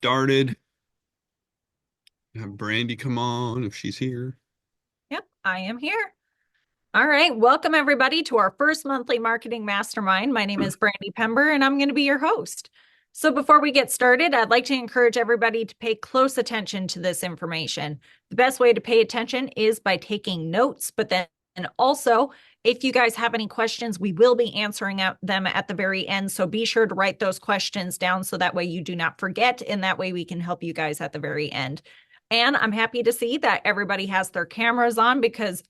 started. Have Brandy come on if she's here. Yep, I am here. All right. Welcome, everybody, to our first monthly marketing mastermind. My name is Brandy Pember, and I'm going to be your host. So, before we get started, I'd like to encourage everybody to pay close attention to this information. The best way to pay attention is by taking notes, but then and also, if you guys have any questions, we will be answering them at the very end. So be sure to write those questions down so that way you do not forget, and that way we can help you guys at the very end. And I'm happy to see that everybody has their cameras on because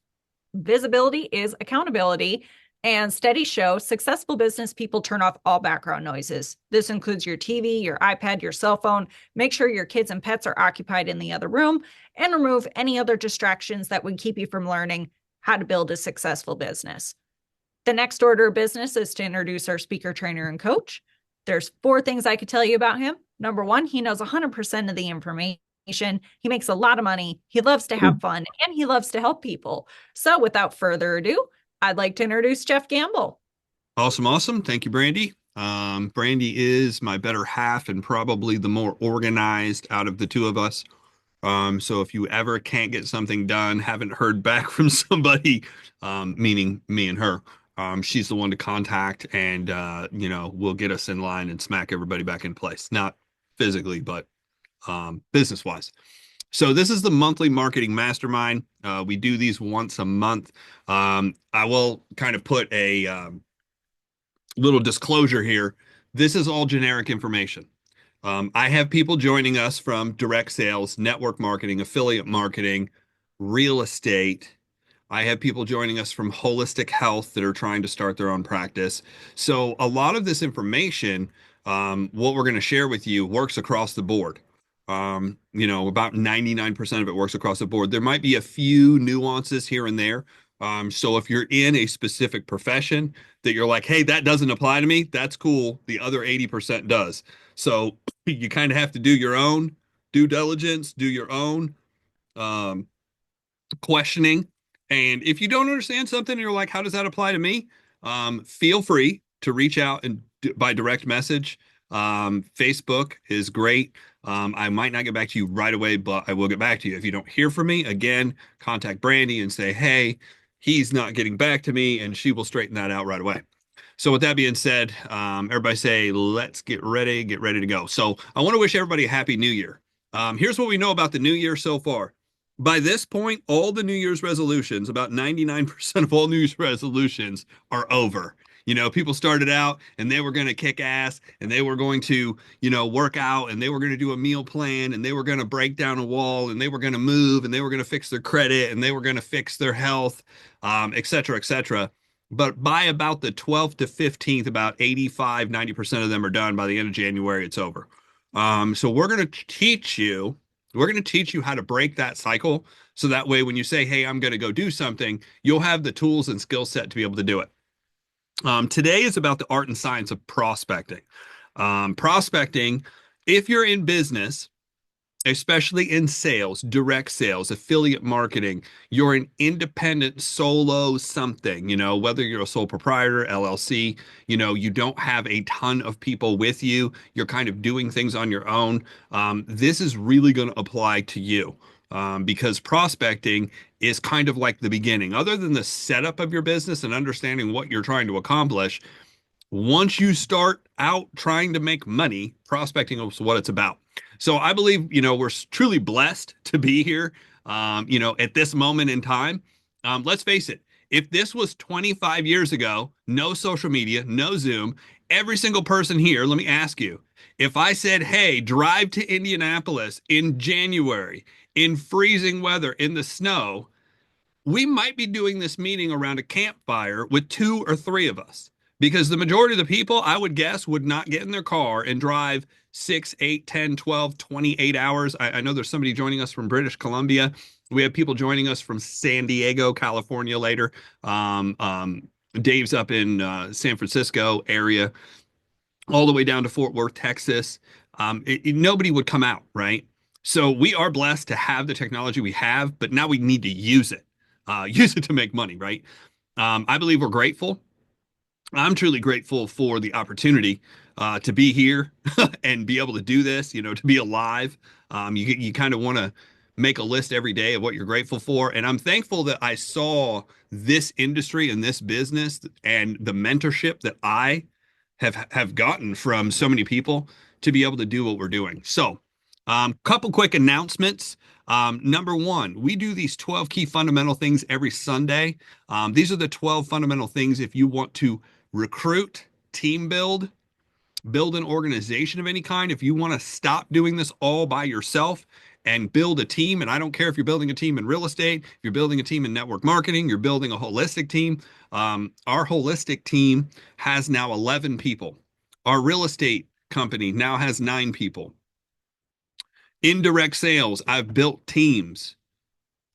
visibility is accountability. And studies show successful business people turn off all background noises. This includes your TV, your iPad, your cell phone. Make sure your kids and pets are occupied in the other room and remove any other distractions that would keep you from learning how to build a successful business. The next order of business is to introduce our speaker, trainer, and coach. There's 4 things I could tell you about him. Number 1, he knows 100% of the information. He makes a lot of money. He loves to have fun and he loves to help people. So without further ado, I'd like to introduce Jeff Gamble. Awesome, awesome. Thank you, Brandy. Brandy is my better half and probably the more organized out of the two of us. So if you ever can't get something done, haven't heard back from somebody, meaning me and her, she's the one to contact and we'll get us in line and smack everybody back in place. Not physically, but business wise. So this is the monthly marketing mastermind. We do these once a month. I will kind of put a little disclosure here. This is all generic information. I have people joining us from direct sales, network marketing, affiliate marketing, real estate. I have people joining us from holistic health that are trying to start their own practice. So a lot of this information, what we're going to share with you works across the board. About 99% of it works across the board. There might be a few nuances here and there. So if you're in a specific profession that you're like, hey, that doesn't apply to me, that's cool. The other 80% does. So you kind of have to do your own due diligence, do your own um, questioning. And if you don't understand something and you're like, how does that apply to me? Feel free to reach out and by direct message. Facebook is great. I might not get back to you right away, but I will get back to you. If you don't hear from me, again, contact Brandy and say, hey, he's not getting back to me, and she will straighten that out right away. So with that being said, everybody say, let's get ready to go. So I want to wish everybody a happy new year. Here's what we know about the new year so far. By this point, all the New Year's resolutions, about 99% of all New Year's resolutions are over. People started out and they were going to kick ass and they were going to, work out and they were going to do a meal plan and they were going to break down a wall and they were going to move and they were going to fix their credit and they were going to fix their health, et cetera, et cetera. But by about the 12th to 15th, about 85-90% of them are done. By the end of January, it's over. So we're going to teach you how to break that cycle. So that way, when you say, hey, I'm going to go do something, you'll have the tools and skill set to be able to do it. Today is about the art and science of prospecting. Prospecting, if you're in business, especially in sales, direct sales, affiliate marketing, you're an independent solo something, whether you're a sole proprietor, LLC, you don't have a ton of people with you, you're kind of doing things on your own. This is really going to apply to you. Because prospecting is kind of like the beginning. Other than the setup of your business and understanding what you're trying to accomplish, once you start out trying to make money, prospecting is what it's about. So I believe, we're truly blessed to be here, at this moment in time. Let's face it, if this was 25 years ago, no social media, no Zoom, every single person here, let me ask you, if I said, hey, drive to Indianapolis in January, in freezing weather, in the snow, we might be doing this meeting around a campfire with 2 or 3 of us because the majority of the people, I would guess, would not get in their car and drive 6, 8, 10, 12, 28 hours. I know there's somebody joining us from British Columbia. We have people joining us from San Diego, California later. Dave's up in San Francisco area, all the way down to Fort Worth, Texas. Nobody would come out, right? So we are blessed to have the technology we have, but now we need to use it. Use it to make money, right? I believe we're grateful. I'm truly grateful for the opportunity. to be here and be able to do this, to be alive. You kind of want to make a list every day of what you're grateful for. And I'm thankful that I saw this industry and this business and the mentorship that I have gotten from so many people to be able to do what we're doing. So, couple quick announcements. Number one, we do these 12 key fundamental things every Sunday. These are the 12 fundamental things if you want to recruit, team build an organization of any kind. If you want to stop doing this all by yourself and build a team, and I don't care if you're building a team in real estate, if you're building a team in network marketing, you're building a holistic team. Our holistic team has now 11 people. Our real estate company now has 9 people. Indirect sales, I've built teams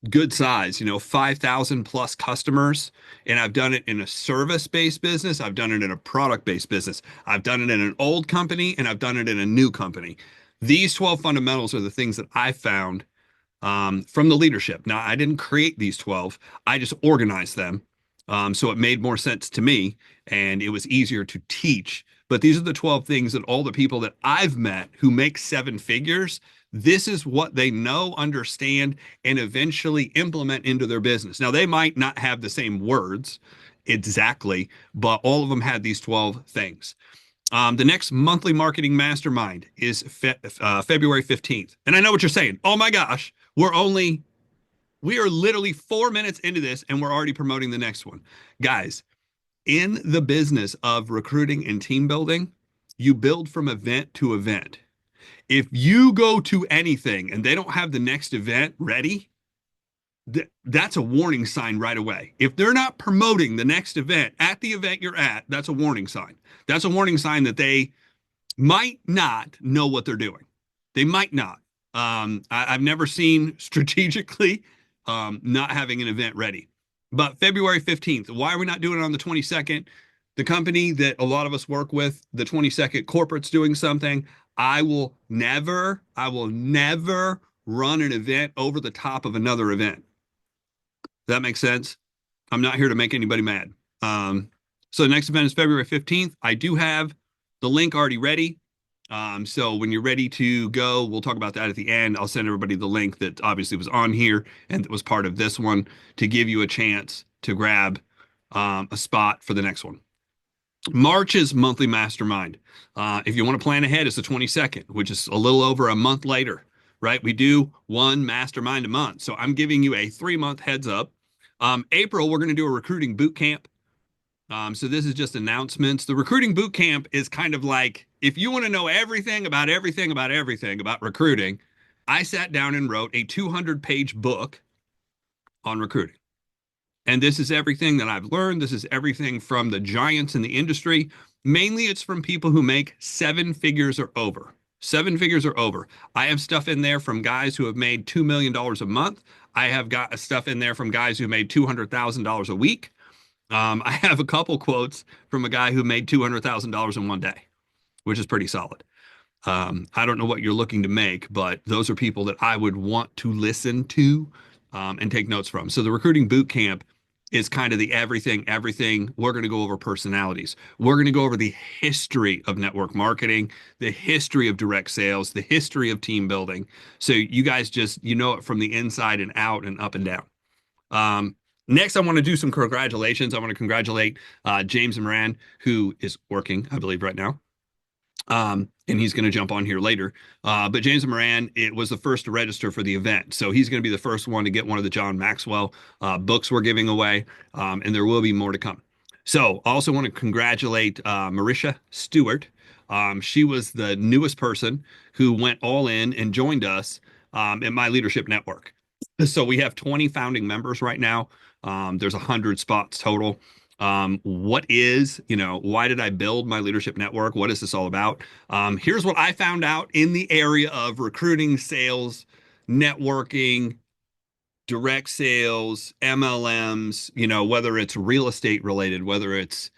good size, 5,000 plus customers. And I've done it in a service based business. I've done it in a product based business. I've done it in an old company and I've done it in a new company. These 12 fundamentals are the things that I found from the leadership. Now, I didn't create these 12, I just organized them. So it made more sense to me and it was easier to teach. But these are the 12 things that all the people that I've met who make 7 figures, this is what they know, understand, and eventually implement into their business. Now, they might not have the same words exactly, but all of them had these 12 things. The next monthly marketing mastermind is February 15th. And I know what you're saying. Oh my gosh, we are literally 4 minutes into this and we're already promoting the next one. Guys, in the business of recruiting and team building, you build from event to event. If you go to anything and they don't have the next event ready, that's a warning sign right away. If they're not promoting the next event at the event you're at, that's a warning sign. That's a warning sign that they might not know what they're doing. They might not. I've never seen strategically not having an event ready. But February 15th, why are we not doing it on the 22nd? The company that a lot of us work with, the 22nd, corporate's doing something. I will never run an event over the top of another event. Does that make sense? I'm not here to make anybody mad. So the next event is February 15th. I do have the link already ready. So when you're ready to go, we'll talk about that at the end. I'll send everybody the link that obviously was on here and that was part of this one to give you a chance to grab a spot for the next one. March's monthly mastermind. If you want to plan ahead, it's the 22nd, which is a little over a month later, right? We do one mastermind a month. So I'm giving you a 3-month heads up. April, we're going to do a recruiting boot camp. So this is just announcements. The recruiting boot camp is kind of like, if you want to know everything about recruiting, I sat down and wrote a 200-page book on recruiting. And this is everything that I've learned. This is everything from the giants in the industry. Mainly it's from people who make 7 figures or over. 7 figures or over. I have stuff in there from guys who have made $2 million a month. I have got stuff in there from guys who made $200,000 a week. I have a couple quotes from a guy who made $200,000 in one day, which is pretty solid. I don't know what you're looking to make, but those are people that I would want to listen to and take notes from. So the recruiting boot camp is kind of the everything. We're going to go over personalities. We're going to go over the history of network marketing, the history of direct sales, the history of team building. So you guys just, it from the inside and out and up and down. Next, I want to do some congratulations. I want to congratulate James Moran, who is working, I believe, right now. And he's going to jump on here later. But James Moran, it was the first to register for the event. So he's going to be the first one to get one of the John Maxwell books we're giving away. And there will be more to come. So I also want to congratulate Marisha Stewart. She was the newest person who went all in and joined us in my leadership network. So we have 20 founding members right now. There's 100 spots total. Why did I build my leadership network? What is this all about? Here's what I found out in the area of recruiting, sales, networking, direct sales, MLMs, whether it's real estate related, whether it's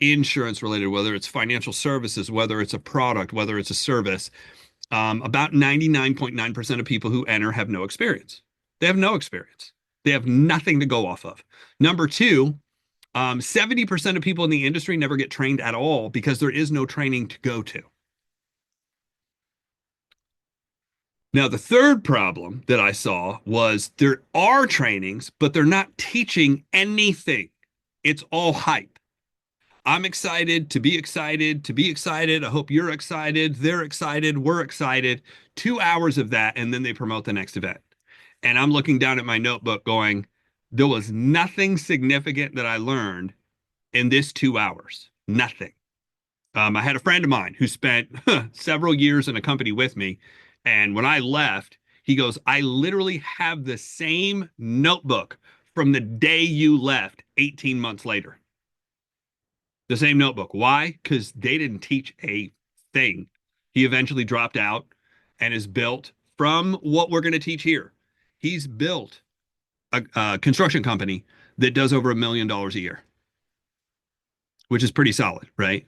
insurance related, whether it's financial services, whether it's a product, whether it's a service. About 99.9% of people who enter have no experience. They have no experience. They have nothing to go off of. Number two, 70% of people in the industry never get trained at all because there is no training to go to. Now, the third problem that I saw was there are trainings, but they're not teaching anything. It's all hype. I'm excited to be excited to be excited. I hope you're excited. They're excited. We're excited. 2 hours of that, and then they promote the next event. And I'm looking down at my notebook going, there was nothing significant that I learned in this 2 hours. Nothing. I had a friend of mine who spent several years in a company with me. And when I left, he goes, I literally have the same notebook from the day you left 18 months later. The same notebook. Why? Because they didn't teach a thing. He eventually dropped out and is built from what we're going to teach here. He's built a construction company that does over $1 million a year, which is pretty solid, right?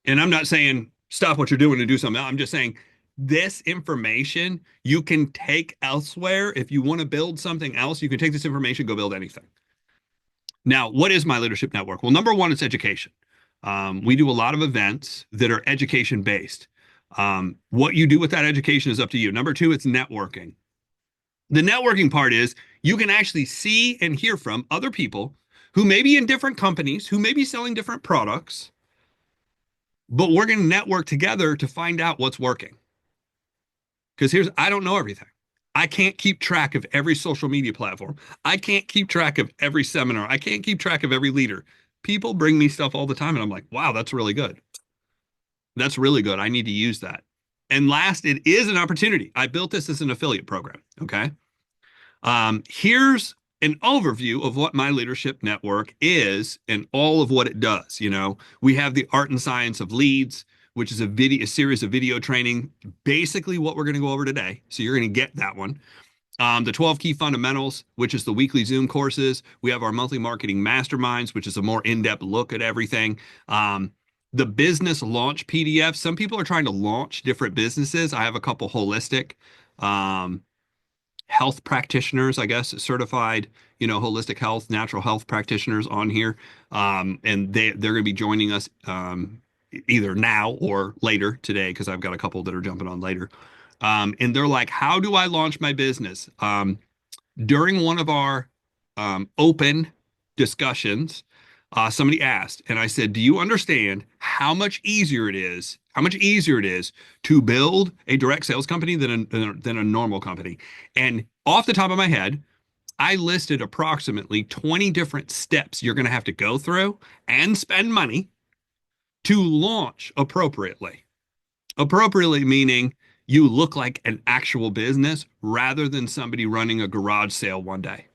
And I'm not saying stop what you're doing and do something else. I'm just saying this information you can take elsewhere. If you want to build something else, you can take this information, go build anything. Now, what is my leadership network? Well, number one, it's education. We do a lot of events that are education based. What you do with that education is up to you. Number two, it's networking. The networking part is you can actually see and hear from other people who may be in different companies, who may be selling different products, but we're going to network together to find out what's working. Because I don't know everything. I can't keep track of every social media platform. I can't keep track of every seminar. I can't keep track of every leader. People bring me stuff all the time, and I'm like, wow, that's really good. That's really good. I need to use that. And last, it is an opportunity. I built this as an affiliate program. Okay. Here's an overview of what my leadership network is and all of what it does. We have the art and science of leads, which is a series of video training, basically what we're going to go over today. So you're going to get that one. The 12 key fundamentals, which is the weekly Zoom courses. We have our monthly marketing masterminds, which is a more in-depth look at everything. The business launch PDF. Some people are trying to launch different businesses. I have a couple holistic health practitioners, I guess, certified, holistic health, natural health practitioners on here. And they're going to be joining us either now or later today, because I've got a couple that are jumping on later. And they're like, how do I launch my business? During one of our open discussions, somebody asked, and I said, do you understand how much easier it is? How much easier it is to build a direct sales company than a normal company? And off the top of my head, I listed approximately 20 different steps you're going to have to go through and spend money to launch appropriately. Appropriately meaning you look like an actual business rather than somebody running a garage sale one day.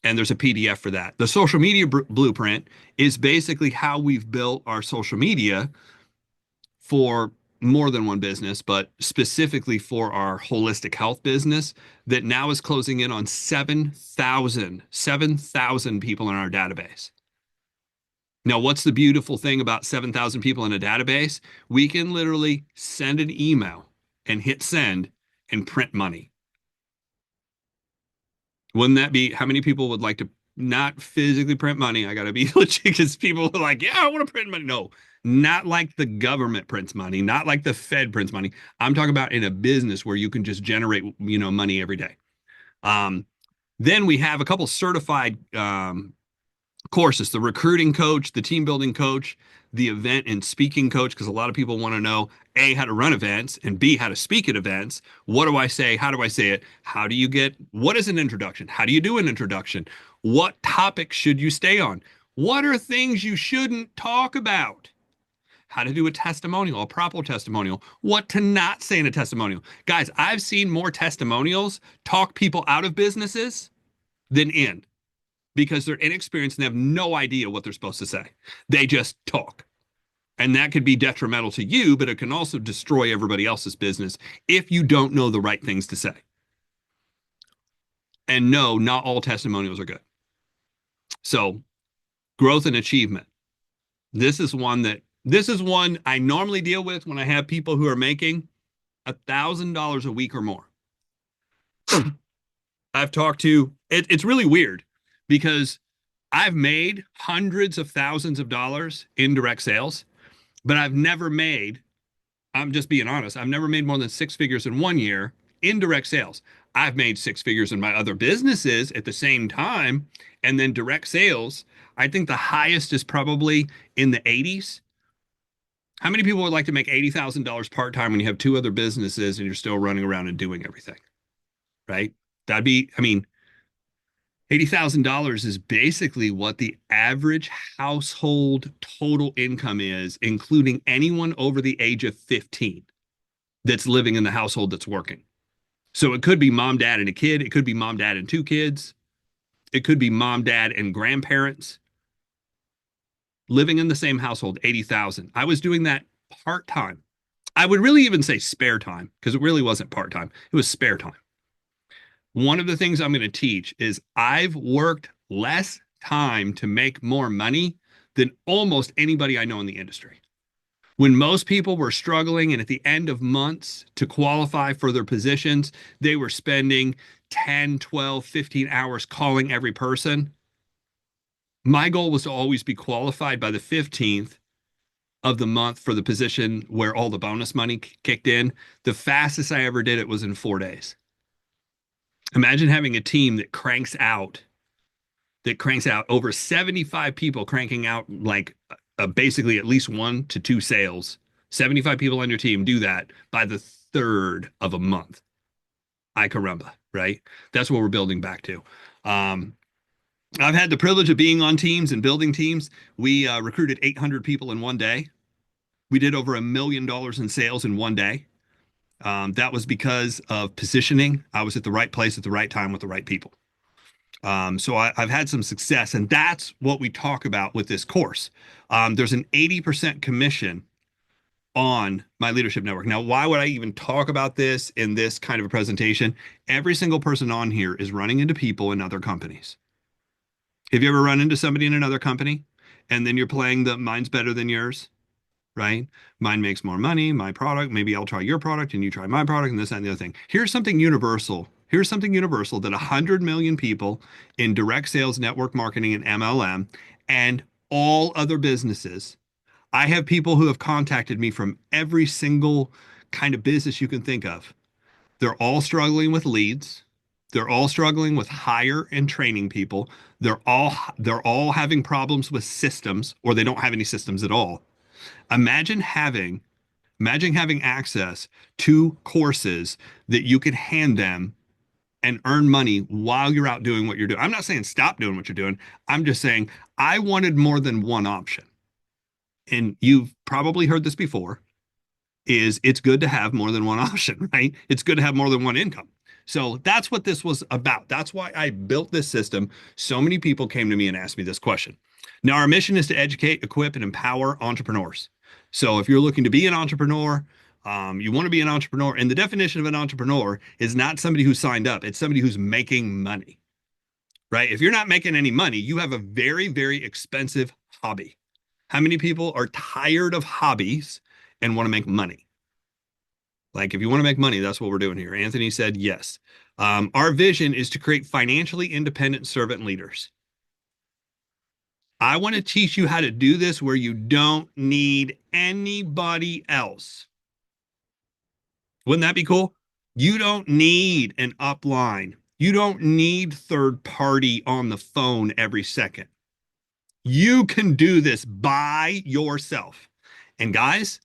And there's a PDF for that. The social media blueprint is basically how we've built our social media for more than one business, but specifically for our holistic health business that now is closing in on 7,000 people in our database. Now, what's the beautiful thing about 7,000 people in a database? We can literally send an email and hit send and print money. Wouldn't that be how many people would like to not physically print money? I got to be legit because people are like, yeah, I want to print money. No, not like the government prints money, not like the Fed prints money. I'm talking about in a business where you can just generate, money every day. Then we have a couple certified courses, the recruiting coach, the team building coach, the event and speaking coach, because a lot of people want to know A, how to run events, and B, how to speak at events. What do I say? How do I say it? What is an introduction? How do you do an introduction? What topics should you stay on? What are things you shouldn't talk about? How to do a testimonial, a proper testimonial, what to not say in a testimonial. Guys, I've seen more testimonials talk people out of businesses than in, because they're inexperienced and have no idea what they're supposed to say. They just talk. And that could be detrimental to you, but it can also destroy everybody else's business if you don't know the right things to say. And no, not all testimonials are good. So, growth and achievement. This is one I normally deal with when I have people who are making $1,000 a week or more. I've talked to, it's really weird because I've made hundreds of thousands of dollars in direct sales, but I'm just being honest, I've never made more than six figures in 1 year in direct sales. I've made six figures in my other businesses at the same time. And then direct sales, I think the highest is probably in the 80s. How many people would like to make $80,000 part time when you have two other businesses and you're still running around and doing everything, right? That'd be, I mean, $80,000 is basically what the average household total income is, including anyone over the age of 15 that's living in the household that's working. So it could be mom, dad, and a kid. It could be mom, dad, and two kids. It could be mom, dad, and grandparents living in the same household, 80,000. I was doing that part time. I would really even say spare time because it really wasn't part time. It was spare time. One of the things I'm going to teach is I've worked less time to make more money than almost anybody I know in the industry. When most people were struggling and at the end of months to qualify for their positions, they were spending 10, 12, 15 hours calling every person. My goal was to always be qualified by the 15th of the month for the position where all the bonus money kicked in. The fastest I ever did it was in 4 days. Imagine having a team that cranks out over 75 people cranking out like basically at least 1 to 2 sales. 75 people on your team do that by the third of a month. I caramba, right? That's what we're building back to. Um, I've had the privilege of being on teams and building teams. We recruited 800 people in 1 day. We did over $1 million in sales in 1 day. That was because of positioning. I was at the right place at the right time with the right people. I've had some success, and that's what we talk about with this course. There's an 80% commission on my leadership network. Now, why would I even talk about this in this kind of a presentation? Every single person on here is running into people in other companies. Have you ever run into somebody in another company and then you're playing the mine's better than yours? Right? Mine makes more money, my product, maybe I'll try your product and you try my product and this, that, and the other thing. Here's something universal. Here's something universal that 100 million people in direct sales, network marketing, and MLM, and all other businesses. I have people who have contacted me from every single kind of business you can think of. They're all struggling with leads. They're all struggling with hire and training people. They're all having problems with systems, or they don't have any systems at all. Imagine having Imagine having access to courses that you could hand them and earn money while you're out doing what you're doing. I'm not saying stop doing what you're doing. I'm just saying I wanted more than one option. And you've probably heard this before, is it's good to have more than one option, right? It's good to have more than one income. So that's what this was about. That's why I built this system. So many people came to me and asked me this question. Now, our mission is to educate, equip, and empower entrepreneurs. So if you're looking to be an entrepreneur, you want to be an entrepreneur, and the definition of an entrepreneur is not somebody who signed up, it's somebody who's making money, right? If you're not making any money, you have a very, very expensive hobby. How many people are tired of hobbies and want to make money? Like, if you want to make money, that's what we're doing here. Anthony said yes. Our vision is to create financially independent servant leaders. I want to teach you how to do this where you don't need anybody else. Wouldn't that be cool? You don't need an upline. You don't need third party on the phone every second. You can do this by yourself. And guys,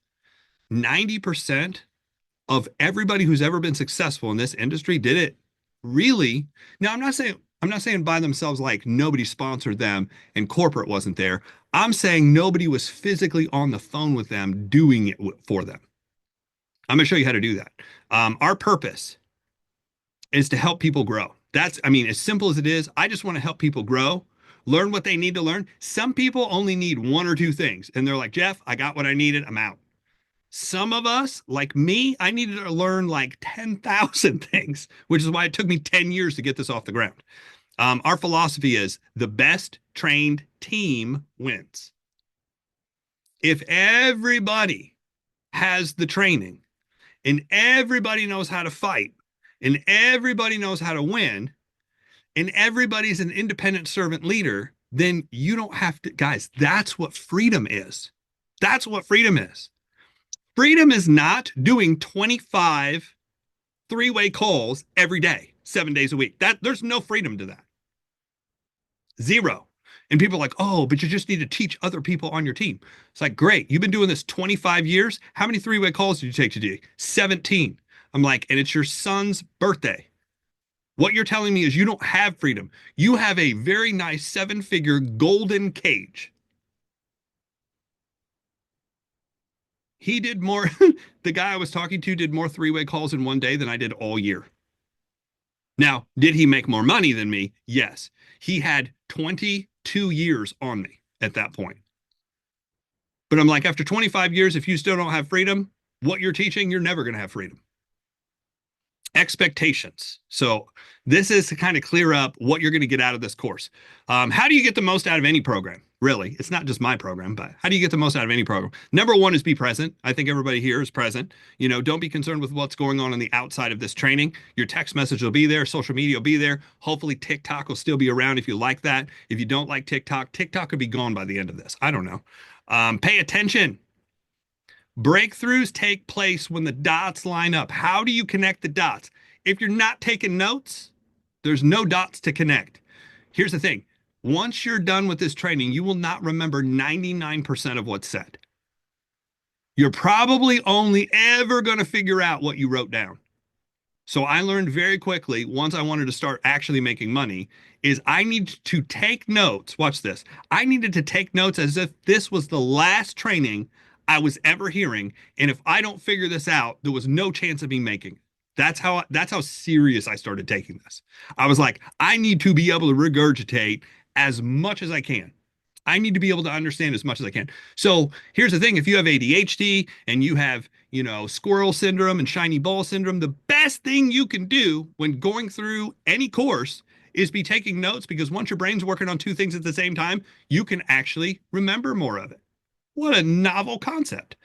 90% of everybody who's ever been successful in this industry did it really. Now, I'm not saying by themselves, like nobody sponsored them and corporate wasn't there. I'm saying nobody was physically on the phone with them doing it for them. I'm going to show you how to do that. Our purpose is to help people grow. I mean, as simple as it is, I just want to help people grow, learn what they need to learn. Some people only need one or two things, and they're like, Jeff, I got what I needed. I'm out. Some of us, like me, I needed to learn like 10,000 things, which is why it took me 10 years to get this off the ground. Our philosophy is the best trained team wins. If everybody has the training and everybody knows how to fight and everybody knows how to win and everybody's an independent servant leader, then you don't have to, guys, that's what freedom is. That's what freedom is. Freedom is not doing 25 three-way calls every day, 7 days a week. That there's no freedom to that. Zero. And people are like, oh, but you just need to teach other people on your team. It's like, great. You've been doing this 25 years. How many three-way calls did you take today? 17. I'm like, and it's your son's birthday. What you're telling me is you don't have freedom. You have a very nice seven-figure golden cage. He did more, the guy I was talking to did more three-way calls in one day than I did all year. Now, did he make more money than me? Yes. He had 22 years on me at that point. But I'm like, after 25 years, if you still don't have freedom, what you're teaching, you're never going to have freedom. Expectations. So this is to kind of clear up what you're going to get out of this course. How do you get the most out of any program? Really, it's not just my program, but how do you get the most out of any program? Number one is be present. I think everybody here is present. You know, don't be concerned with what's going on the outside of this training. Your text message will be there. Social media will be there. Hopefully TikTok will still be around if you like that. If you don't like TikTok, TikTok could be gone by the end of this. I don't know. Pay attention. Breakthroughs take place when the dots line up. How do you connect the dots? If you're not taking notes, there's no dots to connect. Here's the thing. Once you're done with this training, you will not remember 99% of what's said. You're probably only ever going to figure out what you wrote down. So I learned very quickly, once I wanted to start actually making money, is I need to take notes. Watch this. I needed to take notes as if this was the last training I was ever hearing. And if I don't figure this out, there was no chance of me making it. That's how serious I started taking this. I was like, I need to be able to regurgitate as much as I can. I need to be able to understand as much as I can. So here's the thing. If you have ADHD and you have, squirrel syndrome and shiny ball syndrome, the best thing you can do when going through any course is be taking notes, because once your brain's working on two things at the same time, you can actually remember more of it. What a novel concept.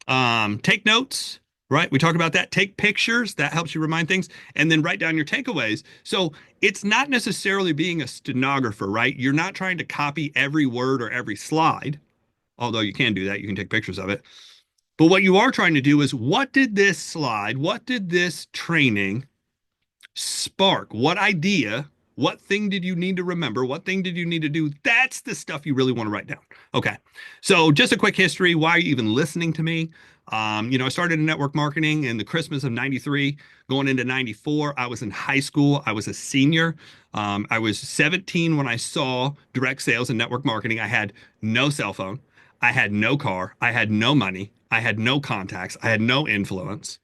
Take notes, right? We talk about that. Take pictures. That helps you remind things. And then write down your takeaways. So it's not necessarily being a stenographer, right? You're not trying to copy every word or every slide, although you can do that. You can take pictures of it. But what you are trying to do is, what did this slide, what did this training spark? What idea? What thing did you need to remember? What thing did you need to do? That's the stuff you really want to write down. Okay. So just a quick history. Why are you even listening to me? I started in network marketing in the Christmas of 93, going into 94. I was in high school. I was a senior. I was 17 when I saw direct sales and network marketing. I had no cell phone. I had no car. I had no money. I had no contacts. I had no influence.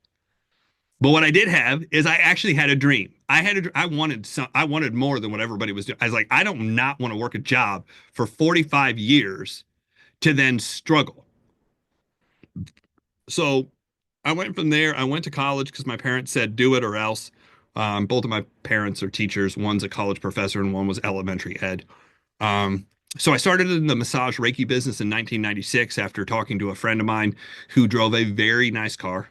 But what I did have is I actually had a dream. I wanted more than what everybody was doing. I was like, I don't not want to work a job for 45 years to then struggle. So I went from there. I went to college because my parents said, do it or else. Both of my parents are teachers. One's a college professor and one was elementary ed. So I started in the massage Reiki business in 1996 after talking to a friend of mine who drove a very nice car,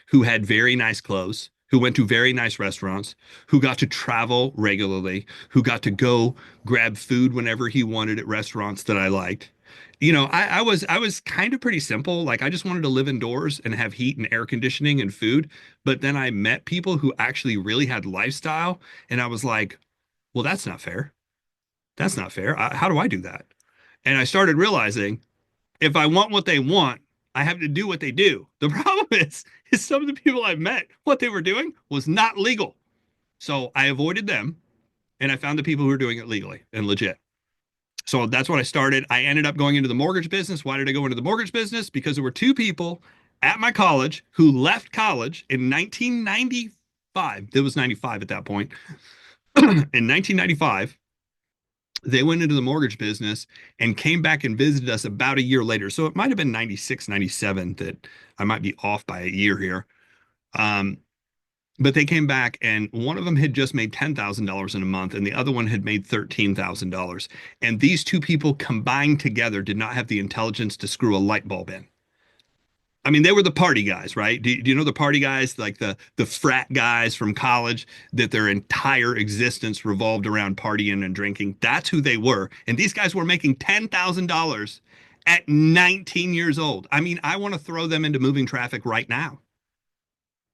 who had very nice clothes, who went to very nice restaurants, who got to travel regularly, who got to go grab food whenever he wanted at restaurants that I liked. I was kind of pretty simple. Like, I just wanted to live indoors and have heat and air conditioning and food. But then I met people who actually really had lifestyle, and I was like, well, that's not fair. That's not fair. How do I do that? And I started realizing, if I want what they want, I have to do what they do. The problem is some of the people I met, what they were doing was not legal. So I avoided them and I found the people who were doing it legally and legit. So that's what I started. I ended up going into the mortgage business. Why did I go into the mortgage business? Because there were two people at my college who left college in 1995. It was 95 at that point. In 1995, they went into the mortgage business and came back and visited us about a year later. So it might have been 96, 97 that I might be off by a year here. Um, but they came back and one of them had just made $10,000 in a month and the other one had made $13,000. And these two people combined together did not have the intelligence to screw a light bulb in. I mean, they were the party guys, right? Do you know the party guys, like the frat guys from college that their entire existence revolved around partying and drinking? That's who they were. And these guys were making $10,000 at 19 years old. I mean, I want to throw them into moving traffic right now.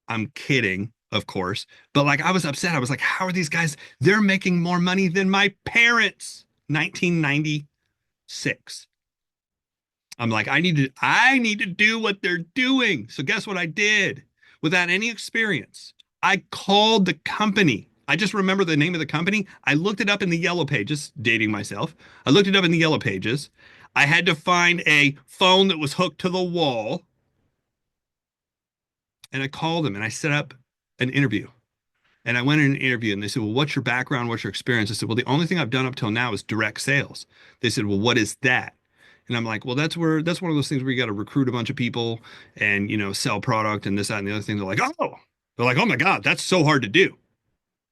I'm kidding, of course. But like I was upset. I was like, how are these guys? They're making more money than my parents. 1996. I'm like, I need to do what they're doing. So guess what I did? Without any experience, I called the company. I just remember the name of the company. I looked it up in the yellow pages, dating myself. I looked it up in the yellow pages. I had to find a phone that was hooked to the wall, and I called them and I set up an interview. And I went in an interview and they said, well, what's your background? What's your experience? I said, well, the only thing I've done up till now is direct sales. They said, well, what is that? And I'm like, well, that's one of those things where you got to recruit a bunch of people and, sell product and this, that, and the other thing. They're like, oh my God, that's so hard to do.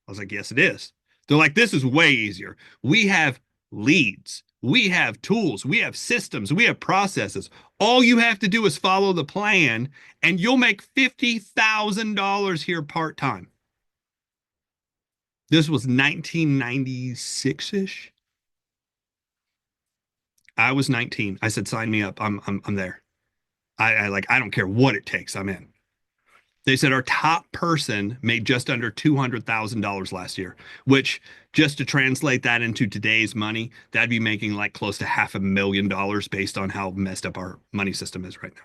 I was like, yes, it is. They're like, this is way easier. We have leads. We have tools. We have systems. We have processes. All you have to do is follow the plan and you'll make $50,000 here part time. This was 1996-ish. I was 19. I said, sign me up. I'm there. I don't care what it takes. I'm in. They said our top person made just under $200,000 last year, which just to translate that into today's money, that'd be making like close to $500,000 based on how messed up our money system is right now.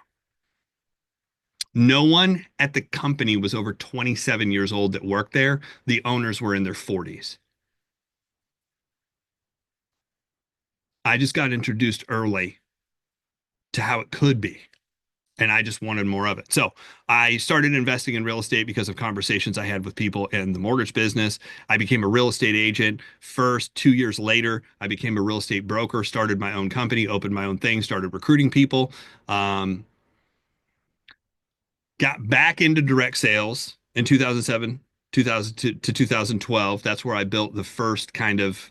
No one at the company was over 27 years old that worked there. The owners were in their 40s. I just got introduced early to how it could be. And I just wanted more of it. So I started investing in real estate because of conversations I had with people in the mortgage business. I became a real estate agent. First, 2 years later, I became a real estate broker, started my own company, opened my own thing, started recruiting people. Um, got back into direct sales in 2007, 2000 to 2012. That's where I built the first kind of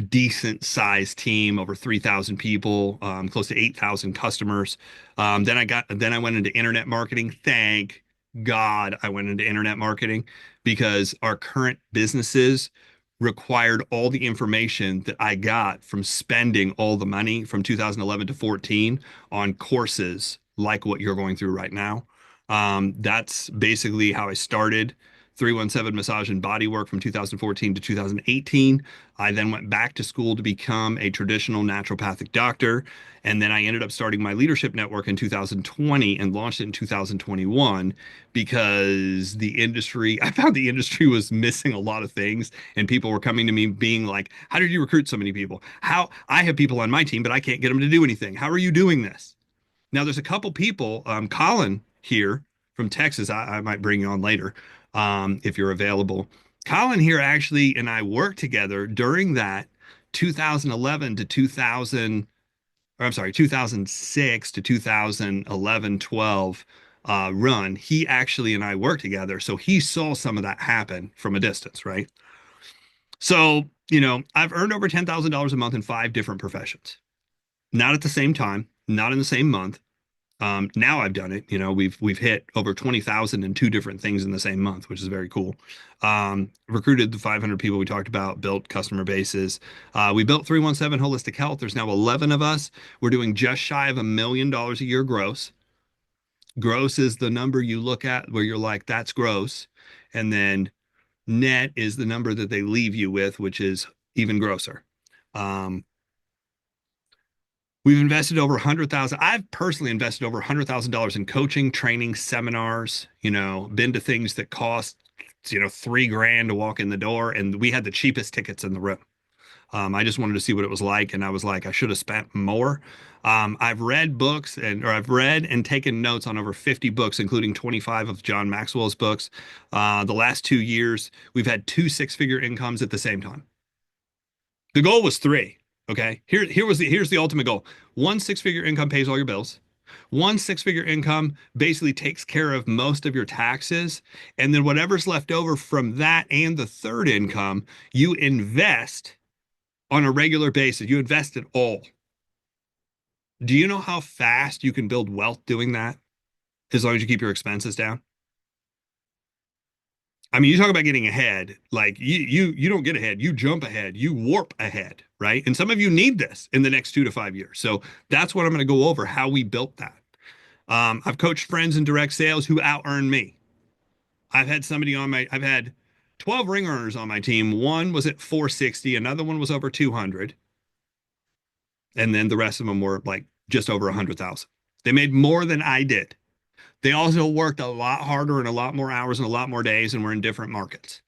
decent sized team, over 3,000 people, close to 8,000 customers. Then I went into internet marketing. Thank God I went into internet marketing because our current businesses required all the information that I got from spending all the money from 2011 to 14 on courses like what you're going through right now. That's basically how I started 317 Massage and Body Work from 2014 to 2018. I then went back to school to become a traditional naturopathic doctor. And then I ended up starting my leadership network in 2020 and launched it in 2021 because I found the industry was missing a lot of things. And people were coming to me being like, how did you recruit so many people? How I have people on my team, but I can't get them to do anything. How are you doing this? Now, there's a couple people, Colin here from Texas, I might bring you on later if you're available. Colin here actually and I worked together during that 2011 to 2000, or I'm sorry, 2006 to 2011, 12 run. He actually and I worked together. So he saw some of that happen from a distance, right? So, I've earned over $10,000 a month in five different professions, not at the same time, not in the same month. Now I've done it. We've hit over 20,000 in two different things in the same month, which is very cool. Recruited the 500 people we talked about, built customer bases. We built 317 Holistic Health. There's now 11 of us. We're doing just shy of $1 million a year gross. Gross is the number you look at where you're like, that's gross. And then net is the number that they leave you with, which is even grosser. Um, We've invested over 100,000. I've personally invested over $100,000 in coaching, training, seminars, been to things that cost, $3,000 to walk in the door. And we had the cheapest tickets in the room. I just wanted to see what it was like. And I was like, I should have spent more. I've read books or I've read and taken notes on over 50 books, including 25 of John Maxwell's books. The last 2 years, we've had two six-figure incomes at the same time. The goal was three. Okay. Here's the ultimate goal. One six-figure income pays all your bills. One six-figure income basically takes care of most of your taxes. And then whatever's left over from that and the third income, you invest on a regular basis. You invest it all. Do you know how fast you can build wealth doing that? as long as you keep your expenses down. I mean, you talk about getting ahead, like you don't get ahead, you jump ahead, you warp ahead, right? And some of you need this in the next 2 to 5 years. So that's what I'm going to go over, how we built that. I've coached friends in direct sales who out earned me. I've had 12 ring earners on my team. One was at 460, another one was over 200, and then the rest of them were like just over 100,000. They made more than I did. They also worked a lot harder and a lot more hours and a lot more days and were in different markets.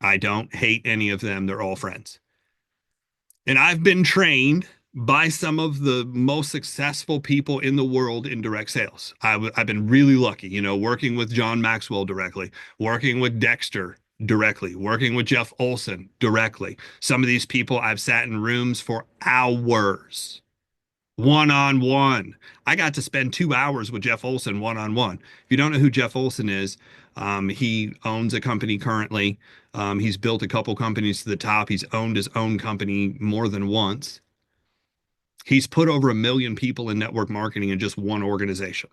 I don't hate any of them. They're all friends. And I've been trained by some of the most successful people in the world in direct sales. I've been really lucky, working with John Maxwell directly, working with Dexter directly, working with Jeff Olson directly. Some of these people I've sat in rooms for hours, one on one. I got to spend 2 hours with Jeff Olson one on one. If you don't know who Jeff Olson is, he owns a company currently. He's built a couple companies to the top. He's owned his own company more than once. He's put over 1 million people in network marketing in just one organization.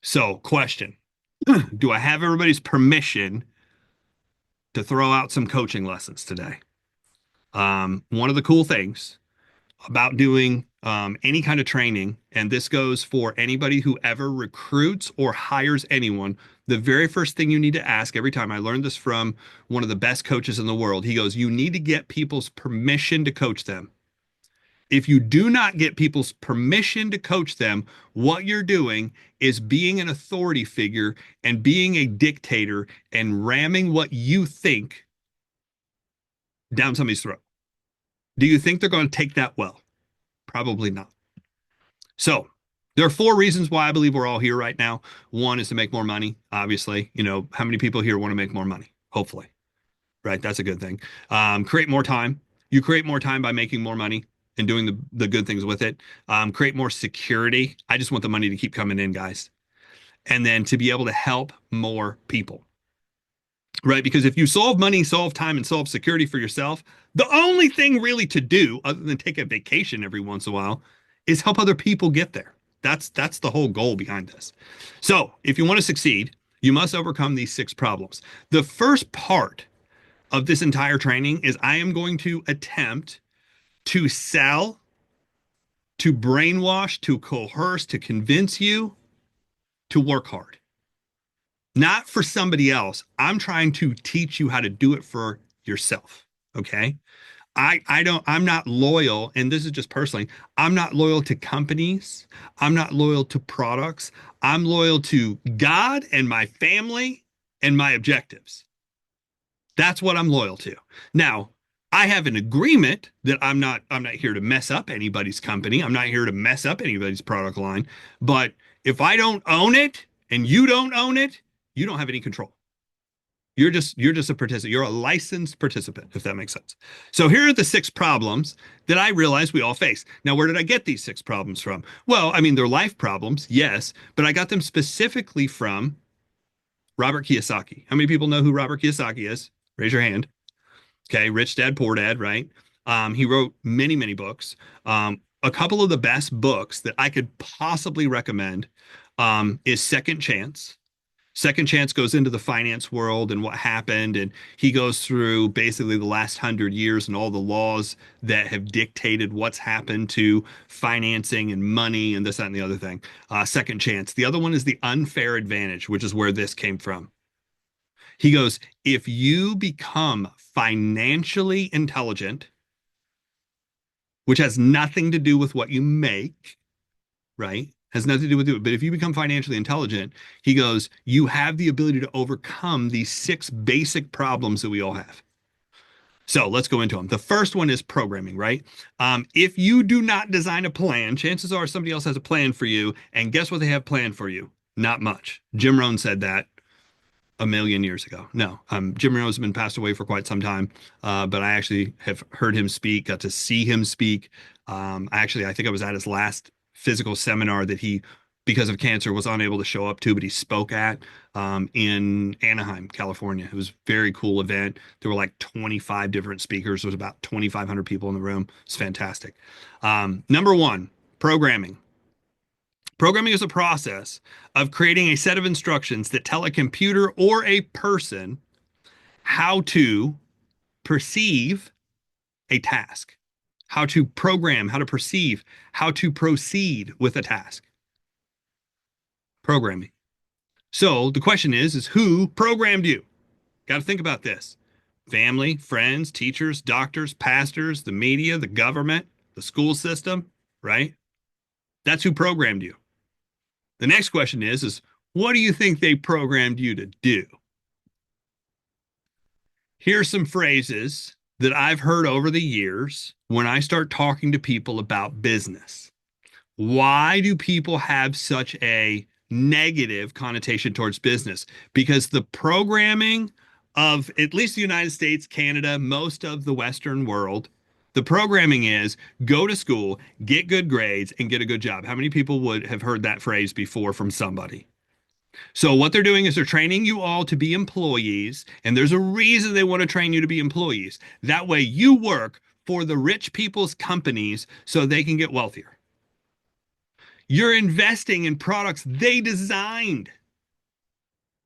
So, question. Do I have everybody's permission to throw out some coaching lessons today? One of the cool things about doing any kind of training, and this goes for anybody who ever recruits or hires anyone, the very first thing you need to ask every time, I learned this from one of the best coaches in the world. He goes, you need to get people's permission to coach them. If you do not get people's permission to coach them, what you're doing is being an authority figure and being a dictator and ramming what you think down somebody's throat. Do you think they're going to take that well? Probably not. So there are 4 reasons why I believe we're all here right now. One is to make more money, obviously. How many people here want to make more money? Hopefully, right? That's a good thing. Create more time. You create more time by making more money and doing the good things with it. Create more security. I just want the money to keep coming in, guys. And then to be able to help more people, right? Because if you solve money, solve time, and solve security for yourself, the only thing really to do, other than take a vacation every once in a while, is help other people get there. That's the whole goal behind this. So if you want to succeed, you must overcome these 6 problems. The first part of this entire training is I am going to attempt to sell, to brainwash, to coerce, to convince you to work hard. Not for somebody else. I'm trying to teach you how to do it for yourself. Okay. I'm not loyal, and this is just personally, I'm not loyal to companies. I'm not loyal to products. I'm loyal to God and my family and my objectives. That's what I'm loyal to. Now, I have an agreement that I'm not here to mess up anybody's company. I'm not here to mess up anybody's product line. But if I don't own it and you don't own it, you don't have any control. You're just a participant. You're a licensed participant, if that makes sense. So here are the 6 problems that I realize we all face. Now, where did I get these 6 problems from? Well, I mean, they're life problems, yes, but I got them specifically from Robert Kiyosaki. How many people know who Robert Kiyosaki is? Raise your hand. Okay, Rich Dad, Poor Dad, right? He wrote many, many books. A couple of the best books that I could possibly recommend is Second Chance. Second Chance goes into the finance world and what happened, and he goes through basically the last 100 years and all the laws that have dictated what's happened to financing and money and this, that, and the other thing. Second Chance. The other one is The Unfair Advantage, which is where this came from. He goes, if you become financially intelligent, which has nothing to do with what you make, right? Has nothing to do with it. But if you become financially intelligent, he goes, you have the ability to overcome these 6 basic problems that we all have. So let's go into them. The first one is programming, right? If you do not design a plan, chances are somebody else has a plan for you. And guess what they have planned for you? Not much. Jim Rohn said that 1 million years ago. No, Jim Rohn has been passed away for quite some time, but I actually have heard him speak, got to see him speak. I think I was at his last physical seminar that he, because of cancer, was unable to show up to, but he spoke at in Anaheim, California. It was a very cool event. There were like 25 different speakers. There was about 2,500 people in the room. It's fantastic. Number one, Programming. Programming is a process of creating a set of instructions that tell a computer or a person how to perceive a task, how to program, how to perceive, how to proceed with a task. Programming. So the question is who programmed you? Got to think about this. Family, friends, teachers, doctors, pastors, the media, the government, the school system, right? That's who programmed you. The next question is what do you think they programmed you to do? Here's some phrases that I've heard over the years when I start talking to people about business. Why do people have such a negative connotation towards business? Because the programming of at least the United States, Canada, most of the Western world, the programming is go to school, get good grades, and get a good job. How many people would have heard that phrase before from somebody? So what they're doing is they're training you all to be employees, and there's a reason they want to train you to be employees. That way you work for the rich people's companies so they can get wealthier. You're investing in products they designed.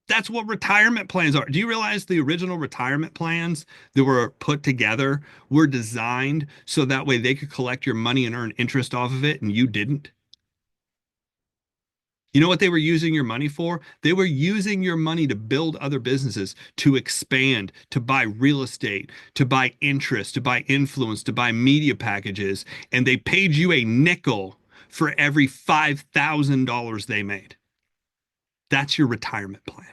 That's what retirement plans are. Do you realize the original retirement plans that were put together were designed so that way they could collect your money and earn interest off of it and you didn't? You know what they were using your money for? They were using your money to build other businesses, to expand, to buy real estate, to buy interest, to buy influence, to buy media packages. And they paid you a nickel for every $5,000 they made. That's your retirement plan.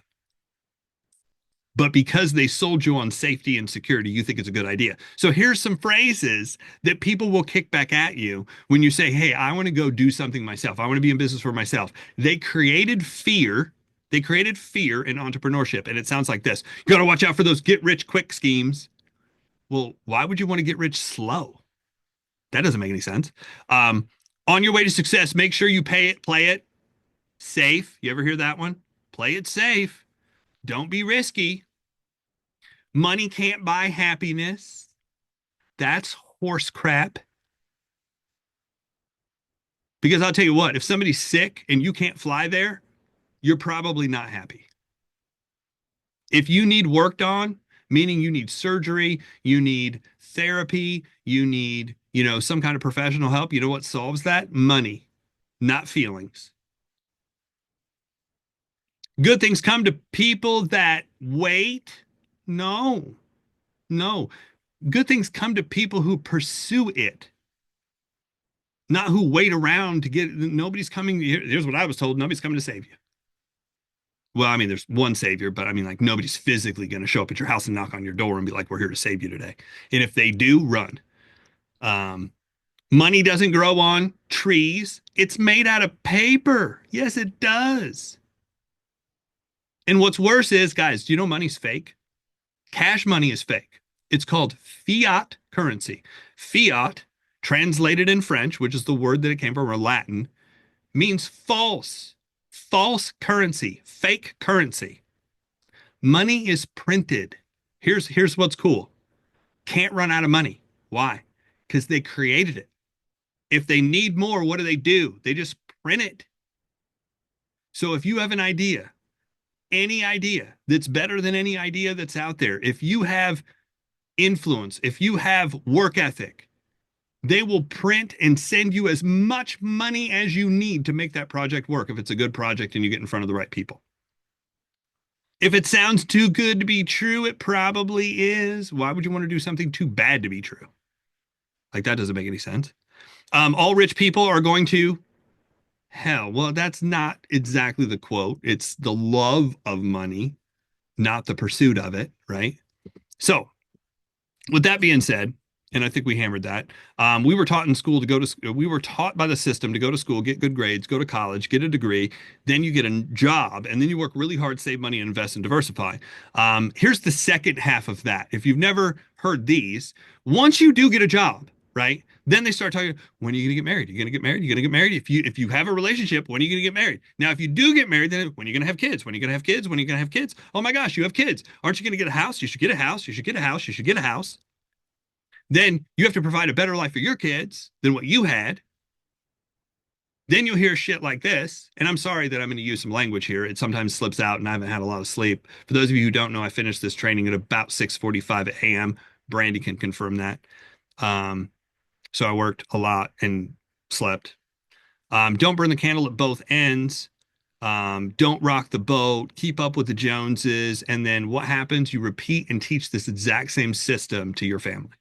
But because they sold you on safety and security, you think it's a good idea. So here's some phrases that people will kick back at you when you say, hey, I want to go do something myself. I want to be in business for myself. They created fear. They created fear in entrepreneurship. And it sounds like this. You got to watch out for those get rich quick schemes. Well, why would you want to get rich slow? That doesn't make any sense. On your way to success, make sure you play it safe. You ever hear that one? Play it safe. Don't be risky. Money can't buy happiness. That's horse crap. Because I'll tell you what, if somebody's sick and you can't fly there, you're probably not happy. If you need worked on, meaning you need surgery, you need therapy, you need, some kind of professional help, you know what solves that? Money, not feelings. Good things come to people that wait. No, no. Good things come to people who pursue it, not who wait around to get. Nobody's coming. Here's what I was told: nobody's coming to save you. Well, I mean, there's one savior, but I mean, like, nobody's physically going to show up at your house and knock on your door and be like, "We're here to save you today." And if they do, run. Um, Money doesn't grow on trees; it's made out of paper. Yes, it does. And what's worse is, guys, do you know money's fake? Cash money is fake. It's called fiat currency. Fiat, translated in French, which is the word that it came from, or Latin, means false. False currency, fake currency. Money is printed. Here's what's cool. Can't run out of money. Why? Because they created it. If they need more, what do? They just print it. So if you have an idea, any idea that's better than any idea that's out there, if you have influence, if you have work ethic, they will print and send you as much money as you need to make that project work if it's a good project and you get in front of the right people. If it sounds too good to be true, it probably is. Why would you want to do something too bad to be true? Like, that doesn't make any sense. All rich people are going to hell. Well, that's not exactly the quote. It's the love of money, not the pursuit of it, right? So, with that being said, and I think we hammered that. We were taught in school we were taught by the system to go to school, get good grades, go to college, get a degree, then you get a job, and then you work really hard, save money, and invest and diversify. Here's the second half of that. If you've never heard these, once you do get a job, right? Then they start talking, when are you going to get married? You're going to get married? You're going to get married? If you have a relationship, when are you going to get married? Now, if you do get married, then when are you going to have kids? When are you going to have kids? When are you going to have kids? Oh my gosh, you have kids. Aren't you going to get a house? You should get a house. You should get a house. You should get a house. Then you have to provide a better life for your kids than what you had. Then you'll hear shit like this. And I'm sorry that I'm going to use some language here. It sometimes slips out and I haven't had a lot of sleep. For those of you who don't know, I finished this training at about 6:45 a.m. Brandy can confirm that. Um, so I worked a lot and slept. Don't burn the candle at both ends. Don't rock the boat. Keep up with the Joneses. And then what happens? You repeat and teach this exact same system to your family.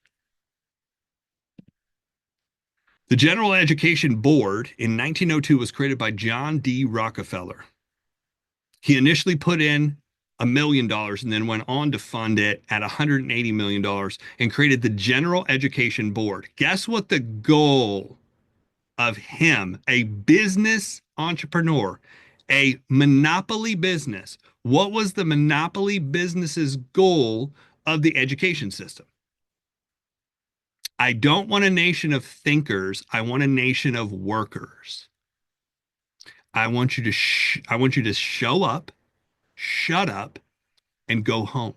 The General Education Board in 1902 was created by John D. Rockefeller. He initially put in $1 million and then went on to fund it at $180 million and created the General Education Board. Guess what the goal of him, a business entrepreneur, a monopoly business, what was the monopoly business's goal of the education system? I don't want a nation of thinkers. I want a nation of workers. I want you to show up, shut up, and go home.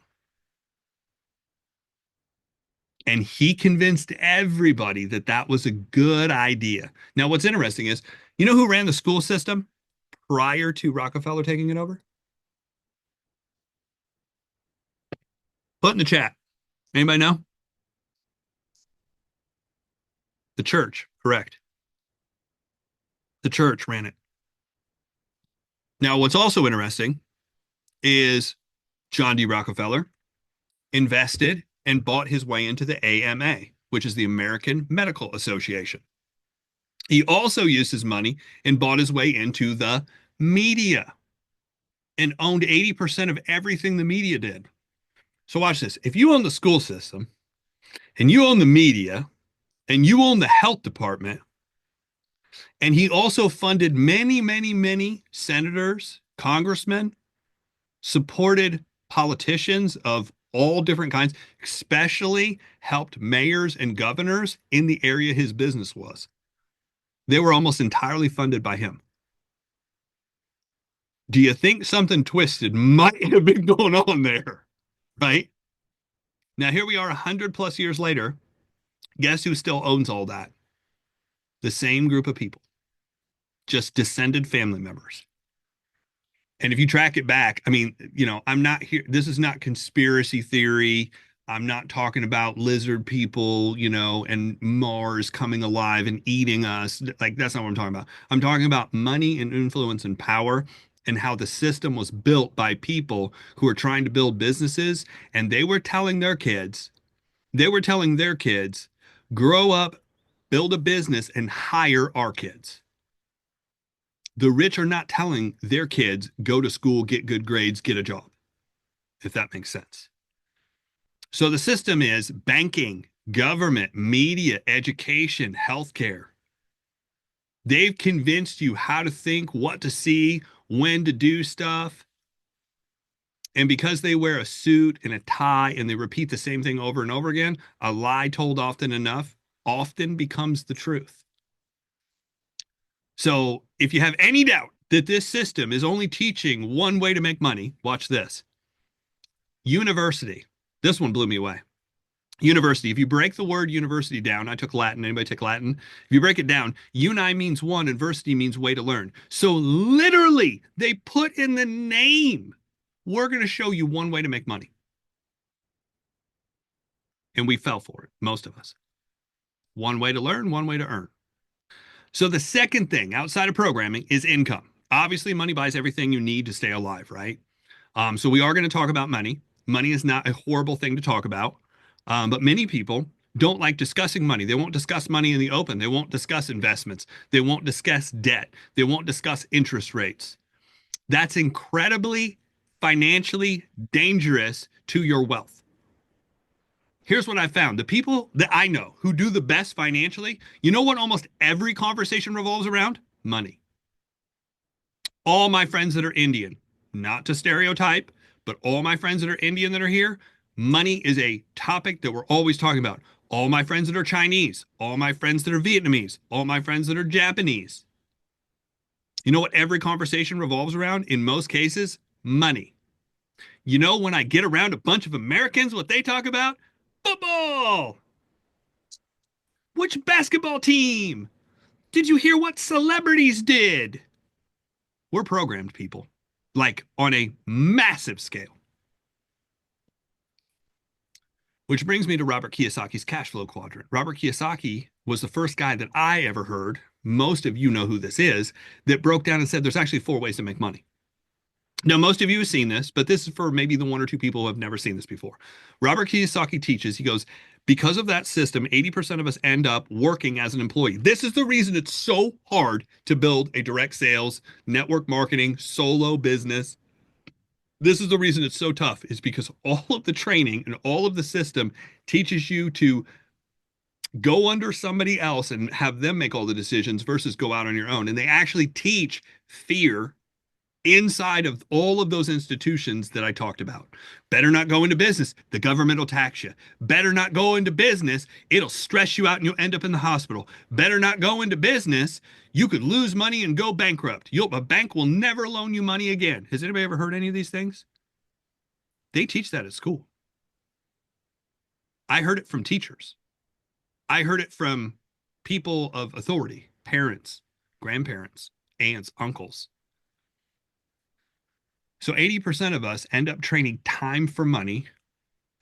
And he convinced everybody that that was a good idea. Now, what's interesting is, you know who ran the school system prior to Rockefeller taking it over? Put in the chat. Anybody know? The church, correct. The church ran it. Now, what's also interesting is John D. Rockefeller invested and bought his way into the AMA, which is the American Medical Association. He also used his money and bought his way into the media and owned 80% of everything the media did. So watch this. If you own the school system and you own the media and you own the health department, and he also funded many, many, many senators, congressmen, supported politicians of all different kinds, especially helped mayors and governors in the area his business was. They were almost entirely funded by him. Do you think something twisted might have been going on there? Right? Now, here we are 100 plus years later. Guess who still owns all that? The same group of people, just descended family members. And if you track it back, I mean, I'm not here. This is not conspiracy theory. I'm not talking about lizard people, and Mars coming alive and eating us. Like, that's not what I'm talking about. I'm talking about money and influence and power and how the system was built by people who are trying to build businesses. And they were telling their kids, grow up, build a business, and hire our kids. The rich are not telling their kids, go to school, get good grades, get a job, if that makes sense. So the system is banking, government, media, education, healthcare. They've convinced you how to think, what to see, when to do stuff. And because they wear a suit and a tie and they repeat the same thing over and over again, a lie told often enough often becomes the truth. So if you have any doubt that this system is only teaching one way to make money, watch this. University. This one blew me away. University. If you break the word university down, I took Latin. Anybody take Latin? If you break it down, uni means one and versity means way to learn. So literally, they put in the name, we're going to show you one way to make money. And we fell for it, most of us. One way to learn, one way to earn. So the second thing outside of programming is income. Obviously, money buys everything you need to stay alive, right? So we are going to talk about money. Money is not a horrible thing to talk about, but many people don't like discussing money. They won't discuss money in the open. They won't discuss investments. They won't discuss debt. They won't discuss interest rates. That's incredibly financially dangerous to your wealth. Here's what I found. The people that I know who do the best financially, you know what almost every conversation revolves around? Money. All my friends that are Indian, not to stereotype, but all my friends that are Indian that are here, money is a topic that we're always talking about. All my friends that are Chinese, all my friends that are Vietnamese, all my friends that are Japanese. You know what every conversation revolves around? In most cases, money. You know, when I get around a bunch of Americans, what they talk about? Football. Which basketball team? Did you hear what celebrities did? We're programmed people, like on a massive scale. Which brings me to Robert Kiyosaki's cash flow quadrant. Robert Kiyosaki was the first guy that I ever heard, most of you know who this is, that broke down and said there's actually four ways to make money. Now, most of you have seen this, but this is for maybe the one or two people who have never seen this before. Robert Kiyosaki teaches, he goes, because of that system, 80% of us end up working as an employee. This is the reason it's so hard to build a direct sales, network marketing, solo business. This is the reason it's so tough, is because all of the training and all of the system teaches you to go under somebody else and have them make all the decisions versus go out on your own. And they actually teach fear inside of all of those institutions that I talked about. Better not go into business. The government will tax you. Better not go into business. It'll stress you out and you'll end up in the hospital. Better not go into business. You could lose money and go bankrupt. A bank will never loan you money again. Has anybody ever heard any of these things? They teach that at school. I heard it from teachers. I heard it from people of authority, parents, grandparents, aunts, uncles. So 80% of us end up trading time for money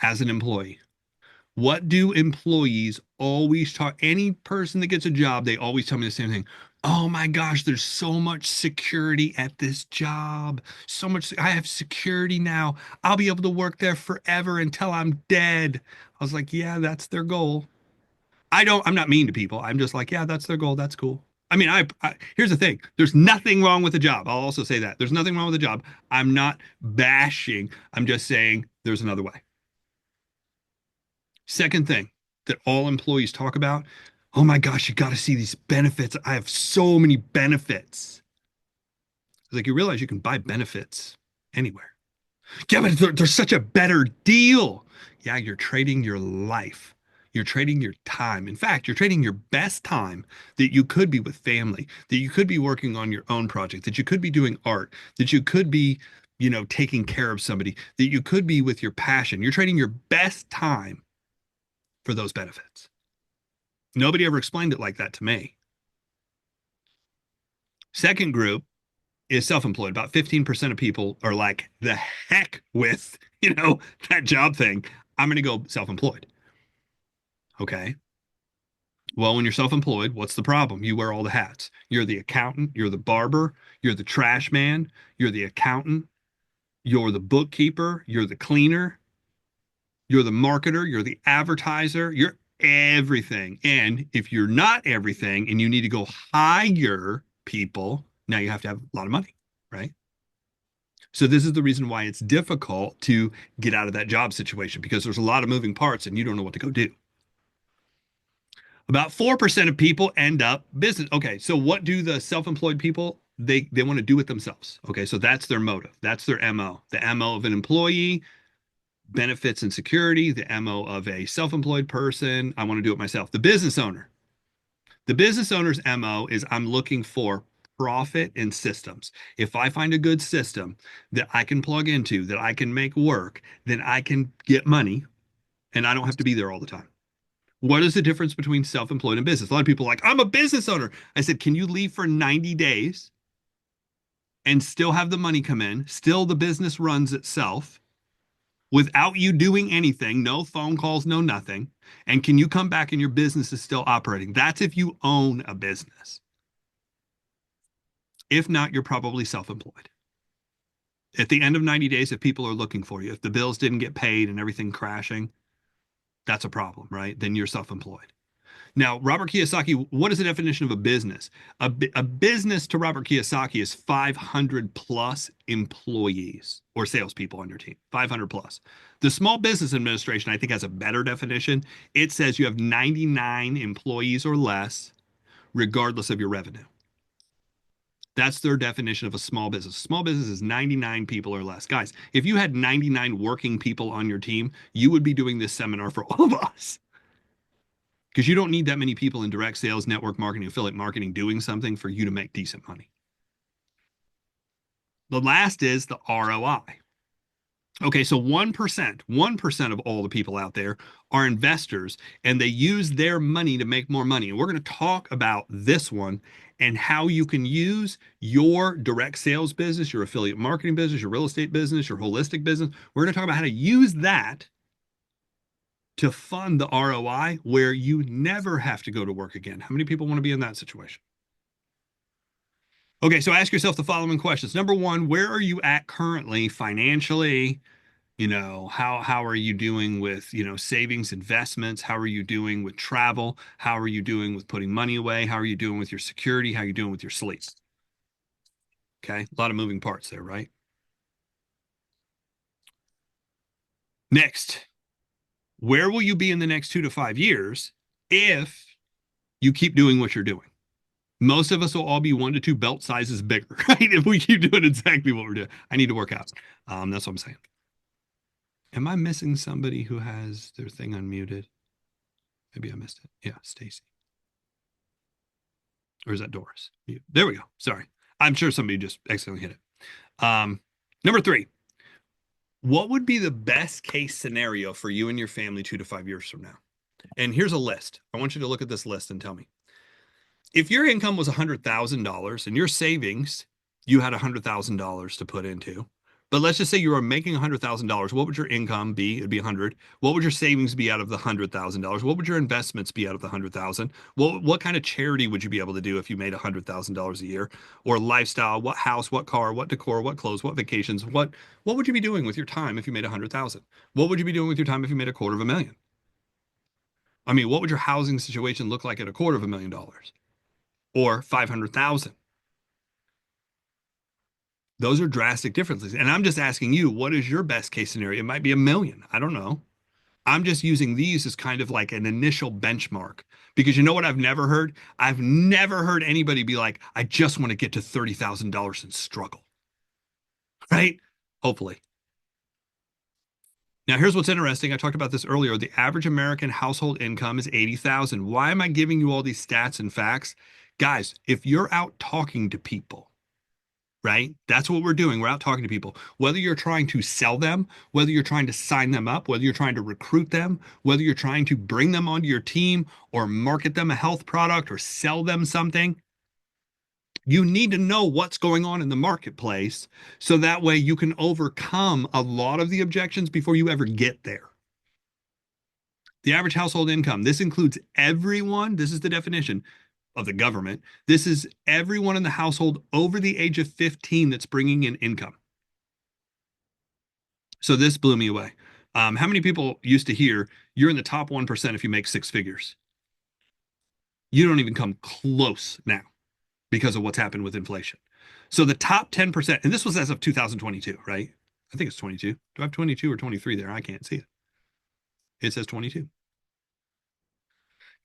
as an employee. What do employees always talk? Any person that gets a job, they always tell me the same thing. Oh my gosh, there's so much security at this job. So much. I have security now. I'll be able to work there forever until I'm dead. I was like, yeah, that's their goal. I'm not mean to people. I'm just like, yeah, that's their goal. That's cool. I mean, here's the thing. There's nothing wrong with the job. I'll also say that. There's nothing wrong with the job. I'm not bashing. I'm just saying there's another way. Second thing that all employees talk about, oh my gosh, you got to see these benefits. I have so many benefits. It's like you realize you can buy benefits anywhere. Yeah, but there's such a better deal. Yeah, you're trading your life. You're trading your time. In fact, you're trading your best time that you could be with family, that you could be working on your own project, that you could be doing art, that you could be, taking care of somebody, that you could be with your passion. You're trading your best time for those benefits. Nobody ever explained it like that to me. Second group is self-employed. About 15% of people are like, the heck with, that job thing. I'm going to go self-employed. Okay. Well, when you're self-employed, what's the problem? You wear all the hats. You're the accountant, you're the barber, you're the trash man, you're the accountant, you're the bookkeeper, you're the cleaner, you're the marketer, you're the advertiser, you're everything. And if you're not everything and you need to go hire people, now you have to have a lot of money, right? So this is the reason why it's difficult to get out of that job situation, because there's a lot of moving parts and you don't know what to go do. About 4% of people end up business. Okay, so what do the self-employed people? They want to do it themselves. Okay, so that's their motive. That's their MO. The MO of an employee, benefits and security. The MO of a self-employed person, I want to do it myself. The business owner. The business owner's MO is I'm looking for profit and systems. If I find a good system that I can plug into, that I can make work, then I can get money and I don't have to be there all the time. What is the difference between self-employed and business? A lot of people are like, I'm a business owner. I said, can you leave for 90 days and still have the money come in? Still the business runs itself without you doing anything, no phone calls, no nothing. And can you come back and your business is still operating? That's if you own a business. If not, you're probably self-employed. At the end of 90 days, if people are looking for you, if the bills didn't get paid and everything crashing, that's a problem, right? Then you're self-employed. Now, Robert Kiyosaki, what is the definition of a business? A business to Robert Kiyosaki is 500 plus employees or salespeople on your team, 500 plus. The Small Business Administration, I think, has a better definition. It says you have 99 employees or less, regardless of your revenue. That's their definition of a small business. Small business is 99 people or less. Guys, if you had 99 working people on your team, you would be doing this seminar for all of us. Because you don't need that many people in direct sales, network marketing, affiliate marketing doing something for you to make decent money. The last is the ROI. Okay, so 1% of all the people out there are investors and they use their money to make more money. And we're going to talk about this one and how you can use your direct sales business, your affiliate marketing business, your real estate business, your holistic business. We're going to talk about how to use that to fund the ROI where you never have to go to work again. How many people want to be in that situation? Okay, so ask yourself the following questions. Number one, where are you at currently financially? How are you doing with, savings, investments? How are you doing with travel? How are you doing with putting money away? How are you doing with your security? How are you doing with your sleep? Okay, a lot of moving parts there, right? Next, where will you be in the next 2 to 5 years if you keep doing what you're doing? Most of us will all be 1 to 2 belt sizes bigger, right? If we keep doing exactly what we're doing. I need to work out. That's what I'm saying. Am I missing somebody who has their thing unmuted? Maybe I missed it. Yeah, Stacy. Or is that Doris? There we go. Sorry. I'm sure somebody just accidentally hit it. Number three, what would be the best case scenario for you and your family 2 to 5 years from now? And here's a list. I want you to look at this list and tell me. If your income was $100,000 and your savings, you had $100,000 to put into, but let's just say you were making $100,000, what would your income be? It'd be 100. What would your savings be out of the $100,000? What would your investments be out of the 100,000? What kind of charity would you be able to do if you made $100,000 a year? Or lifestyle? What house? What car? What decor? What clothes? What vacations? What would you be doing with your time if you made 100,000? What would you be doing with your time if you made $250,000? I mean, what would your housing situation look like at $250,000? Or 500,000. Those are drastic differences. And I'm just asking you, what is your best case scenario? It might be 1 million. I don't know. I'm just using these as kind of like an initial benchmark because you know what I've never heard? I've never heard anybody be like, I just want to get to $30,000 and struggle, right? Hopefully. Now, here's what's interesting. I talked about this earlier. The average American household income is 80,000. Why am I giving you all these stats and facts? Guys, if you're out talking to people, right? That's what we're doing. We're out talking to people. Whether you're trying to sell them, whether you're trying to sign them up, whether you're trying to recruit them, whether you're trying to bring them onto your team or market them a health product or sell them something, you need to know what's going on in the marketplace so that way you can overcome a lot of the objections before you ever get there. The average household income, this includes everyone. This is the definition of the government. This is everyone in the household over the age of 15 that's bringing in income. So this blew me away. How many people used to hear you're in the top 1% if you make 6 figures? You don't even come close now because of what's happened with inflation. So the top 10%, and this was as of 2022, right? I think it's 22. Do I have 22 or 23 there? I can't see it. It says 22.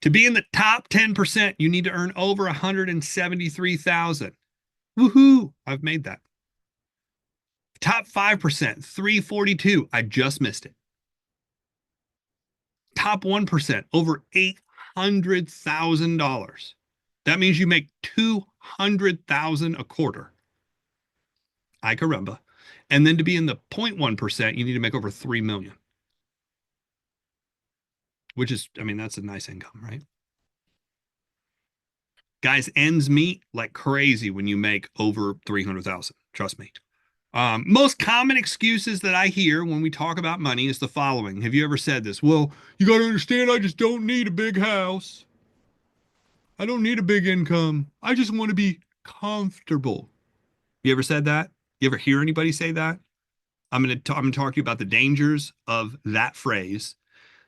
To be in the top 10%, you need to earn over 173,000. Woohoo! I've made that. Top 5%, 342. I just missed it. Top 1%, over $800,000. That means you make 200,000 a quarter. Ay caramba. And then to be in the 0.1%, you need to make over 3 million, which is, I mean, that's a nice income, right? Guys, ends meet like crazy when you make over 300,000. Trust me. Most common excuses that I hear when we talk about money is the following. Have you ever said this? Well, you got to understand, I just don't need a big house. I don't need a big income. I just want to be comfortable. You ever said that? You ever hear anybody say that? I'm going to talk to you about the dangers of that phrase,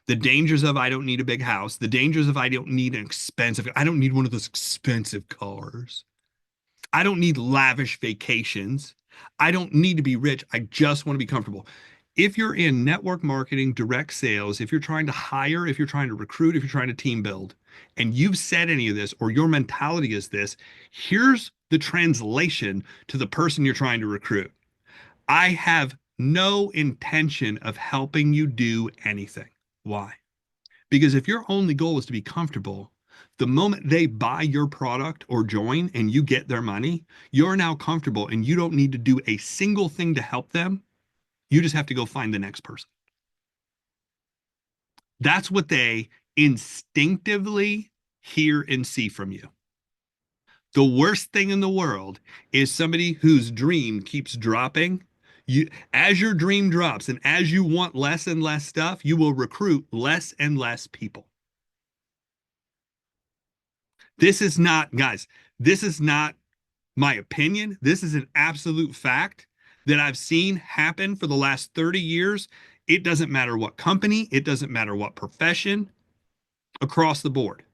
the dangers of I don't need a big house, the dangers of I don't need I don't need one of those expensive cars. I don't need lavish vacations. I don't need to be rich. I just want to be comfortable. If you're in network marketing, direct sales, if you're trying to hire, if you're trying to recruit, if you're trying to team build, and you've said any of this or your mentality is this, here's the translation to the person you're trying to recruit. I have no intention of helping you do anything. Why? Because if your only goal is to be comfortable, the moment they buy your product or join and you get their money, you're now comfortable and you don't need to do a single thing to help them. You just have to go find the next person. That's what they instinctively hear and see from you. The worst thing in the world is somebody whose dream keeps dropping. You, as your dream drops and as you want less and less stuff, you will recruit less and less people. This is not, guys, this is not my opinion. This is an absolute fact that I've seen happen for the last 30 years. It doesn't matter what company, it doesn't matter what profession, across the board.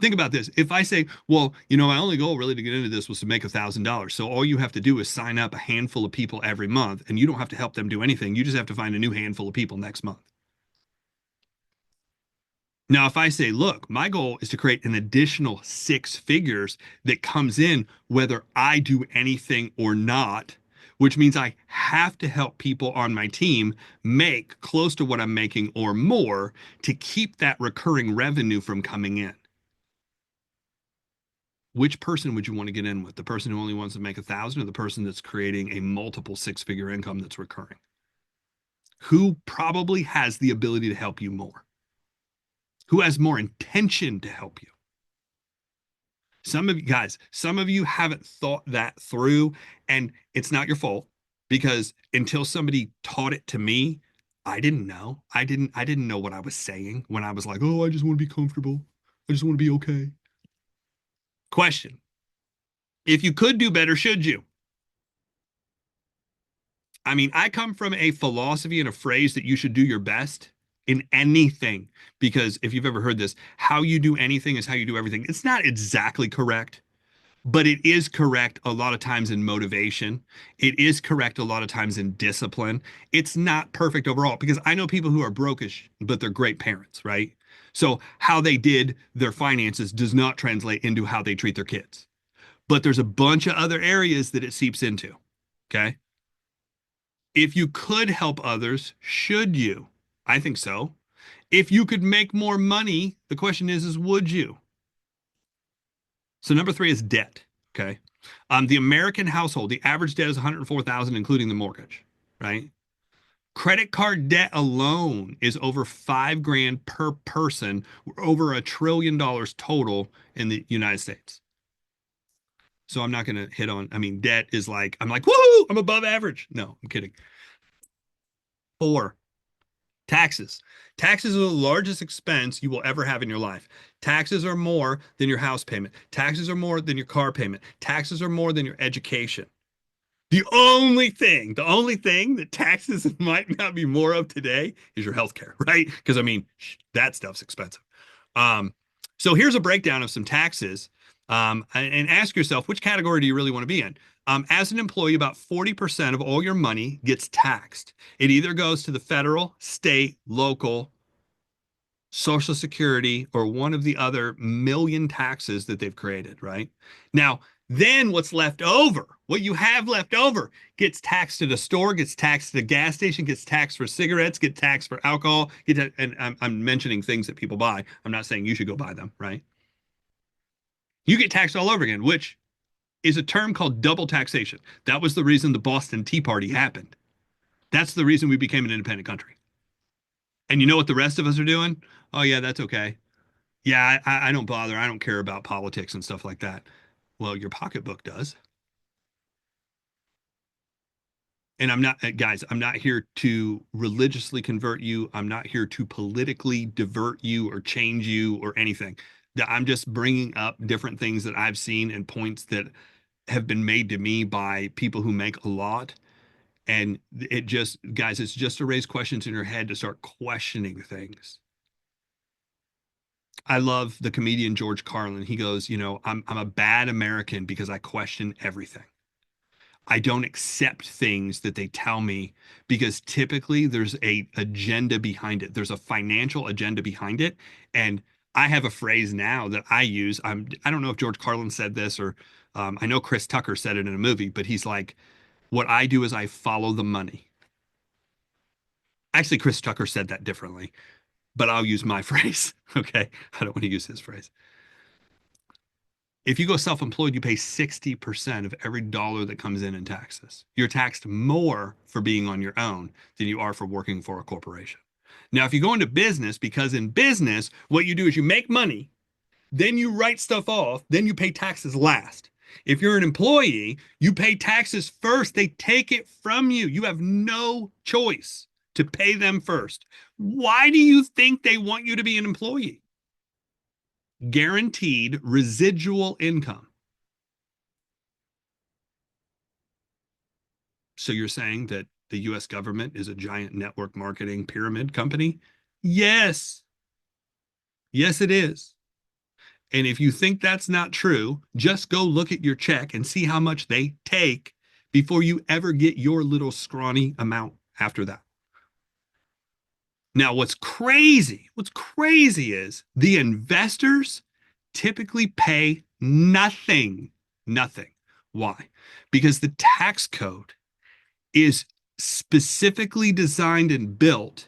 Think about this. If I say, well, my only goal really to get into this was to make $1,000. So all you have to do is sign up a handful of people every month, and you don't have to help them do anything. You just have to find a new handful of people next month. Now, if I say, look, my goal is to create an additional six figures that comes in whether I do anything or not, which means I have to help people on my team make close to what I'm making or more to keep that recurring revenue from coming in. Which person would you want to get in with? The person who only wants to make 1,000 or the person that's creating a multiple six-figure income that's recurring? Who probably has the ability to help you more? Who has more intention to help you? Some of you guys, some of you haven't thought that through, and it's not your fault because until somebody taught it to me, I didn't know. I didn't know what I was saying when I was like, "Oh, I just want to be comfortable. I just want to be okay." Question: if you could do better, should you? I mean, I come from a philosophy and a phrase that you should do your best in anything because if you've ever heard this, how you do anything is how you do everything. It's not exactly correct, but it is correct a lot of times in motivation. It is correct a lot of times in discipline. It's not perfect overall because I know people who are brokish, but they're great parents, right? So how they did their finances does not translate into how they treat their kids. But there's a bunch of other areas that it seeps into. Okay. If you could help others, should you? I think so. If you could make more money, the question is would you? So number three is debt. Okay. The American household, the average debt is 104,000, including the mortgage, right? Credit card debt alone is over 5 grand per person, over $1 trillion total in the United States. So I'm not going to hit on, I mean, debt is like, I'm like, woohoo, I'm above average. No, I'm kidding. Four, taxes. Taxes are the largest expense you will ever have in your life. Taxes are more than your house payment. Taxes are more than your car payment. Taxes are more than your education. The only thing that taxes might not be more of today is your health care, right? Because I mean, that stuff's expensive. Um, so here's a breakdown of some taxes. And ask yourself, which category do you really want to be in? As an employee, about 40% of all your money gets taxed. It either goes to the federal, state, local, Social Security, or one of the other million taxes that they've created, right? Now, then what's left over, what you have left over, gets taxed at a store, gets taxed at a gas station, gets taxed for cigarettes, gets taxed for alcohol, and I'm mentioning things that people buy. I'm not saying you should go buy them, right? You get taxed all over again, which is a term called double taxation. That was the reason the Boston Tea Party happened. That's the reason we became an independent country. And you know what the rest of us are doing? Oh, yeah, that's okay. Yeah, I don't bother. I don't care about politics and stuff like that. Well, your pocketbook does. And I'm not, guys, I'm not here to religiously convert you. I'm not here to politically divert you or change you or anything. I'm just bringing up different things that I've seen and points that have been made to me by people who make a lot. And it just, guys, it's just to raise questions in your head to start questioning things. I love the comedian George Carlin. He goes, I'm a bad American because I question everything. I don't accept things that they tell me because typically there's a agenda behind it. There's a financial agenda behind it. And I have a phrase now that I use. I don't know if George Carlin said this or I know Chris Tucker said it in a movie, but he's like, what I do is I follow the money. Actually, Chris Tucker said that differently, but I'll use my phrase. Okay. I don't want to use his phrase. If you go self-employed, you pay 60% of every dollar that comes in taxes. You're taxed more for being on your own than you are for working for a corporation. Now, if you go into business, because in business, what you do is you make money, then you write stuff off, then you pay taxes last. If you're an employee, you pay taxes first. They take it from you. You have no choice to pay them first. Why do you think they want you to be an employee? Guaranteed residual income. So you're saying that the US government is a giant network marketing pyramid company? Yes. Yes, it is. And if you think that's not true, just go look at your check and see how much they take before you ever get your little scrawny amount after that. Now, what's crazy is the investors typically pay nothing. Nothing. Why? Because the tax code is specifically designed and built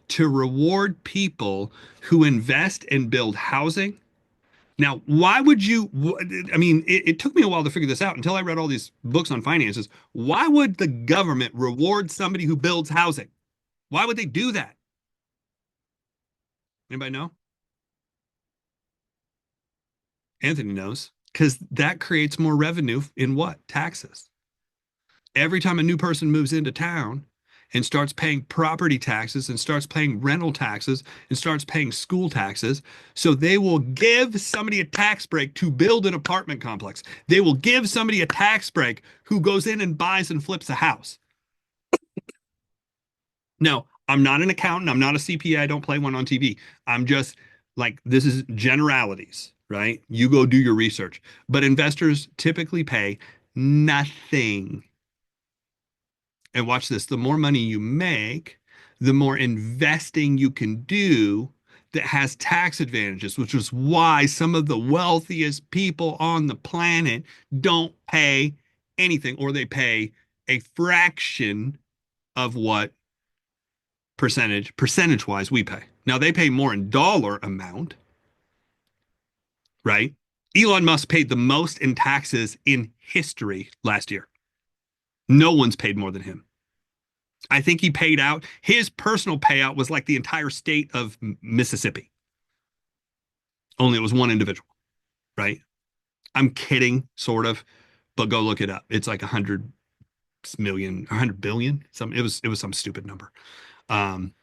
to reward people who invest and build housing. Now, why would you? I mean, it took me a while to figure this out until I read all these books on finances. Why would the government reward somebody who builds housing? Why would they do that? Anybody know? Anthony knows. Because that creates more revenue in what? Taxes. Every time a new person moves into town and starts paying property taxes and starts paying rental taxes and starts paying school taxes, so they will give somebody a tax break to build an apartment complex. They will give somebody a tax break who goes in and buys and flips a house. No, I'm not an accountant. I'm not a CPA. I don't play one on TV. I'm just like, this is generalities, right? You go do your research. But investors typically pay nothing. And watch this, the more money you make, the more investing you can do that has tax advantages, which is why some of the wealthiest people on the planet don't pay anything, or they pay a fraction of what percentage wise we pay. Now they pay more in dollar amount, right? Elon Musk paid the most in taxes in history last year. No one's paid more than him. I think he paid out, his personal payout was like the entire state of Mississippi. Only it was one individual, right? I'm kidding, sort of, but go look it up. It's like 100 million, 100 billion. It was some stupid number. Um,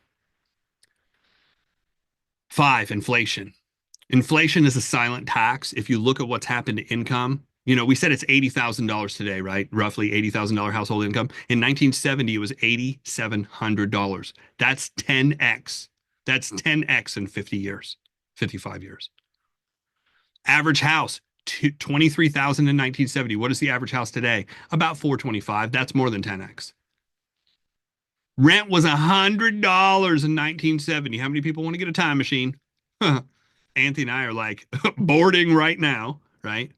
Five, inflation. Inflation is a silent tax. If you look at what's happened to income, we said it's $80,000 today, right? Roughly $80,000 household income. In 1970, it was $8,700. That's 10x. That's 10x in 50 years, 55 years. Average house, 23,000 in 1970. What is the average house today? About 425. That's more than 10x. Rent was $100 in 1970. How many people want to get a time machine? Anthony and I are like boarding right now, right?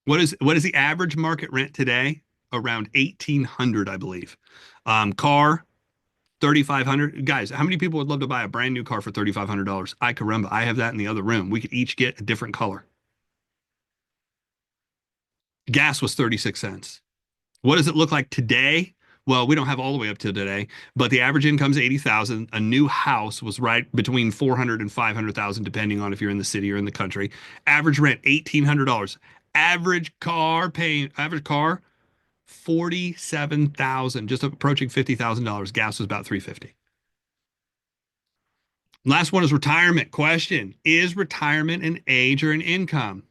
What is the average market rent today? Around 1,800, I believe. Car, 3,500. Guys, how many people would love to buy a brand new car for $3,500? I caramba, I have that in the other room. We could each get a different color. Gas was 36 cents. What does it look like today? Well, we don't have all the way up to today, but the average income's 80,000. A new house was right between 400 and 500,000, depending on if you're in the city or in the country. Average rent, $1,800. Average car, 47,000, just approaching $50,000. Gas was about 350. Last one is retirement. Question: is retirement an age or an income?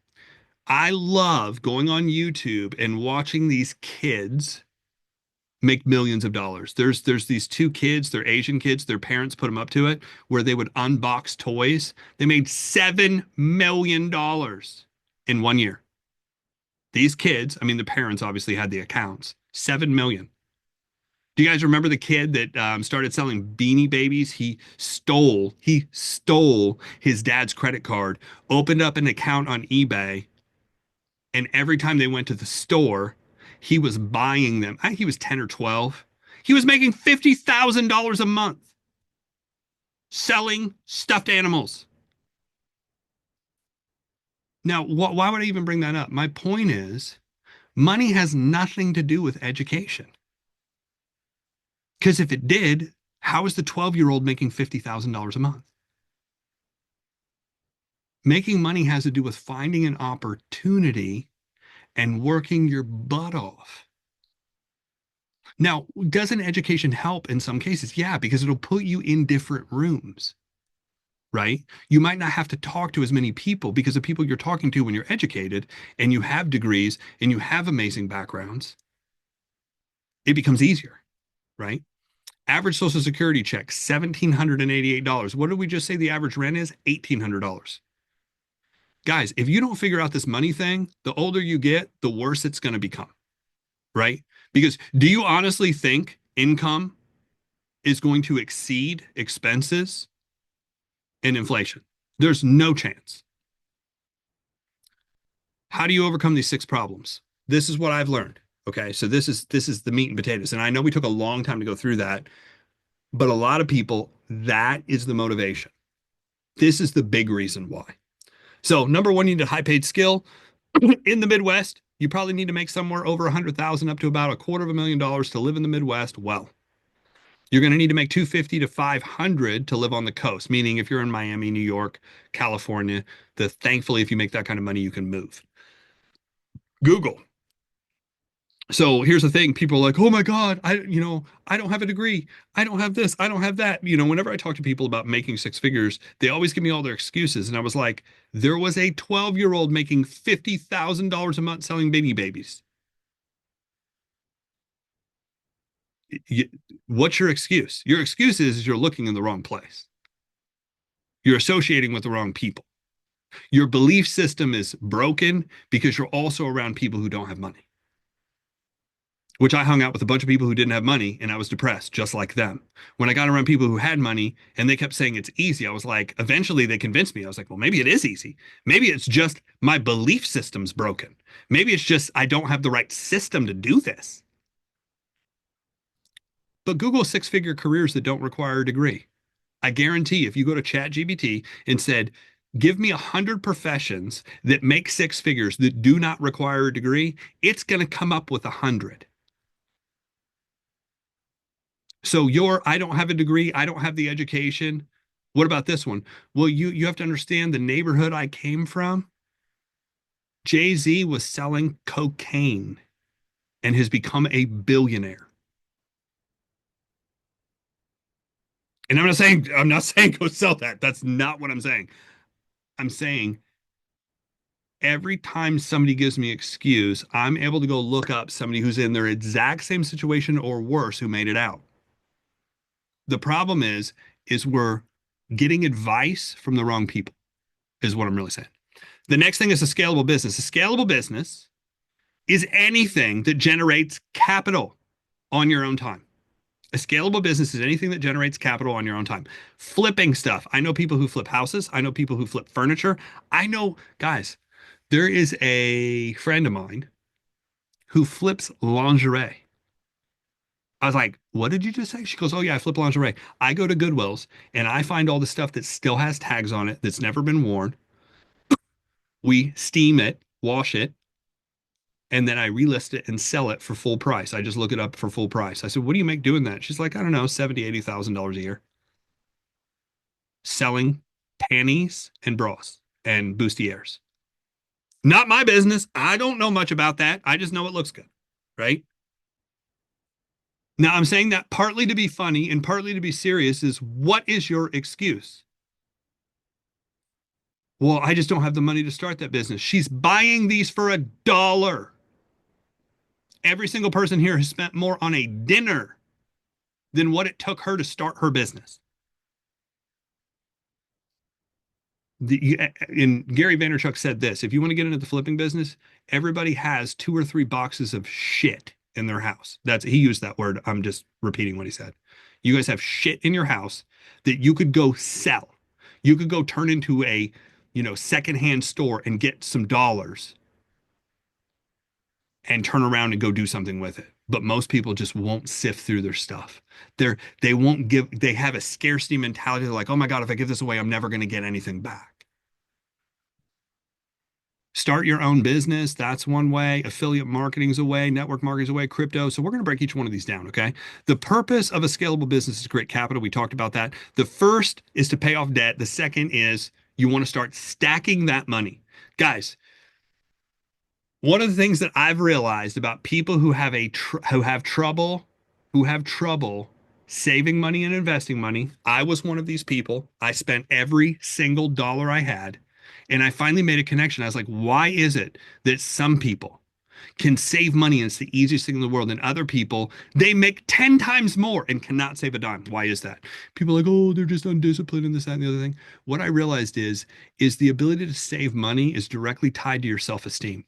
I love going on YouTube and watching these kids make millions of dollars. There's these two kids, they're Asian kids, their parents put them up to it, where they would unbox toys. They made $7 million in 1 year. These kids, I mean, the parents obviously had the accounts. 7 million. Do you guys remember the kid that started selling Beanie Babies? He stole his dad's credit card, opened up an account on eBay, and every time they went to the store, he was buying them. I think he was 10 or 12. He was making $50,000 a month selling stuffed animals. Now, why would I even bring that up? My point is, money has nothing to do with education. Because if it did, how is the 12-year-old making $50,000 a month? Making money has to do with finding an opportunity and working your butt off. Now, doesn't education help in some cases? Yeah, because it'll put you in different rooms, right? You might not have to talk to as many people because the people you're talking to when you're educated and you have degrees and you have amazing backgrounds, it becomes easier, right? Average Social Security check, $1,788. What did we just say the average rent is? $1,800. Guys, if you don't figure out this money thing, the older you get, the worse it's going to become, right? Because do you honestly think income is going to exceed expenses and inflation? There's no chance. How do you overcome these six problems? This is what I've learned. Okay, so this is the meat and potatoes. And I know we took a long time to go through that, but a lot of people, that is the motivation. This is the big reason why. So number one, you need a high paid skill. In the Midwest, you probably need to make somewhere over 100,000 up to about $250,000 to live in the Midwest. Well, you're going to need to make 250 to 500 to live on the coast, meaning if you're in Miami, New York, California, thankfully if you make that kind of money, you can move. Google. So here's the thing, people are like, "Oh my God, I don't have a degree. I don't have this. I don't have that." Whenever I talk to people about making six figures, they always give me all their excuses. And I was like, there was a 12-year-old making $50,000 a month selling babies. Y- What's your excuse? Your excuse is you're looking in the wrong place. You're associating with the wrong people. Your belief system is broken because you're also around people who don't have money. Which I hung out with a bunch of people who didn't have money and I was depressed just like them. When I got around people who had money and they kept saying it's easy, I was like, eventually they convinced me. I was like, well, maybe it is easy. Maybe it's just my belief system's broken. Maybe it's just I don't have the right system to do this. But Google six-figure careers that don't require a degree. I guarantee if you go to ChatGPT and said, give me 100 professions that make six figures that do not require a degree, it's going to come up with 100. So I don't have a degree, I don't have the education. What about this one? Well, you have to understand the neighborhood I came from. Jay-Z was selling cocaine and has become a billionaire. And I'm not saying go sell that. That's not what I'm saying. I'm saying every time somebody gives me an excuse, I'm able to go look up somebody who's in their exact same situation or worse who made it out. The problem is we're getting advice from the wrong people, is what I'm really saying. The next thing is a scalable business. A scalable business is anything that generates capital on your own time. A scalable business is anything that generates capital on your own time. Flipping stuff. I know people who flip houses. I know people who flip furniture. I know, guys, there is a friend of mine who flips lingerie. I was like, what did you just say? She goes, oh, yeah, I flip lingerie. I go to Goodwill's and I find all the stuff that still has tags on it that's never been worn. We steam it, wash it, and then I relist it and sell it for full price. I just look it up for full price. I said, what do you make doing that? She's like, I don't know, 70, $80,000 a year selling panties and bras and bustiers. Not my business. I don't know much about that. I just know it looks good. Right. Now I'm saying that partly to be funny and partly to be serious is what is your excuse? Well, I just don't have the money to start that business. She's buying these for $1. Every single person here has spent more on a dinner than what it took her to start her business. And Gary Vaynerchuk said this, if you want to get into the flipping business, everybody has 2 or 3 boxes of shit in their house. He used that word. I'm just repeating what he said. You guys have shit in your house that you could go sell. You could go turn into a, secondhand store and get some dollars and turn around and go do something with it. But most people just won't sift through their stuff. They won't give, they have a scarcity mentality. They're like, oh my God, if I give this away, I'm never going to get anything back. Start your own business. That's one way. Affiliate marketing is a way. Network marketing is a way. Crypto. So we're going to break each one of these down. Okay. The purpose of a scalable business is to create capital. We talked about that. The first is to pay off debt. The second is you want to start stacking that money. Guys, one of the things that I've realized about people who have trouble saving money and investing money, I was one of these people. I spent every single dollar I had, and I finally made a connection. I was like, why is it that some people can save money and it's the easiest thing in the world, and other people they make 10 times more and cannot save a dime? Why is that? People are like, oh, they're just undisciplined and this, that, and the other thing. What I realized is the ability to save money is directly tied to your self-esteem.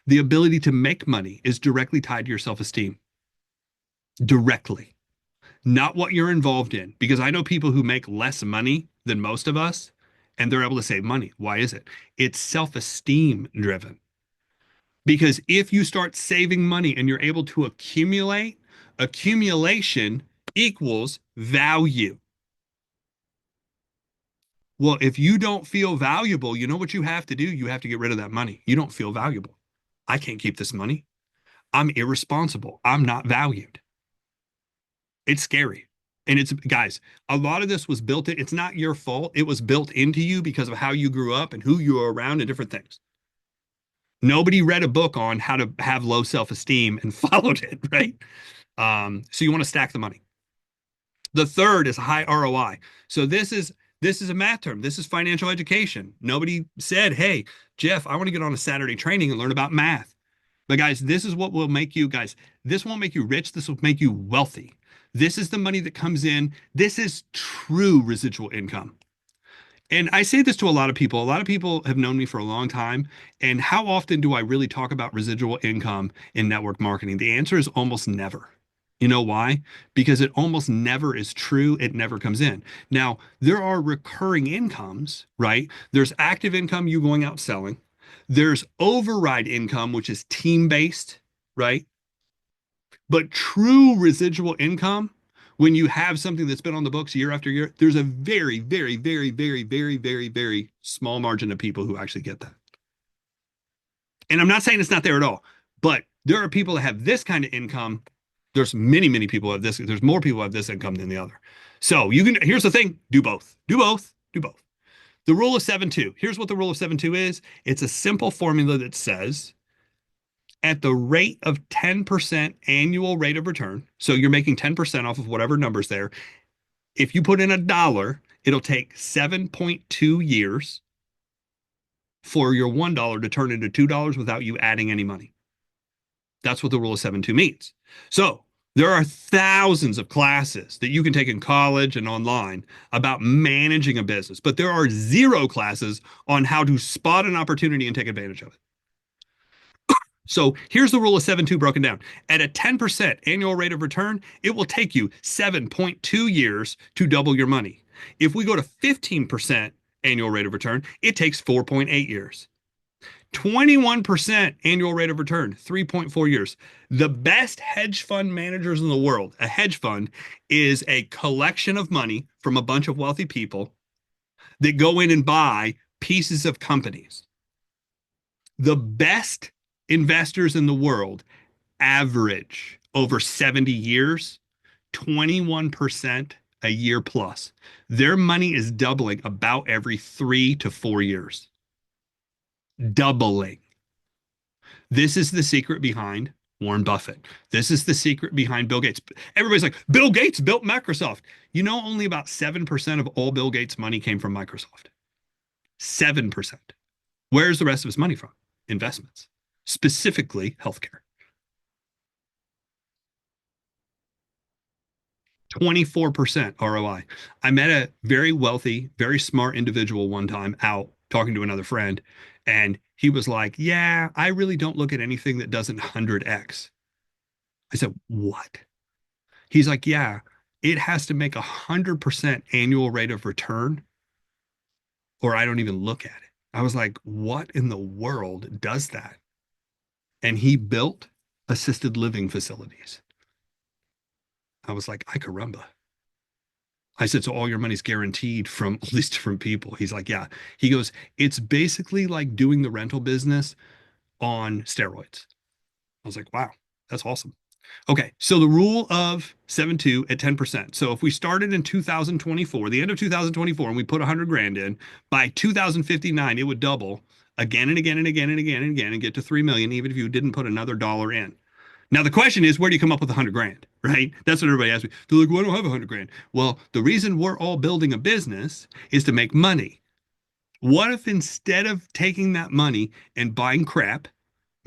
The ability to make money is directly tied to your self-esteem. Directly. Not what you're involved in. Because I know people who make less money than most of us and they're able to save money. Why is it? It's self-esteem driven. Because if you start saving money and you're able to accumulate, accumulation equals value. Well, if you don't feel valuable, you know what you have to do? You have to get rid of that money. You don't feel valuable. I can't keep this money. I'm irresponsible. I'm not valued. It's scary. And it's, guys, a lot of this was built in. It's not your fault. It was built into you because of how you grew up and who you were around and different things. Nobody read a book on how to have low self-esteem and followed it, right? So you want to stack the money. The third is high ROI. So this is a math term. This is financial education. Nobody said, "Hey, Jeff, I want to get on a Saturday training and learn about math." But guys, this is what will make you guys, this won't make you rich. This will make you wealthy. This is the money that comes in. This is true residual income. And I say this to a lot of people. A lot of people have known me for a long time. And how often do I really talk about residual income in network marketing? The answer is almost never. You know why? Because it almost never is true. It never comes in. Now, there are recurring incomes, right? There's active income, you going out selling. There's override income, which is team based, right? But true residual income, when you have something that's been on the books year after year, there's a very, very, very, very, very, very, very small margin of people who actually get that. And I'm not saying it's not there at all, but there are people that have this kind of income. There's many, many people have this. There's more people have this income than the other. So you can, here's the thing, do both, do both, do both. The rule of 7-2. Here's what the rule of 7-2 is. It's a simple formula that says at the rate of 10% annual rate of return. So you're making 10% off of whatever number's there. If you put in $1, it'll take 7.2 years for your $1 to turn into $2 without you adding any money. That's what the rule of 7-2 means. So there are thousands of classes that you can take in college and online about managing a business, but there are zero classes on how to spot an opportunity and take advantage of it. So here's the rule of 7-2 broken down. At a 10% annual rate of return, it will take you 7.2 years to double your money. If we go to 15% annual rate of return, it takes 4.8 years. 21% annual rate of return, 3.4 years. The best hedge fund managers in the world, a hedge fund is a collection of money from a bunch of wealthy people that go in and buy pieces of companies. The best investors in the world average over 70 years, 21% a year plus. Their money is doubling about every 3 to 4 years. Doubling. This is the secret behind Warren Buffett. This is the secret behind Bill Gates. Everybody's like, Bill Gates built Microsoft. You know, only about 7% of all Bill Gates' money came from Microsoft. 7%. Where's the rest of his money from? Investments, specifically healthcare. 24% ROI. I met a very wealthy, very smart individual one time out talking to another friend, and he was like, "Yeah, I really don't look at anything that doesn't 100x." I said, "What?" He's like, "Yeah, it has to make 100% annual rate of return, or I don't even look at it." I was like, "What in the world does that?" And he built assisted living facilities. I was like, "I caramba." I said, so all your money's guaranteed from all these different people. He's like, yeah. He goes, it's basically like doing the rental business on steroids. I was like, wow, that's awesome. Okay, so the rule of 7-2 at 10%. So if we started in 2024, the end of 2024, and we put 100 grand in, by 2059, it would double again and again and again and again and again and get to 3 million, even if you didn't put another dollar in. Now, the question is, where do you come up with 100 grand, right? That's what everybody asks me. They're like, well, I don't have 100 grand. Well, the reason we're all building a business is to make money. What if instead of taking that money and buying crap,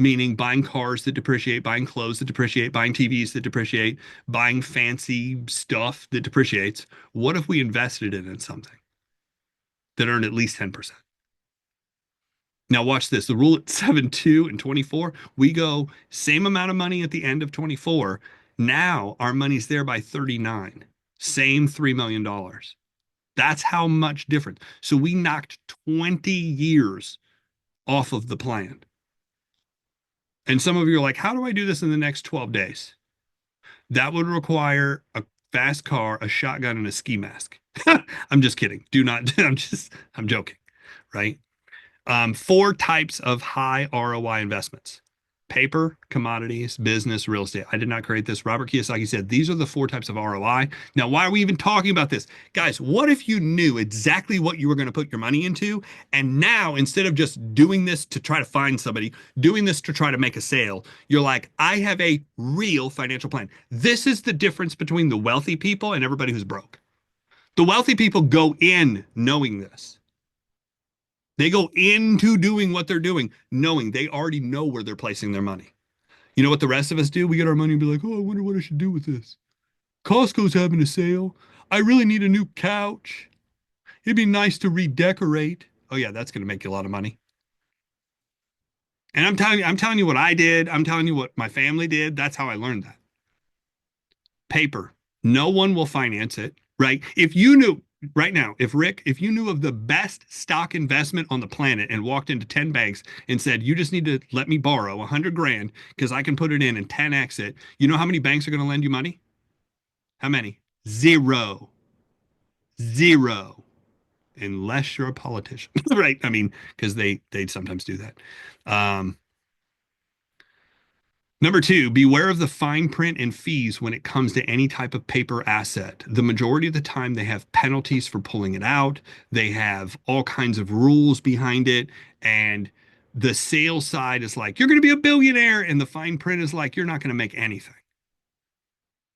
meaning buying cars that depreciate, buying clothes that depreciate, buying TVs that depreciate, buying fancy stuff that depreciates, what if we invested it in something that earned at least 10%? Now watch this. The rule at 7-2 and 24, we go same amount of money at the end of 24. Now our money's there by 39. Same $3 million. That's how much different. So we knocked 20 years off of the plan. And some of you are like, how do I do this in the next 12 days? That would require a fast car, a shotgun, and a ski mask. I'm just kidding. Do not, I'm joking, right? Four types of high ROI investments: paper, commodities, business, real estate. I did not create this. Robert Kiyosaki said these are the four types of ROI. Now, why are we even talking about this? Guys, what if you knew exactly what you were going to put your money into? And now, instead of just doing this to try to find somebody, doing this to try to make a sale, you're like, I have a real financial plan. This is the difference between the wealthy people and everybody who's broke. The wealthy people go in knowing this. They go into doing what they're doing, knowing they already know where they're placing their money. You know what the rest of us do? We get our money and be like, oh, I wonder what I should do with this. Costco's having a sale. I really need a new couch. It'd be nice to redecorate. Oh yeah, that's going to make you a lot of money. And I'm telling you what I did. I'm telling you what my family did. That's how I learned that. Paper. No one will finance it, right? If you knew right now, if you knew of the best stock investment on the planet and walked into 10 banks and said, you just need to let me borrow 100 grand because I can put it in and 10x it, you know how many banks are going to lend you money? How many? Zero. Zero. Unless you're a politician, right? I mean, because they sometimes do that. Um, Number two, beware of the fine print and fees when it comes to any type of paper asset. The majority of the time, they have penalties for pulling it out. They have all kinds of rules behind it. And the sales side is like, you're going to be a billionaire. And the fine print is like, you're not going to make anything.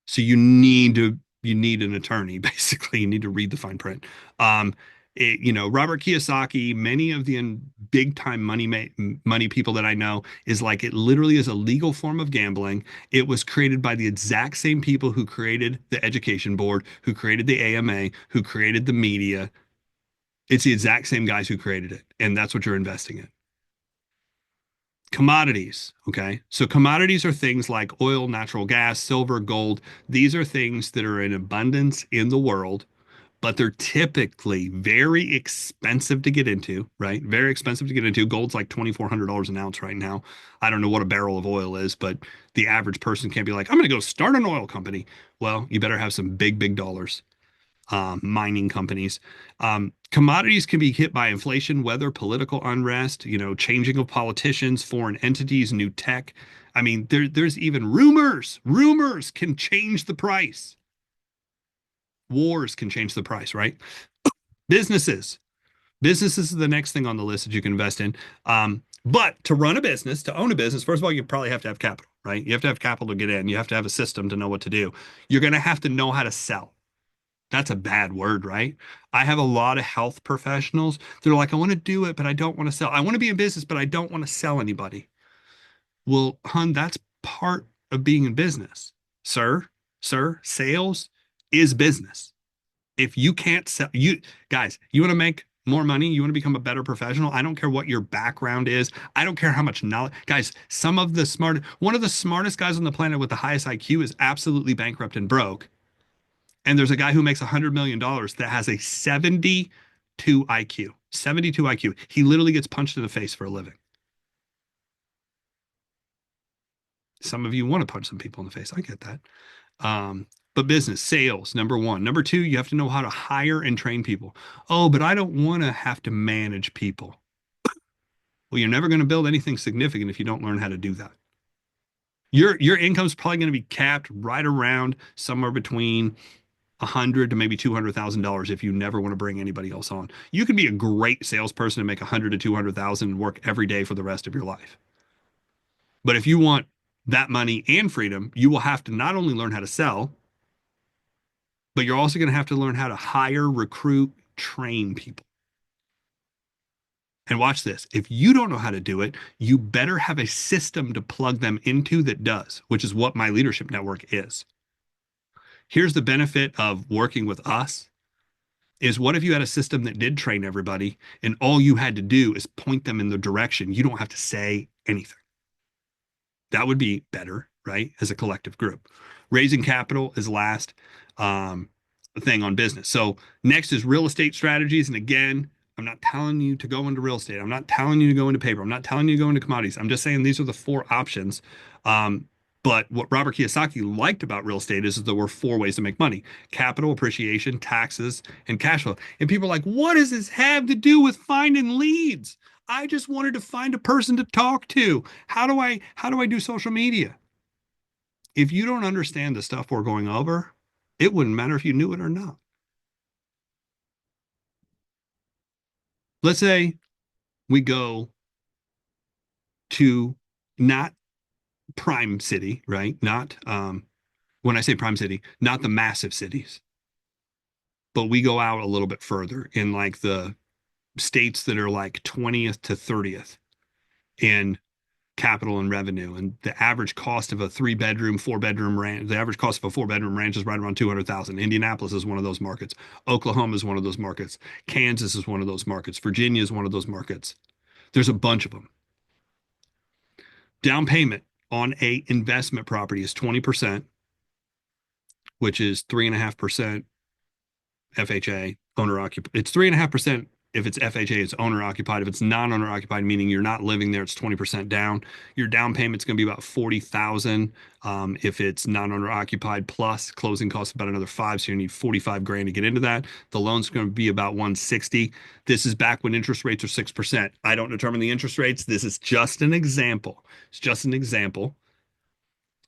So you need an attorney, basically. You need to read the fine print. Robert Kiyosaki, many of the big time money people that I know is like it literally is a legal form of gambling. It was created by the exact same people who created the education board, who created the AMA, who created the media. It's the exact same guys who created it, and that's what you're investing in. Commodities. Okay. So commodities are things like oil, natural gas, silver, gold. These are things that are in abundance in the world, but they're typically very expensive to get into, right? Very expensive to get into. Gold's like $2,400 an ounce right now. I don't know what a barrel of oil is, but the average person can't be like, I'm going to go start an oil company. Well, you better have some big, big dollars. Mining companies. Commodities can be hit by inflation, weather, political unrest, changing of politicians, foreign entities, new tech. I mean, there's even rumors. Rumors can change the price. Wars can change the price, right? Businesses. Businesses is the next thing on the list that you can invest in. But to run a business, to own a business, first of all, you probably have to have capital, right? You have to have capital to get in. You have to have a system to know what to do. You're going to have to know how to sell. That's a bad word, right? I have a lot of health professionals. They're like, I want to do it, but I don't want to sell. I want to be in business, but I don't want to sell anybody. Well, hun, that's part of being in business. Sir, sales is business. If you can't sell, you want to make more money, you want to become a better professional. I don't care what your background is. I don't care how much knowledge. Guys, one of the smartest guys on the planet with the highest IQ is absolutely bankrupt and broke. And there's a guy who makes $100 million that has a 72 IQ. 72 IQ. He literally gets punched in the face for a living. Some of you want to punch some people in the face. I get that. But business, sales, number one. Number two, you have to know how to hire and train people. Oh, but I don't want to have to manage people. Well, you're never going to build anything significant if you don't learn how to do that. Your income is probably going to be capped right around somewhere between 100 to maybe $200,000 if you never want to bring anybody else on. You can be a great salesperson and make 100 to 200,000 and work every day for the rest of your life. But if you want that money and freedom, you will have to not only learn how to sell, but you're also going to have to learn how to hire, recruit, train people. And watch this. If you don't know how to do it, you better have a system to plug them into that does, which is what my leadership network is. Here's the benefit of working with us is what if you had a system that did train everybody and all you had to do is point them in the direction. You don't have to say anything. That would be better, right? As a collective group. Raising capital is last thing on business. So next is real estate strategies. And again, I'm not telling you to go into real estate. I'm not telling you to go into paper. I'm not telling you to go into commodities. I'm just saying these are the four options. Um, but what Robert Kiyosaki liked about real estate is that there were four ways to make money: capital, appreciation, taxes, and cash flow. And people are like, what does this have to do with finding leads? I just wanted to find a person to talk to. How do I do social media? If you don't understand the stuff we're going over, it wouldn't matter if you knew it or not. Let's say we go to not prime city, right? Not when I say prime city, not the massive cities, but we go out a little bit further in like the states that are like 20th to 30th in capital and revenue. And the average cost of a three-bedroom, four-bedroom ranch, the average cost of a four-bedroom ranch is right around 200,000. Indianapolis is one of those markets. Oklahoma is one of those markets. Kansas is one of those markets. Virginia is one of those markets. There's a bunch of them. Down payment on a investment property is 20%, which is 3.5% FHA, owner occupied. It's 3.5% if it's FHA, it's owner occupied. If it's non-owner occupied, meaning you're not living there, it's 20% down. Your down payment's going to be about 40,000 if it's non-owner occupied, plus closing costs about another five. So you need 45 grand to get into that. The loan's going to be about 160. This is back when interest rates are 6%. I don't determine the interest rates. This is just an example. It's just an example.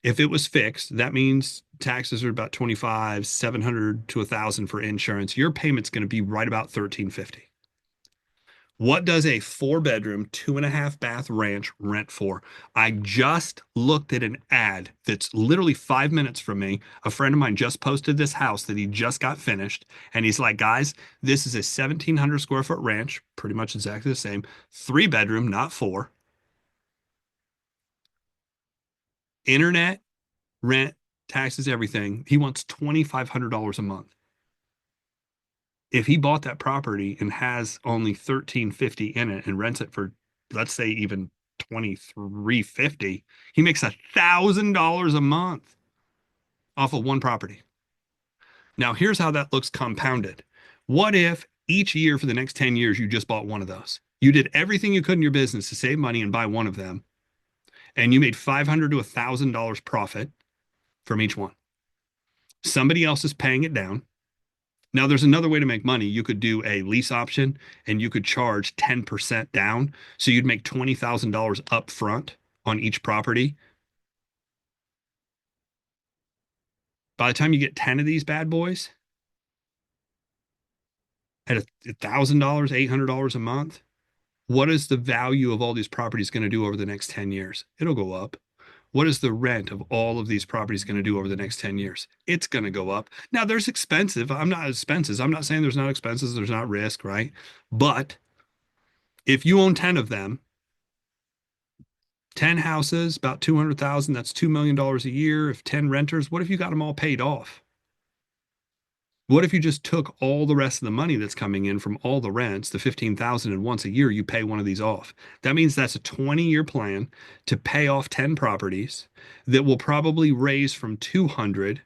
If it was fixed, that means taxes are about 25, 700 to 1,000 for insurance. Your payment's going to be right about 1350. What does a four-bedroom, 2.5 bath ranch rent for? I just looked at an ad that's literally 5 minutes from me. A friend of mine just posted this house that he just got finished. And he's like, guys, this is a 1,700 square foot ranch, pretty much exactly the same. Three-bedroom, not four. Internet, rent, taxes, everything. He wants $2,500 a month. If he bought that property and has only 1350 in it and rents it for, let's say, even 2350, he makes $1,000 a month off of one property. Now, here's how that looks compounded. What if each year for the next 10 years you just bought one of those? You did everything you could in your business to save money and buy one of them, and you made $500 to $1,000 profit from each one. Somebody else is paying it down. Now, there's another way to make money. You could do a lease option and you could charge 10% down. So you'd make $20,000 up front on each property. By the time you get 10 of these bad boys at $1,000, $800 a month, what is the value of all these properties going to do over the next 10 years? It'll go up. What is the rent of all of these properties going to do over the next 10 years? It's going to go up. Now, there's expensive. I'm not expenses. I'm not saying there's not expenses. There's not risk, right? But if you own 10 of them, 10 houses, about 200,000, that's $2 million a year. If 10 renters, what if you got them all paid off? What if you just took all the rest of the money that's coming in from all the rents, the 15,000, and once a year you pay one of these off? That means that's a 20-year plan to pay off 10 properties that will probably raise from 200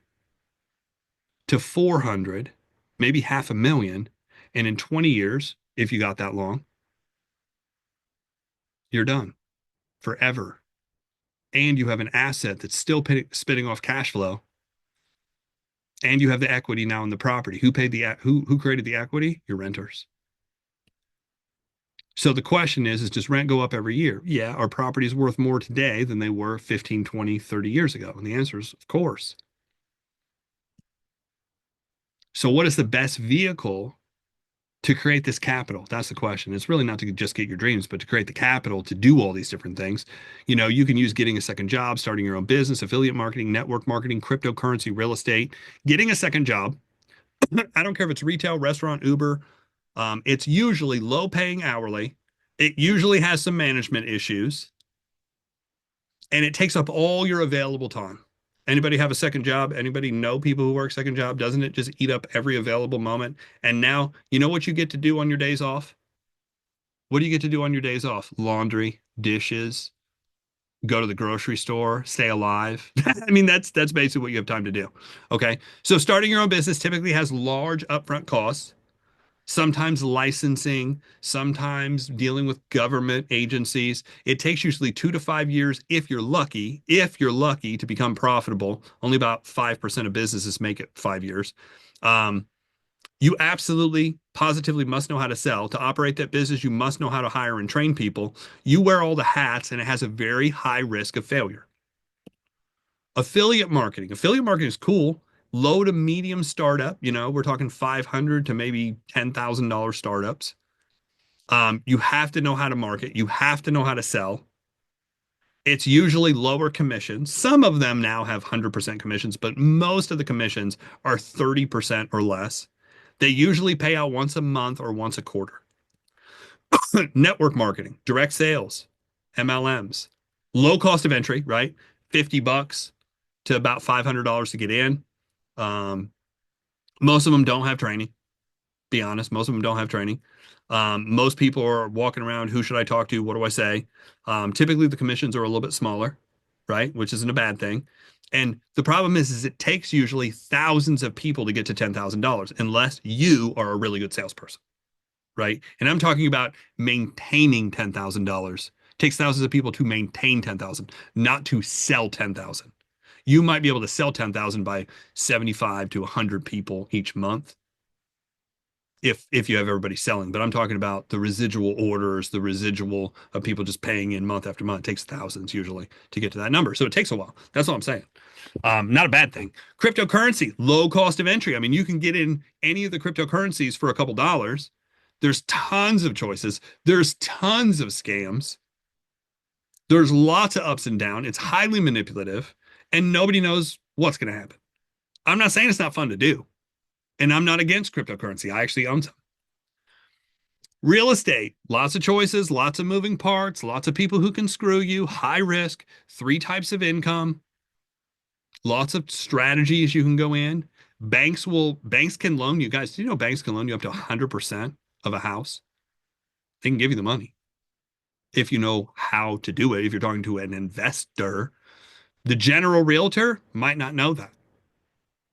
to 400, maybe 500,000. And in 20 years, if you got that long, you're done forever. And you have an asset that's still spitting off cash flow And you have the equity now in the property. Who created the equity? Your renters. So the question is does rent go up every year? Yeah, are properties worth more today than they were 15, 20, 30 years ago? And the answer is, of course. So what is the best vehicle to create this capital? That's the question. It's really not to just get your dreams, but to create the capital to do all these different things. You can use getting a second job, starting your own business, affiliate marketing, network marketing, cryptocurrency, real estate, getting a second job. I don't care if it's retail, restaurant, Uber. It's usually low paying hourly. It usually has some management issues and it takes up all your available time. Anybody have a second job? Anybody know people who work second job? Doesn't it just eat up every available moment? And now, you know what you get to do on your days off? What do you get to do on your days off? Laundry, dishes, go to the grocery store, stay alive. I mean, that's basically what you have time to do. Okay. So starting your own business typically has large upfront costs, sometimes licensing, sometimes dealing with government agencies. It takes usually 2 to 5 years if you're lucky to become profitable. Only about 5% of businesses make it 5 years. Um, you absolutely, positively must know how to sell. To operate that business, you must know how to hire and train people. You wear all the hats, and it has a very high risk of failure. Affiliate marketing. Affiliate marketing is cool. Low to medium startup. We're talking 500 to maybe $10,000 startups. You have to know how to market. You have to know how to sell. It's usually lower commissions. Some of them now have 100% commissions, but most of the commissions are 30% or less. They usually pay out once a month or once a quarter. Network marketing, direct sales, MLMs, low cost of entry, right? $50 to about $500 to get in. Um, most of them don't have training. Be honest, most of them don't have training. Most people are walking around, who should I talk to? What do I say? Typically, the commissions are a little bit smaller, right? Which isn't a bad thing. And the problem is it takes usually thousands of people to get to $10,000 unless you are a really good salesperson, right? And I'm talking about maintaining $10,000. It takes thousands of people to maintain 10,000, not to sell 10,000. You might be able to sell 10,000 by 75 to 100 people each month if you have everybody selling. But I'm talking about the residual orders, the residual of people just paying in month after month. It takes thousands usually to get to that number. So it takes a while. That's all I'm saying. Not a bad thing. Cryptocurrency, low cost of entry. I mean, you can get in any of the cryptocurrencies for a couple dollars. There's tons of choices. There's tons of scams. There's lots of ups and downs. It's highly manipulative, and nobody knows what's going to happen. I'm not saying it's not fun to do, and I'm not against cryptocurrency. I actually own some. Real estate, lots of choices, lots of moving parts, lots of people who can screw you, high risk, three types of income, lots of strategies you can go in. Banks can loan you guys. Do you know banks can loan you up to 100% of a house? They can give you the money if you know how to do it. If you're talking to an investor, the general realtor might not know that.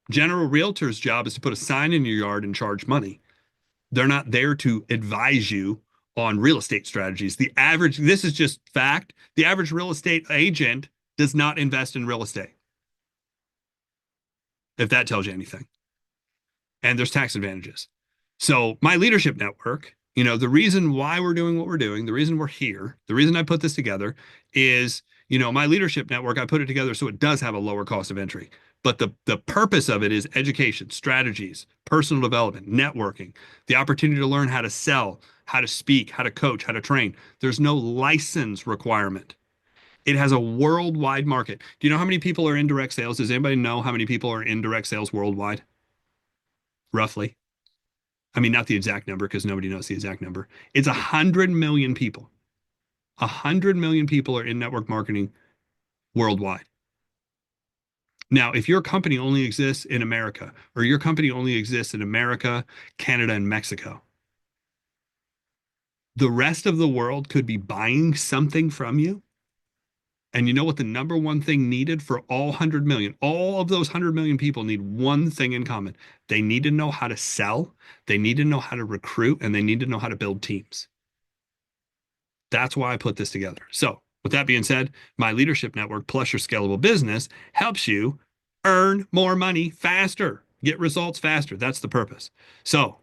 General realtor's job is to put a sign in your yard and charge money. They're not there to advise you on real estate strategies. This is just fact. The average real estate agent does not invest in real estate, if that tells you anything. And there's tax advantages. So my leadership network, the reason why we're doing what we're doing, the reason we're here, the reason I put this together is, my leadership network, I put it together so it does have a lower cost of entry. But the purpose of it is education, strategies, personal development, networking, the opportunity to learn how to sell, how to speak, how to coach, how to train. There's no license requirement. It has a worldwide market. Do you know how many people are in direct sales? Does anybody know how many people are in direct sales worldwide? Roughly. I mean, not the exact number because nobody knows the exact number. It's 100 million people. 100 million people are in network marketing worldwide. Now, if your company only exists in America, or your company only exists in America, Canada, and Mexico, the rest of the world could be buying something from you. And you know what the number one thing needed for all 100 million? All of those 100 million people need one thing in common. They need to know how to sell, they need to know how to recruit, and they need to know how to build teams. That's why I put this together. So, with that being said, my leadership network plus your scalable business helps you earn more money faster. Get results faster. That's the purpose. So,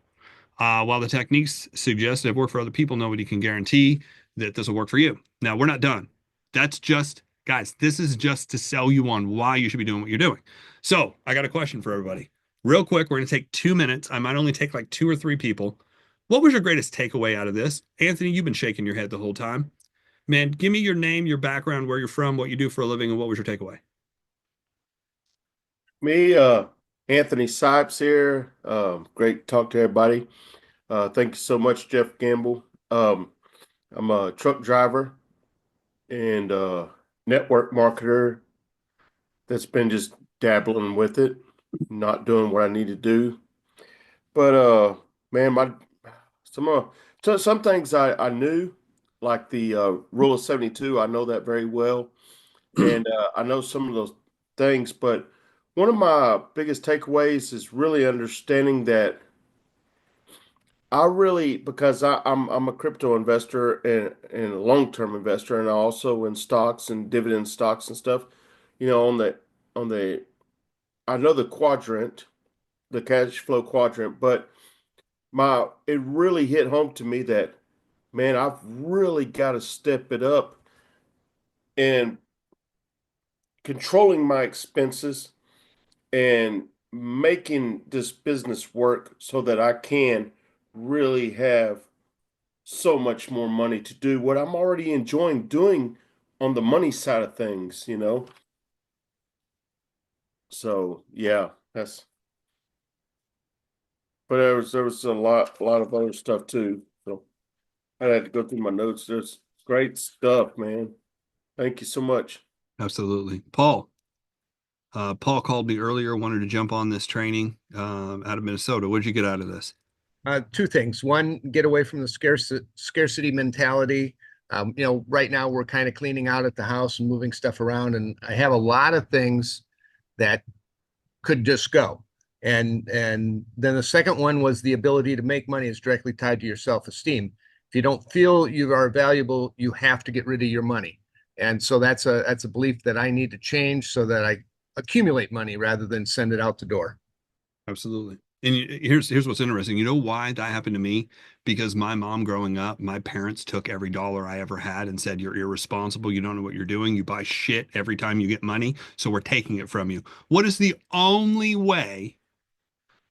while the techniques suggest have worked for other people, nobody can guarantee that this will work for you. Now, we're not done. That's just, guys, this is just to sell you on why you should be doing what you're doing. So, I got a question for everybody. Real quick, we're going to take 2 minutes. I might only take like two or three people. What was your greatest takeaway out of this? Anthony, you've been shaking your head the whole time. Man, give me your name, your background, where you're from, what you do for a living, and what was your takeaway? Me, Anthony Sipes here. Great to talk to everybody. Thank you so much, Jeff Gamble. I'm a truck driver and network marketer that's been just dabbling with it, not doing what I need to do. But man, my some some things I knew, like the rule of 72. I know that very well, and I know some of those things. But one of my biggest takeaways is really understanding that I really, because I'm a crypto investor and a long-term investor, and also in stocks and dividend stocks and stuff. On the I know the quadrant, the cash flow quadrant, but my it really hit home to me that, man, I've really got to step it up and controlling my expenses and making this business work so that I can really have so much more money to do what I'm already enjoying doing on the money side of things. So yeah, that's but there was a lot of other stuff too. So I had to go through my notes. There's great stuff, man. Thank you so much. Absolutely. Paul. Paul called me earlier, wanted to jump on this training out of Minnesota. What did you get out of this? Two things. One, get away from the scarcity mentality. Right now we're kind of cleaning out at the house and moving stuff around, and I have a lot of things that could just go. And then the second one was the ability to make money is directly tied to your self-esteem. If you don't feel you are valuable, you have to get rid of your money. And so that's a belief that I need to change so that I accumulate money rather than send it out the door. Absolutely. And here's what's interesting. You know why that happened to me? Because my mom growing up, my parents took every dollar I ever had and said, "You're irresponsible. You don't know what you're doing. You buy shit every time you get money. So we're taking it from you." What is the only way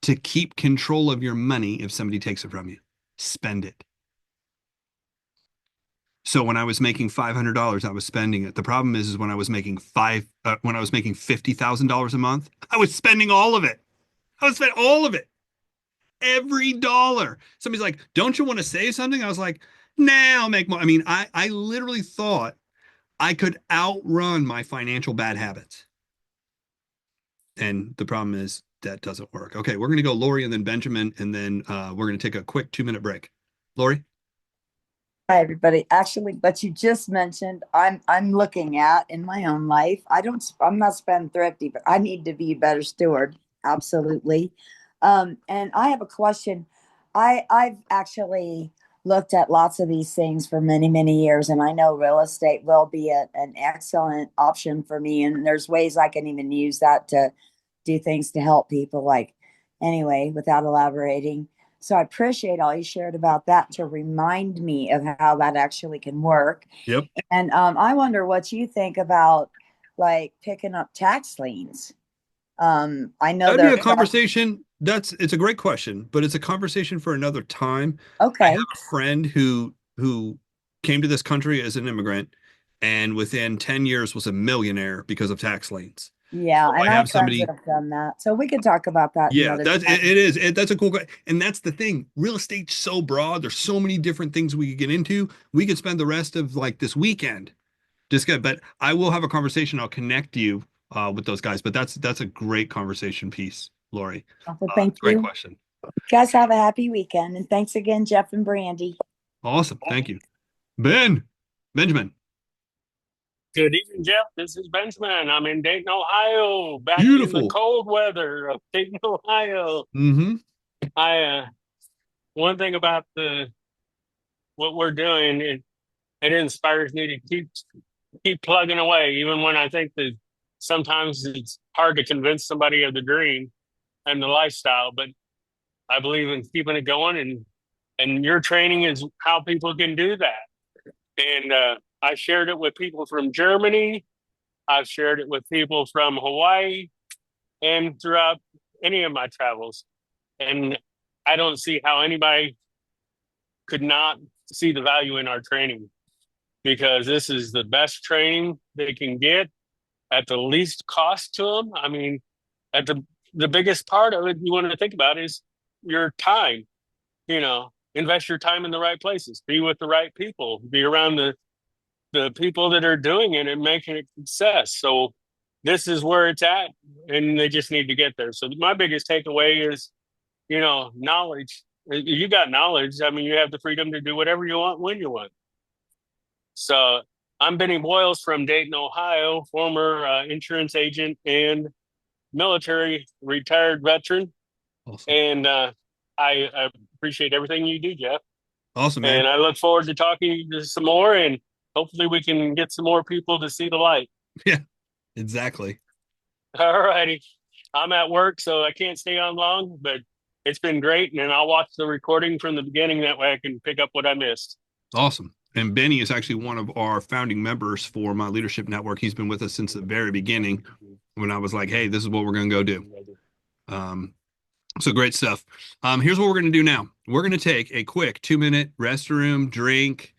to keep control of your money if somebody takes it from you? Spend it. So when I was making $500, I was spending it. The problem is when I was making when I was making $50,000 a month, I was spending all of it. I would spend all of it, every dollar. Somebody's like, "Don't you want to save something?" I was like, "Nah, I'll make more." I mean, I literally thought I could outrun my financial bad habits. And the problem is that doesn't work. Okay, we're going to go Lori and then Benjamin, and then we're going to take a quick 2 minute break. Lori? Hi, everybody. Actually, what you just mentioned, I'm looking at in my own life. I'm not spend thrifty, but I need to be a better steward. Absolutely. And I have a question. I've actually looked at lots of these things for many, many years, and I know real estate will be an excellent option for me. And there's ways I can even use that to do things to help people. Like, anyway, without elaborating. So I appreciate all you shared about that to remind me of how that actually can work. Yep. And I wonder what you think about like picking up tax liens. I know That'd be they're a conversation. It's a great question, but it's a conversation for another time. I have okay. a friend who came to this country as an immigrant and within 10 years was a millionaire because of tax liens. Yeah, So and I I have have friends that somebody. have done that. So we could talk about that Yeah, another that's time. it is. That's a cool question. And that's the thing. Real estate's so broad. There's so many different things we could get into. We could spend the rest of like this weekend just good. But I will have a conversation. I'll connect you with those guys. But that's a great conversation piece, Lori. Well, thank Great you. question. Guys, have a happy weekend. And thanks again, Jeff and Brandy. Awesome. Thank you. Benjamin. Good evening, Jeff. This is Benjamin. I'm in Dayton, Ohio, back in the Beautiful. cold weather of Dayton, Ohio. Mm-hmm. I One thing about the what we're doing, it inspires me to keep plugging away, even when I think that sometimes it's hard to convince somebody of the dream. and the lifestyle, but I believe in keeping it going, and your training is how people can do that. And I shared it with people from Germany. I've shared it with people from Hawaii and throughout any of my travels. And I don't see how anybody could not see the value in our training, because this is the best training they can get at the least cost to them. I mean, at the biggest part of it you want to think about is your time. Invest your time in the right places, be with the right people, be around the people that are doing it and making it success. So this is where it's at, and they just need to get there. So my biggest takeaway is, knowledge. You got knowledge. I mean, you have the freedom to do whatever you want when you want. So I'm Benny Boyles from Dayton, Ohio, former insurance agent and military retired veteran. Awesome. And I appreciate everything you do, Jeff. Awesome, man. And I look forward to talking to some more, and hopefully we can get some more people to see the light. Yeah, exactly. All righty. I'm at work, so I can't stay on long, but it's been great. And I'll watch the recording from the beginning. That way I can pick up what I missed. Awesome. And Benny is actually one of our founding members for my leadership network. He's been with us since the very beginning when I was like, hey, this is what we're going to go do. So great stuff. Here's what we're going to do now. We're going to take a quick 2-minute restroom, drink,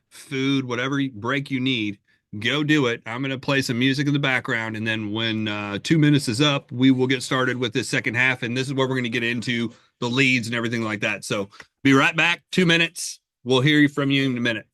food, whatever break you need. Go do it. I'm going to play some music in the background. And then when 2 minutes is up, we will get started with this second half. And this is where we're going to get into the leads and everything like that. So be right back. 2 minutes. We'll hear from you in a minute.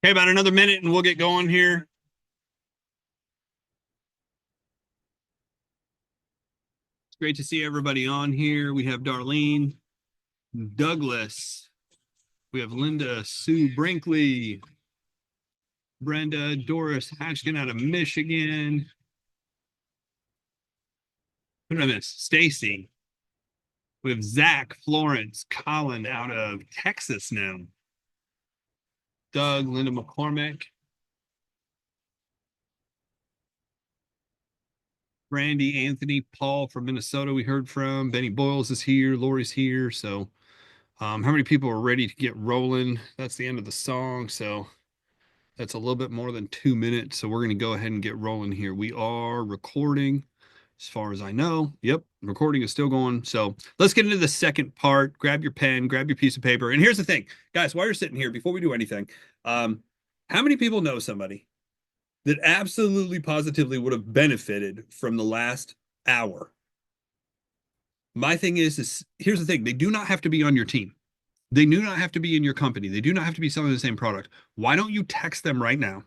Okay, about another minute and we'll get going here. It's great to see everybody on here. We have Darlene, Douglas. We have Linda, Sue Brinkley, Brenda, Doris Hatchkin out of Michigan. Who did I miss? Stacy. We have Zach, Florence, Colin out of Texas now. Doug, Linda McCormick. Brandy, Anthony, Paul from Minnesota we heard from. Benny Boyles is here. Lori's here. So how many people are ready to get rolling? That's the end of the song. So that's a little bit more than 2 minutes. So we're going to go ahead and get rolling here. We are recording as far as I know. Yep, recording is still going. So let's get into the second part. Grab your pen, grab your piece of paper. And here's the thing, guys, while you're sitting here, before we do anything, How many people know somebody that absolutely positively would have benefited from the last hour? My thing is here's the thing. They do not have to be on your team. They do not have to be in your company. They do not have to be selling the same product. Why don't you text them right now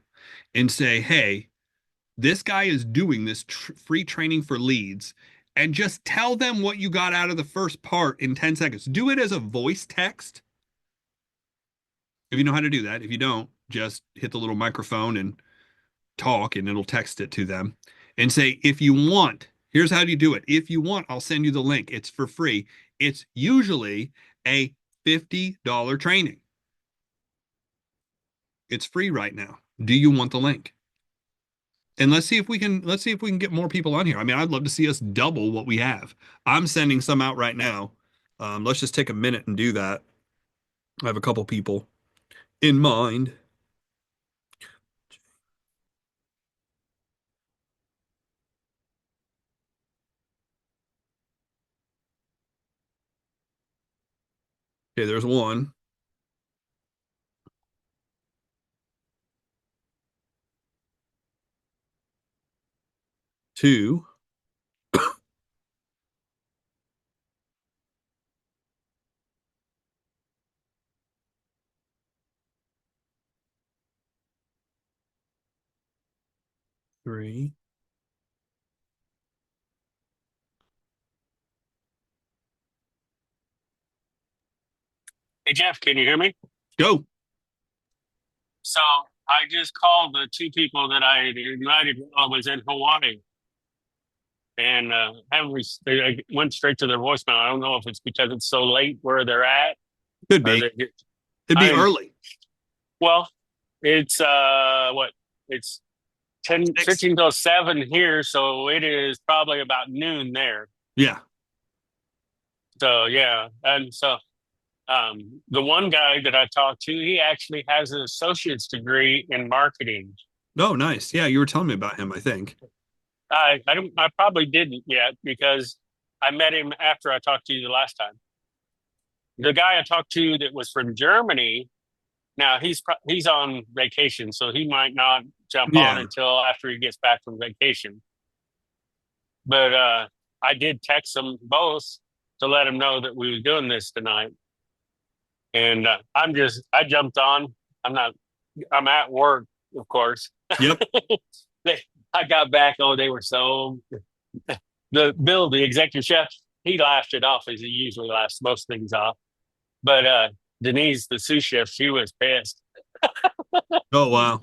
and say, hey, this guy is doing this free training for leads, and just tell them what you got out of the first part in 10 seconds. Do it as a voice text if you know how to do that. If you don't, just hit the little microphone and talk, and it'll text it to them and say, if you want, here's how you do it. If you want, I'll send you the link. It's for free. It's usually a $50 training. It's free right now. Do you want the link? And let's see if we can get more people on here. I mean, I'd love to see us double what we have. I'm sending some out right now. Let's just take a minute and do that. I have a couple people in mind. Okay, there's one. Two. Three. Hey, Jeff, can you hear me? Go. So I just called the two people that I invited. I was in Hawaii, and I went straight to their voicemail. I don't know if it's because it's so late where they're at, Could or be. they. It'd be I early. Well, it's what it's 10, 6. 15 till 7 here, so it is probably about noon there. Yeah. So yeah, and so the one guy that I talked to, he actually has an associate's degree in marketing. Oh, nice. Yeah, you were telling me about him, I think. I probably didn't yet because I met him after I talked to you the last time. The guy I talked to that was from Germany, now he's on vacation, so he might not jump on Yeah. until after he gets back from vacation. But I did text them both to let them know that we were doing this tonight. And I jumped on. I'm at work, of course. Yep. I got back. Oh, they were so, the executive chef, he laughed it off as he usually laughs most things off. But Denise, the sous chef, she was pissed. Oh, wow.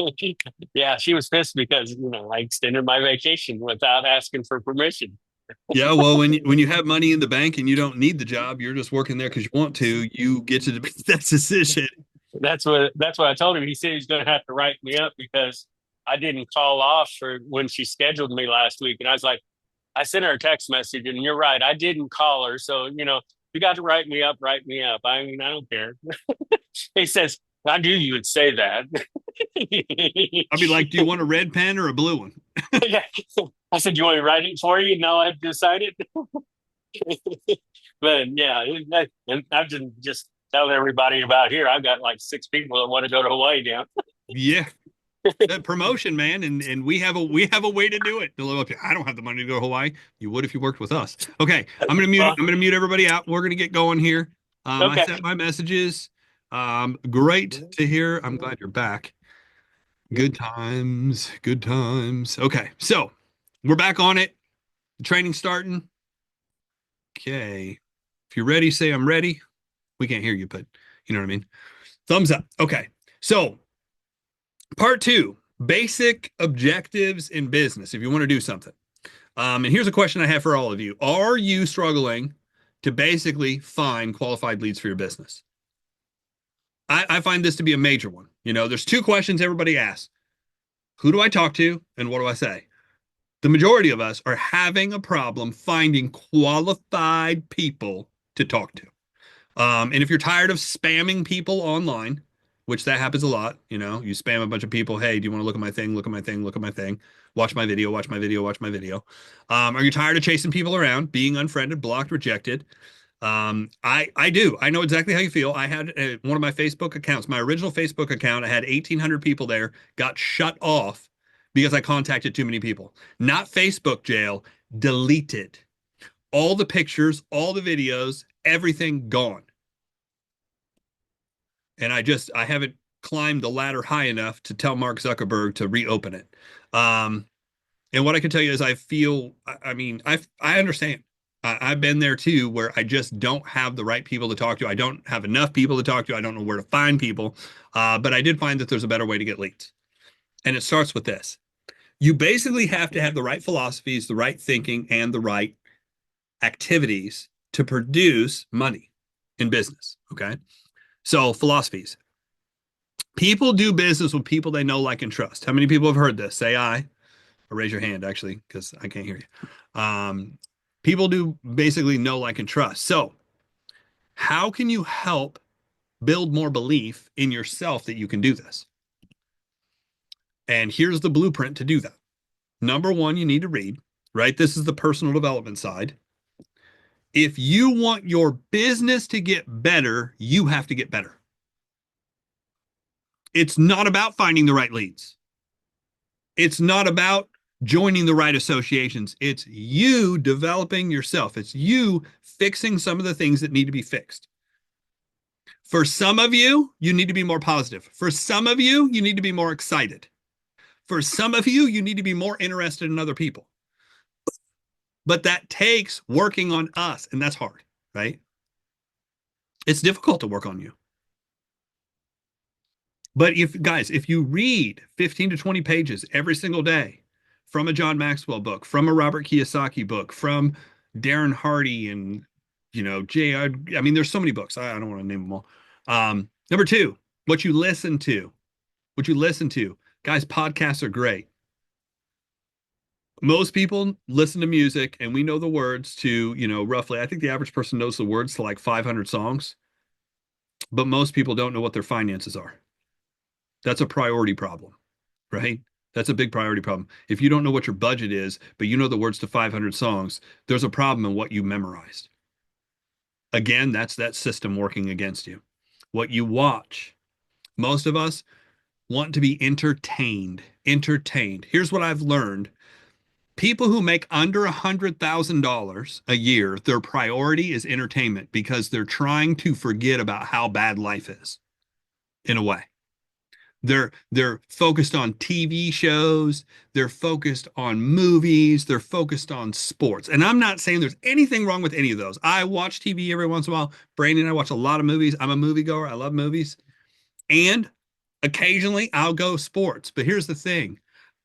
Yeah, she was pissed because, I extended my vacation without asking for permission. Yeah, well, when you have money in the bank and you don't need the job, you're just working there because you want to, you get to make that decision. That's what I told him. He said he's going to have to write me up because I didn't call off for when she scheduled me last week. And I was like, I sent her a text message, and you're right, I didn't call her. So, you got to write me up, write me up. I mean, I don't care. He says, I knew you would say that. I'd be like, do you want a red pen or a blue one? Yeah. I said, you want me to write it for you? Now I've decided. But yeah, and I've just telling everybody about here. I've got like 6 people that want to go to Hawaii now. Yeah. That promotion, man, and we have a way to do it. I don't have the money to go to Hawaii. You would if you worked with us. Okay, I'm gonna mute everybody out. We're gonna get going here. Okay. I sent my messages. Great to hear. I'm glad you're back. Good times, good times. Okay, so we're back on it. The training's starting. Okay, if you're ready, say I'm ready. We can't hear you, but you know what I mean. Thumbs up. Okay, so part 2, basic objectives in business if you want to do something. And here's a question I have for all of you. Are you struggling to basically find qualified leads for your business? I find this to be a major one. There's 2 questions everybody asks. Who do I talk to and what do I say? The majority of us are having a problem finding qualified people to talk to. And if you're tired of spamming people online, which that happens a lot, you spam a bunch of people. Hey, do you want to look at my thing? Look at my thing. Look at my thing. Watch my video. Watch my video. Watch my video. Are you tired of chasing people around, being unfriended, blocked, rejected? I do. I know exactly how you feel. I had one of my Facebook accounts, my original Facebook account. I had 1,800 people there, got shut off because I contacted too many people. Not Facebook jail, deleted. All the pictures, all the videos, everything gone. And I haven't climbed the ladder high enough to tell Mark Zuckerberg to reopen it. Um, and what I can tell you is I feel, I mean, I understand. I've been there too, where I just don't have the right people to talk to. I don't have enough people to talk to. I don't know where to find people. But I did find that there's a better way to get leads. And it starts with this. You basically have to have the right philosophies, the right thinking, and the right activities to produce money in business. Okay. So, philosophies. People do business with people they know, like, and trust. How many people have heard this? Say I. Or raise your hand, actually, because I can't hear you. People do basically know, like, and trust. So, how can you help build more belief in yourself that you can do this? And here's the blueprint to do that. Number one, you need to read, right? This is the personal development side. If you want your business to get better, you have to get better. It's not about finding the right leads. It's not about joining the right associations. It's you developing yourself. It's you fixing some of the things that need to be fixed. For some of you, you need to be more positive. For some of you, you need to be more excited. For some of you, you need to be more interested in other people. But that takes working on us, and that's hard, right? It's difficult to work on you. But if you read 15 to 20 pages every single day from a John Maxwell book, from a Robert Kiyosaki book, from Darren Hardy and, I mean, there's so many books. I don't want to name them all. Number two, what you listen to. Guys, podcasts are great. Most people listen to music and we know the words to, roughly, I think the average person knows the words to like 500 songs, but most people don't know what their finances are. That's a priority problem, right? That's a big priority problem. If you don't know what your budget is, but you know the words to 500 songs, there's a problem in what you memorized. Again, that's that system working against you. What you watch. Most of us want to be entertained. Entertained. Here's what I've learned. People who make under $100,000 a year, their priority is entertainment because they're trying to forget about how bad life is, in a way. They're focused on TV shows, they're focused on movies, they're focused on sports. And I'm not saying there's anything wrong with any of those. I watch TV every once in a while. Brandon and I watch a lot of movies. I'm a moviegoer. I love movies. And occasionally I'll go sports. But here's the thing.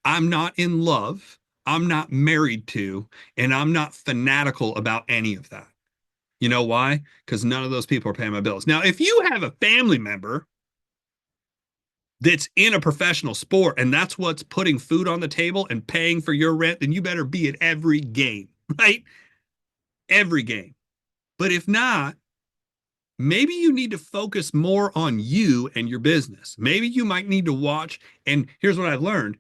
I'm not in love. I'm not married to, and I'm not fanatical about any of that. You know why? Because none of those people are paying my bills. Now, if you have a family member that's in a professional sport and that's what's putting food on the table and paying for your rent, then you better be at every game, right? Every game. But if not, maybe you need to focus more on you and your business. Maybe you might need to watch. And here's what I've learned.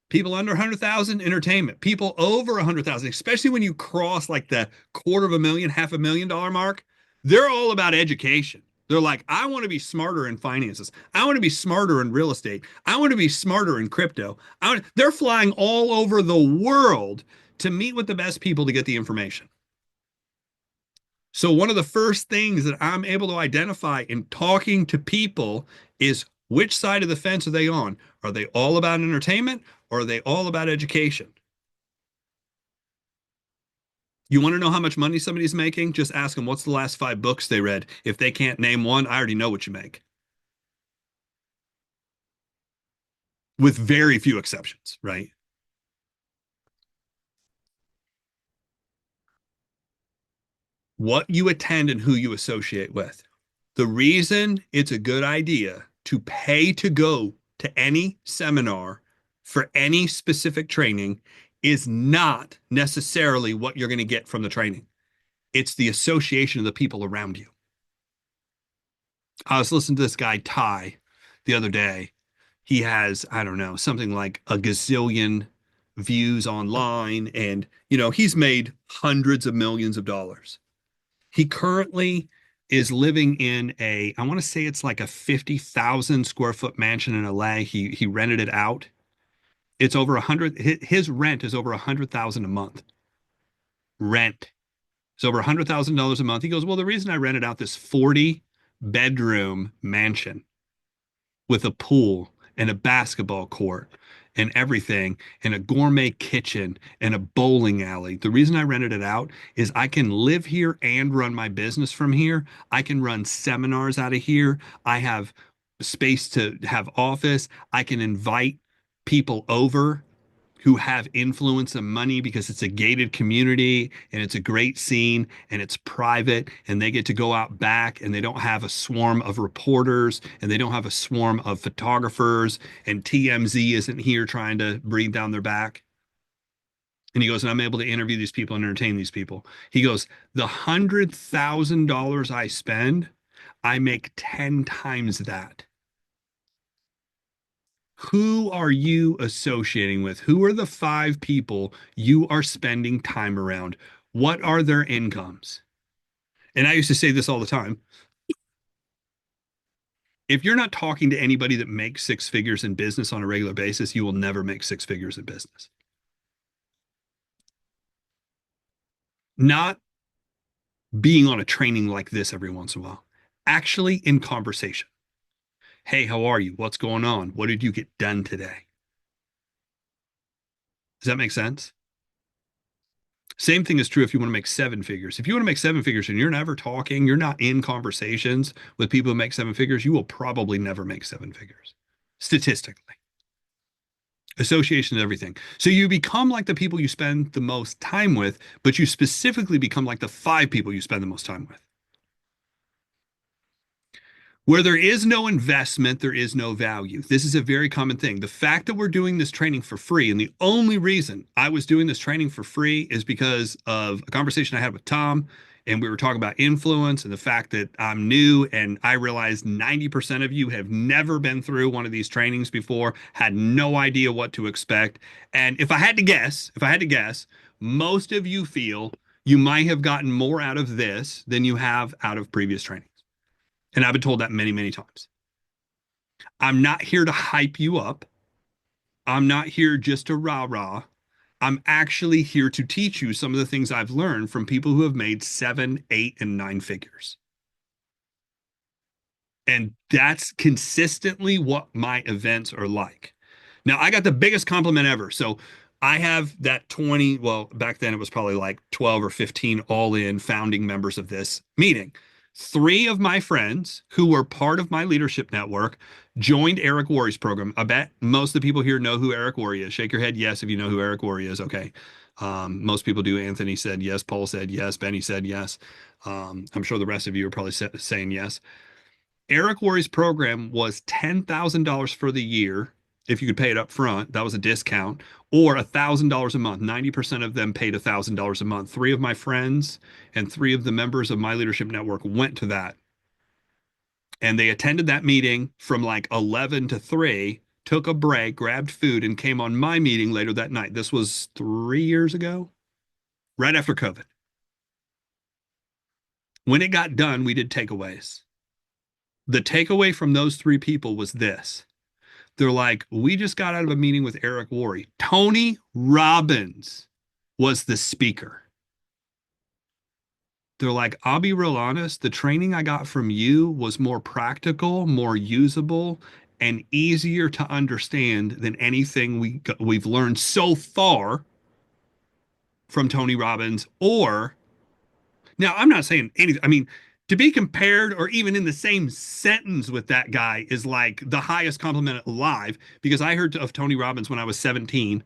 People under 100,000, entertainment. People over 100,000, especially when you cross like the $250,000, $500,000 mark, they're all about education. They're like, I want to be smarter in finances. I want to be smarter in real estate. I want to be smarter in crypto. They're flying all over the world to meet with the best people to get the information. So one of the first things that I'm able to identify in talking to people is which side of the fence are they on? Are they all about entertainment or are they all about education? You want to know how much money somebody's making? Just ask them what's the last 5 books they read. If they can't name one, I already know what you make. With very few exceptions, right? What you attend and who you associate with. The reason it's a good idea to pay to go to any seminar for any specific training is not necessarily what you're going to get from the training. It's the association of the people around you. I was listening to this guy, Ty, the other day. He has, I don't know, something like a gazillion views online. And, he's made hundreds of millions of dollars. He currently is living in I want to say it's like a 50,000 square foot mansion in LA. He rented it out. It's over 100. His rent is over 100,000 a month. Rent. It's over $100,000 a month. He goes, well, the reason I rented out this 40-bedroom mansion with a pool and a basketball court and everything and a gourmet kitchen and a bowling alley. The reason I rented it out is I can live here and run my business from here. I can run seminars out of here. I have space to have office. I can invite people over who have influence and money because it's a gated community and it's a great scene and it's private and they get to go out back and they don't have a swarm of reporters and they don't have a swarm of photographers and TMZ isn't here trying to breathe down their back. And he goes, and I'm able to interview these people and entertain these people. He goes, the $100,000 I spend, I make 10 times that. Who are you associating with? Who are the 5 people you are spending time around? What are their incomes? And I used to say this all the time. If you're not talking to anybody that makes 6 figures in business on a regular basis, you will never make 6 figures in business. Not being on a training like this every once in a while, actually in conversation. Hey, how are you? What's going on? What did you get done today? Does that make sense? Same thing is true if you want to make 7 figures. If you want to make 7 figures and you're never talking, you're not in conversations with people who make 7 figures, you will probably never make 7 figures, statistically. Association is everything. So you become like the people you spend the most time with, but you specifically become like the 5 people you spend the most time with. Where there is no investment, there is no value. This is a very common thing. The fact that we're doing this training for free, and the only reason I was doing this training for free is because of a conversation I had with Tom, and we were talking about influence and the fact that I'm new, and I realized 90% of you have never been through one of these trainings before, had no idea what to expect. And if I had to guess, most of you feel you might have gotten more out of this than you have out of previous training. And I've been told that many, many times. I'm not here to hype you up. I'm not here just to rah-rah. I'm actually here to teach you some of the things I've learned from people who have made 7, 8, and 9 figures. And that's consistently what my events are like. Now, I got the biggest compliment ever. So I have that 20, well, back then it was probably like 12 or 15 all-in founding members of this meeting. 3 of my friends who were part of my leadership network joined Eric Worre's program. I bet most of the people here know who Eric Worre is. Shake your head yes if you know who Eric Worre is. Okay. Most people do. Anthony said yes. Paul said yes. Benny said yes. I'm sure the rest of you are probably saying yes. Eric Worre's program was $10,000 for the year. If you could pay it up front, that was a discount, or $1,000 a month. 90% of them paid $1,000 a month. 3 of my friends and 3 of the members of my leadership network went to that. And they attended that meeting from like 11 to 3, took a break, grabbed food, and came on my meeting later that night. This was 3 years ago, right after COVID. When it got done, we did takeaways. The takeaway from those 3 people was this. They're like, we just got out of a meeting with Eric Worre. Tony Robbins was the speaker. They're like, I'll be real honest, the training I got from you was more practical, more usable, and easier to understand than anything we've learned so far from Tony Robbins. Or, now I'm not saying anything. I mean, to be compared or even in the same sentence with that guy is like the highest compliment alive, because I heard of Tony Robbins when I was 17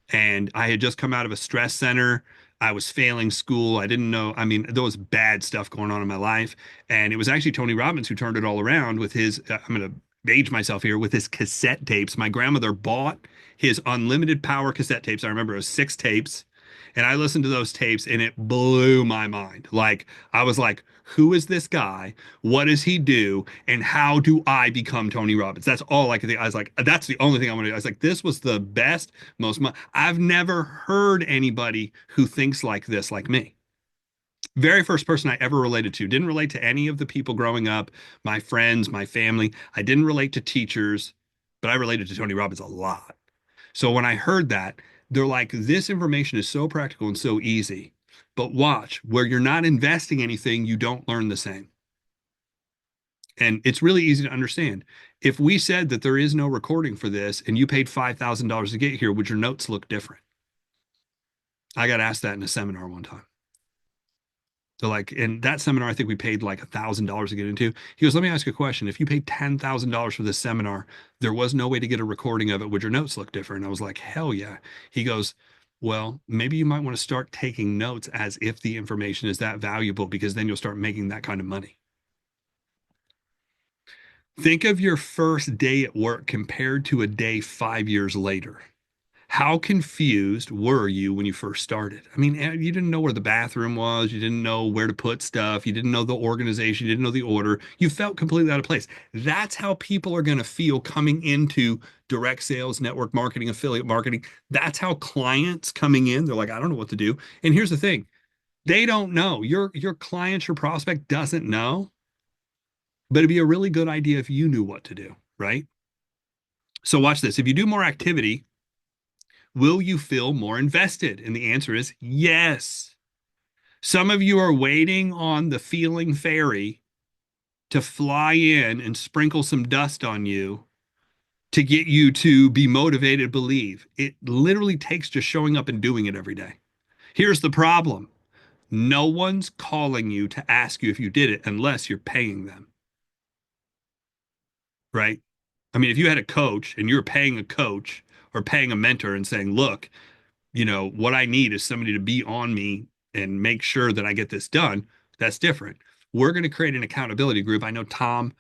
and I had just come out of a stress center. I was failing school. I didn't know. I mean, there was bad stuff going on in my life. And it was actually Tony Robbins who turned it all around with his, I'm going to age myself here, with his cassette tapes. My grandmother bought his unlimited power cassette tapes. I remember it was 6 tapes. And I listened to those tapes and it blew my mind. Like, I was like, who is this guy? What does he do? And how do I become Tony Robbins? That's all I could think. I was like, that's the only thing I want to do. I was like, this was the best, I've never heard anybody who thinks like this, like me. Very first person I ever related to. Didn't relate to any of the people growing up, my friends, my family. I didn't relate to teachers, but I related to Tony Robbins a lot. So when I heard that, they're like, this information is so practical and so easy. But watch, where you're not investing anything, you don't learn the same. And it's really easy to understand. If we said that there is no recording for this and you paid $5,000 to get here, would your notes look different? I got asked that in a seminar one time. So like in that seminar, I think we paid like $1,000 to get into. He goes, let me ask you a question. If you paid $10,000 for this seminar, there was no way to get a recording of it. Would your notes look different? I was like, hell yeah. He goes, well, maybe you might want to start taking notes as if the information is that valuable, because then you'll start making that kind of money. Think of your first day at work compared to a day 5 years later. How confused were you when you first started? I mean, you didn't know where the bathroom was. You didn't know where to put stuff. You didn't know the organization. You didn't know the order. You felt completely out of place. That's how people are going to feel coming into direct sales, network marketing, affiliate marketing. That's how clients coming in, they're like, I don't know what to do. And here's the thing. They don't know. Your client, your prospect doesn't know, but it'd be a really good idea if you knew what to do, right? So watch this. If you do more activity, will you feel more invested? And the answer is yes. Some of you are waiting on the feeling fairy to fly in and sprinkle some dust on you to get you to be motivated to believe. It literally takes just showing up and doing it every day. Here's the problem. No one's calling you to ask you if you did it unless you're paying them, right? I mean, if you had a coach and you're paying a coach or paying a mentor and saying, look, what I need is somebody to be on me and make sure that I get this done. That's different. We're going to create an accountability group. I know Tom,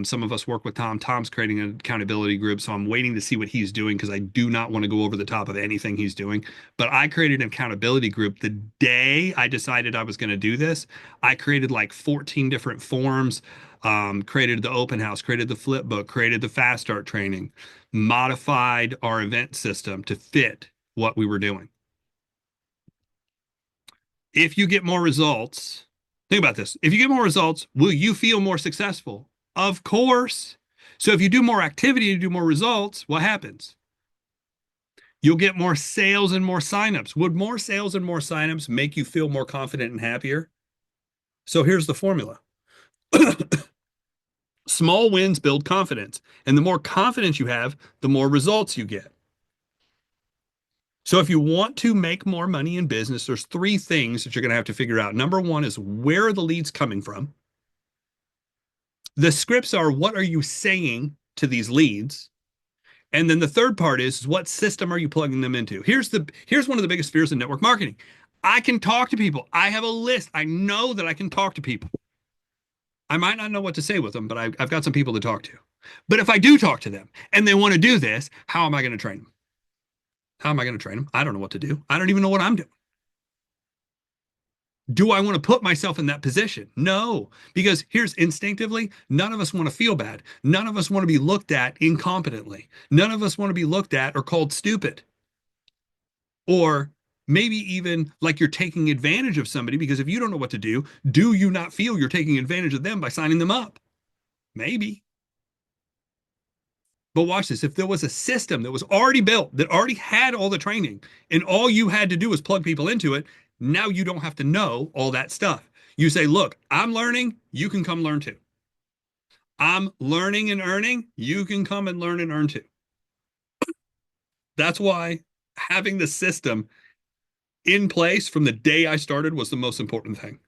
some of us work with Tom. Tom's creating an accountability group. So I'm waiting to see what he's doing because I do not want to go over the top of anything he's doing. But I created an accountability group the day I decided I was going to do this. I created like 14 different forms, created the open house, created the flip book, created the fast start training, modified our event system to fit what we were doing. If you get more results, think about this. If you get more results, will you feel more successful? Of course. So if you do more activity and do more results, what happens? You'll get more sales and more signups. Would more sales and more signups make you feel more confident and happier? So here's the formula. Small wins build confidence. And the more confidence you have, the more results you get. So if you want to make more money in business, there's three things that you're going to have to figure out. Number one is, where are the leads coming from? The scripts are, what are you saying to these leads? And then the third part is, what system are you plugging them into? Here's one of the biggest fears in network marketing. I can talk to people. I have a list. I know that I can talk to people. I might not know what to say with them, but I've got some people to talk to. But if I do talk to them and they want to do this, how am I going to train them? How am I going to train them? I don't know what to do. I don't even know what I'm doing. Do I want to put myself in that position? No, because here's instinctively, none of us want to feel bad. None of us want to be looked at incompetently. None of us want to be looked at or called stupid. Or maybe even like you're taking advantage of somebody, because if you don't know what to do you not feel you're taking advantage of them by signing them up? Maybe. But watch this. If there was a system that was already built, that already had all the training, and all you had to do was plug people into it, now you don't have to know all that stuff. You say, look, I'm learning, you can come learn too. I'm learning and earning, you can come and learn and earn too. That's why having the system in place from the day I started was the most important thing.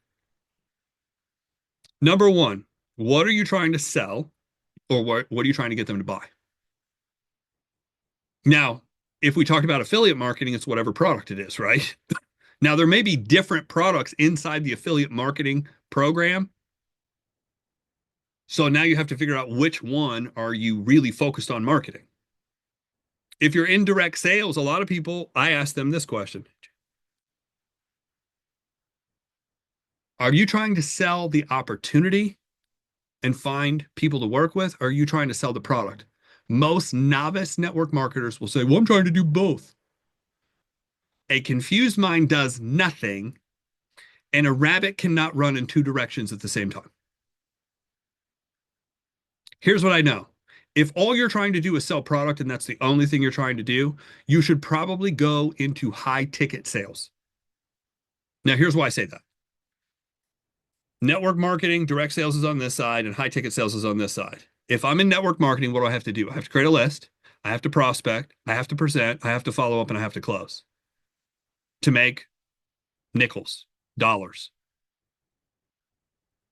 Number one, what are you trying to sell, or what are you trying to get them to buy? Now, if we talked about affiliate marketing, it's whatever product it is, right? Now, there may be different products inside the affiliate marketing program. So now you have to figure out which one are you really focused on marketing. If you're in direct sales, a lot of people, I ask them this question. Are you trying to sell the opportunity and find people to work with? Or are you trying to sell the product? Most novice network marketers will say, well, I'm trying to do both. A confused mind does nothing. And a rabbit cannot run in two directions at the same time. Here's what I know. If all you're trying to do is sell product and that's the only thing you're trying to do, you should probably go into high ticket sales. Now, here's why I say that. Network marketing, direct sales is on this side, and high ticket sales is on this side. If I'm in network marketing, what do I have to do? I have to create a list. I have to prospect. I have to present. I have to follow up, and I have to close to make nickels, dollars.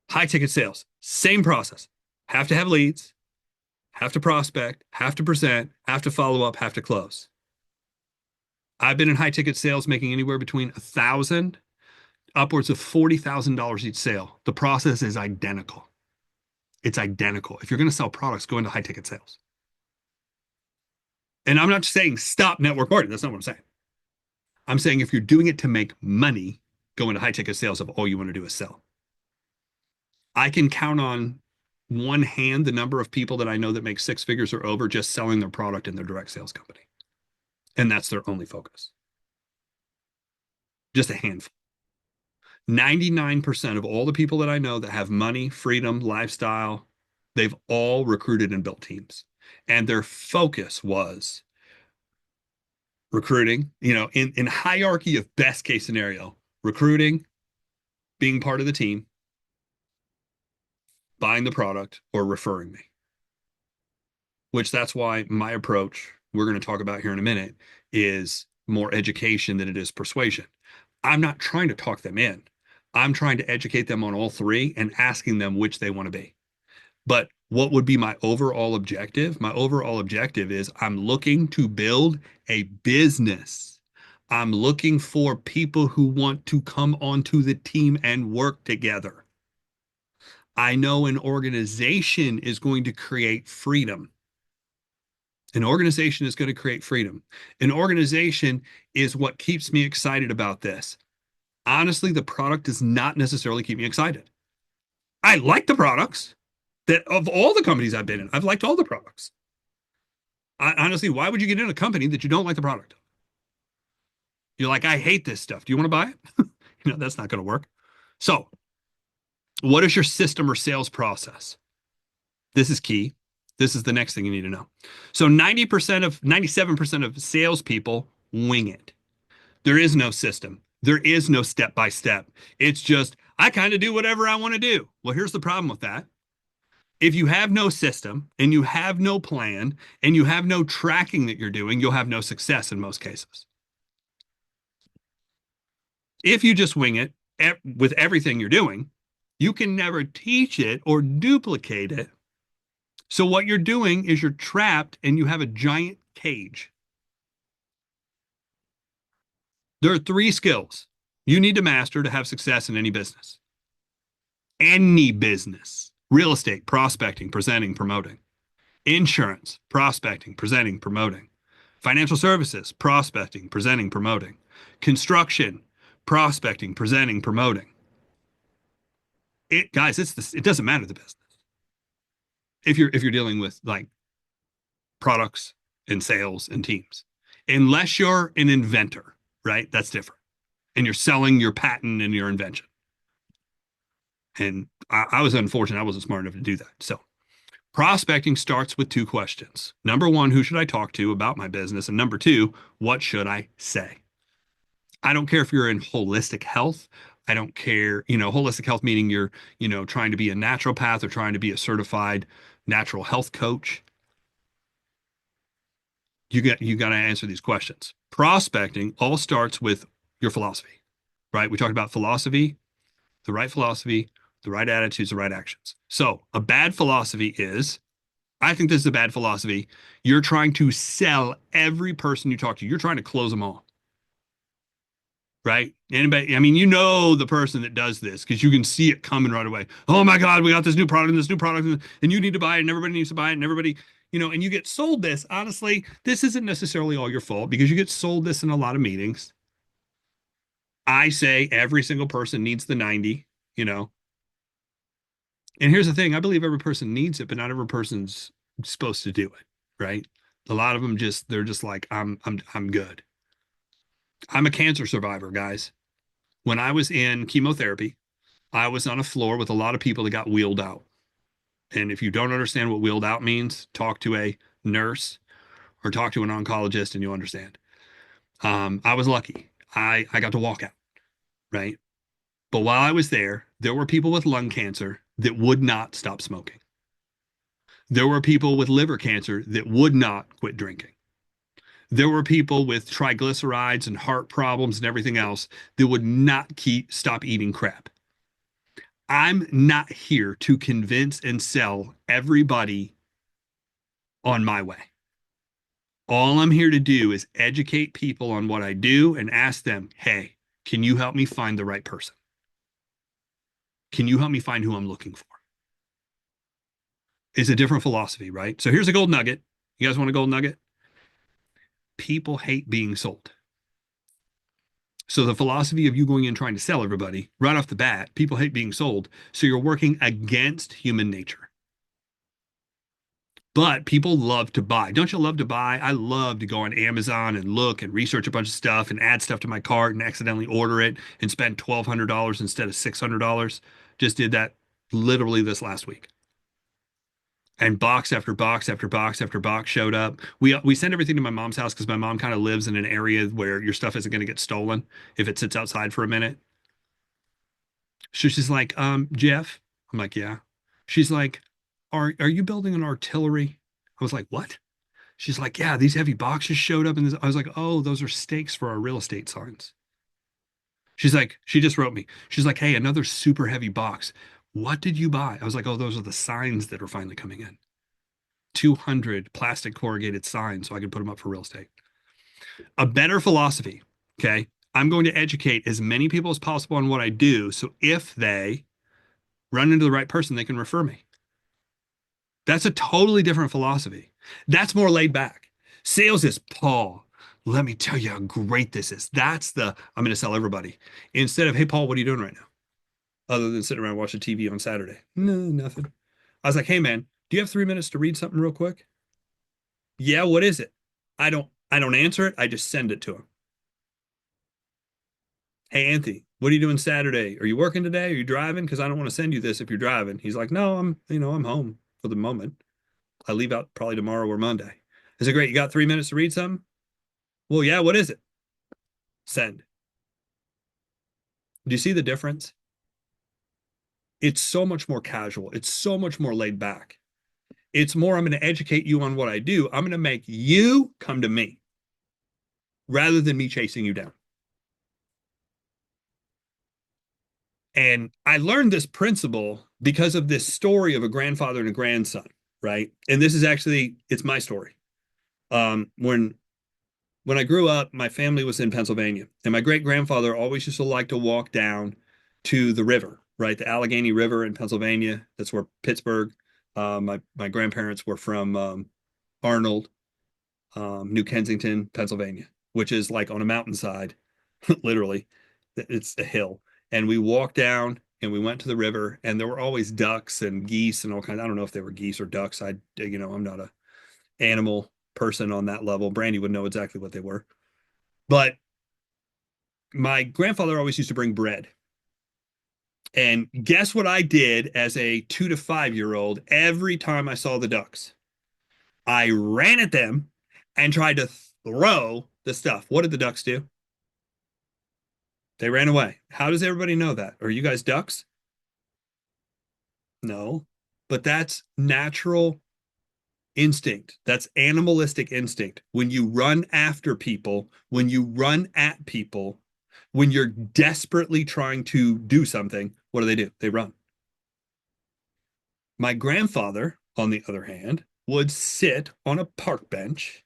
High ticket sales, same process. Have to have leads, have to prospect, have to present, have to follow up, have to close. I've been in high ticket sales making anywhere between $1,000 upwards of $40,000 each sale. The process is identical. It's identical. If you're going to sell products, go into high ticket sales. And I'm not saying stop network marketing. That's not what I'm saying. I'm saying if you're doing it to make money, go into high ticket sales if all you want to do is sell. I can count on one hand the number of people that I know that make six figures or over just selling their product in their direct sales company. And that's their only focus. Just a handful. 99% of all the people that I know that have money, freedom, lifestyle, they've all recruited and built teams. And their focus was recruiting, in hierarchy of best case scenario, recruiting, being part of the team, buying the product, or referring me. Which that's why my approach, we're going to talk about here in a minute, is more education than it is persuasion. I'm not trying to talk them in. I'm trying to educate them on all three and asking them which they want to be. But what would be my overall objective? My overall objective is I'm looking to build a business. I'm looking for people who want to come onto the team and work together. I know an organization is going to create freedom. An organization is going to create freedom. An organization is what keeps me excited about this. Honestly, the product does not necessarily keep me excited. I like the products. That of all the companies I've been in, I've liked all the products. Honestly, why would you get in a company that you don't like the product? You're like, I hate this stuff. Do you want to buy it? That's not going to work. So, what is your system or sales process? This is key. This is the next thing you need to know. So 97% of salespeople wing it. There is no system. There is no step by step. It's just, I kind of do whatever I want to do. Well, here's the problem with that. If you have no system and you have no plan and you have no tracking that you're doing, you'll have no success in most cases. If you just wing it with everything you're doing, you can never teach it or duplicate it. So what you're doing is you're trapped and you have a giant cage. There are 3 skills you need to master to have success in any business. Any business. Real estate, prospecting, presenting, promoting. Insurance, prospecting, presenting, promoting. Financial services, prospecting, presenting, promoting. Construction, prospecting, presenting, promoting. Guys, it doesn't matter the business. If you're dealing with like products and sales and teams, unless you're an inventor, right? That's different. And you're selling your patent and your invention. And I was unfortunate. I wasn't smart enough to do that. So prospecting starts with 2 questions. Number 1, who should I talk to about my business? And number 2, what should I say? I don't care if you're in holistic health. I don't care, holistic health meaning you're, trying to be a naturopath or trying to be a certified natural health coach. You got to answer these questions. Prospecting all starts with your philosophy, right? We talked about philosophy, the right attitudes, the right actions. So a bad philosophy is, I think this is a bad philosophy. You're trying to sell every person you talk to. You're trying to close them all. Right? Anybody, the person that does this because you can see it coming right away. Oh my God, we got this new product and you need to buy it and everybody needs to buy it and everybody, and you get sold this. Honestly, this isn't necessarily all your fault because you get sold this in a lot of meetings. I say every single person needs the 90, And here's the thing, I believe every person needs it, but not every person's supposed to do it, right? A lot of them they're just like, I'm good. I'm a cancer survivor, guys. When I was in chemotherapy, I was on a floor with a lot of people that got wheeled out. And if you don't understand what wheeled out means, talk to a nurse or talk to an oncologist and you'll understand. I was lucky. I got to walk out, right? But while I was there, there were people with lung cancer that would not stop smoking. There were people with liver cancer that would not quit drinking. There were people with triglycerides and heart problems and everything else that would not stop eating crap. I'm not here to convince and sell everybody on my way. All I'm here to do is educate people on what I do and ask them, hey, can you help me find the right person? Can you help me find who I'm looking for? It's a different philosophy, right? So here's a gold nugget. You guys want a gold nugget? People hate being sold. So the philosophy of you going in trying to sell everybody right off the bat, people hate being sold. So you're working against human nature. But people love to buy. Don't you love to buy? I love to go on Amazon and look and research a bunch of stuff and add stuff to my cart and accidentally order it and spend $1,200 instead of $600. Just did that literally this last week. And box after box after box after box showed up. We send everything to my mom's house because my mom kind of lives in an area where your stuff isn't going to get stolen if it sits outside for a minute. So she's like, Jeff. I'm like, yeah. She's like, are you building an artillery? I was like, what? She's like, yeah, these heavy boxes showed up. And I was like, oh, those are stakes for our real estate signs. She's like, she just wrote me. She's like, hey, another super heavy box. What did you buy? I was like, oh, those are the signs that are finally coming in. 200 plastic corrugated signs so I can put them up for real estate. A better philosophy. Okay. I'm going to educate as many people as possible on what I do. So if they run into the right person, they can refer me. That's a totally different philosophy. That's more laid back. Sales is Paul. Let me tell you how great this is. That's the I'm going to sell everybody. Instead of, hey, Paul, what are you doing right now? Other than sitting around watching TV on Saturday. No, nothing. I was like, hey, man, do you have 3 minutes to read something real quick? Yeah, what is it? I don't answer it. I just send it to him. Hey, Anthony, what are you doing Saturday? Are you working today? Are you driving? Because I don't want to send you this if you're driving. He's like, no, I'm home for the moment. I leave out probably tomorrow or Monday. I said, great. You got 3 minutes to read something? Well, yeah. What is it? Send. Do you see the difference? It's so much more casual. It's so much more laid back. It's more, I'm going to educate you on what I do. I'm going to make you come to me rather than me chasing you down. And I learned this principle because of this story of a grandfather and a grandson, right? And this is actually, it's my story. When I grew up, my family was in Pennsylvania, and my great grandfather always used to like to walk down to the river, right? The Allegheny River in Pennsylvania. That's where Pittsburgh. My grandparents were from Arnold, New Kensington, Pennsylvania, which is like on a mountainside, literally. It's a hill. And we walked down and we went to the river, and there were always ducks and geese and all kinds. I don't know if they were geese or ducks. I'm not a animal person on that level. Brandy would know exactly what they were. But my grandfather always used to bring bread. And guess what I did as a 2 to 5 year old every time I saw the ducks? I ran at them and tried to throw the stuff. What did the ducks do? They ran away. How does everybody know that? Are you guys ducks? No. But that's natural instinct. That's animalistic instinct. When you run after people, when you run at people, when you're desperately trying to do something, what do? They run. My grandfather, on the other hand, would sit on a park bench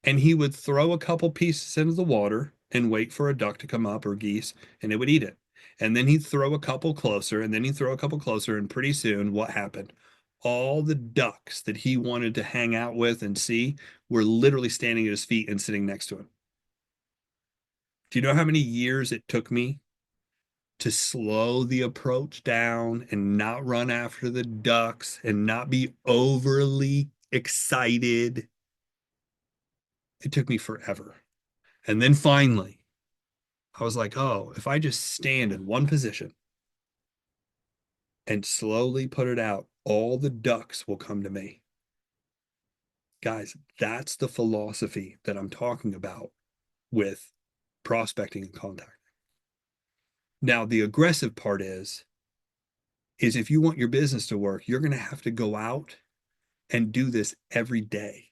and he would throw a couple pieces into the water and wait for a duck to come up or geese, and it would eat it. And then he'd throw a couple closer, and then he'd throw a couple closer, and pretty soon, what happened? All the ducks that he wanted to hang out with and see were literally standing at his feet and sitting next to him. Do you know how many years it took me to slow the approach down and not run after the ducks and not be overly excited? It took me forever. And then finally, I was like, oh, if I just stand in one position and slowly put it out, all the ducks will come to me. Guys, that's the philosophy that I'm talking about with prospecting and contacting. Now, the aggressive part is if you want your business to work, you're going to have to go out and do this every day.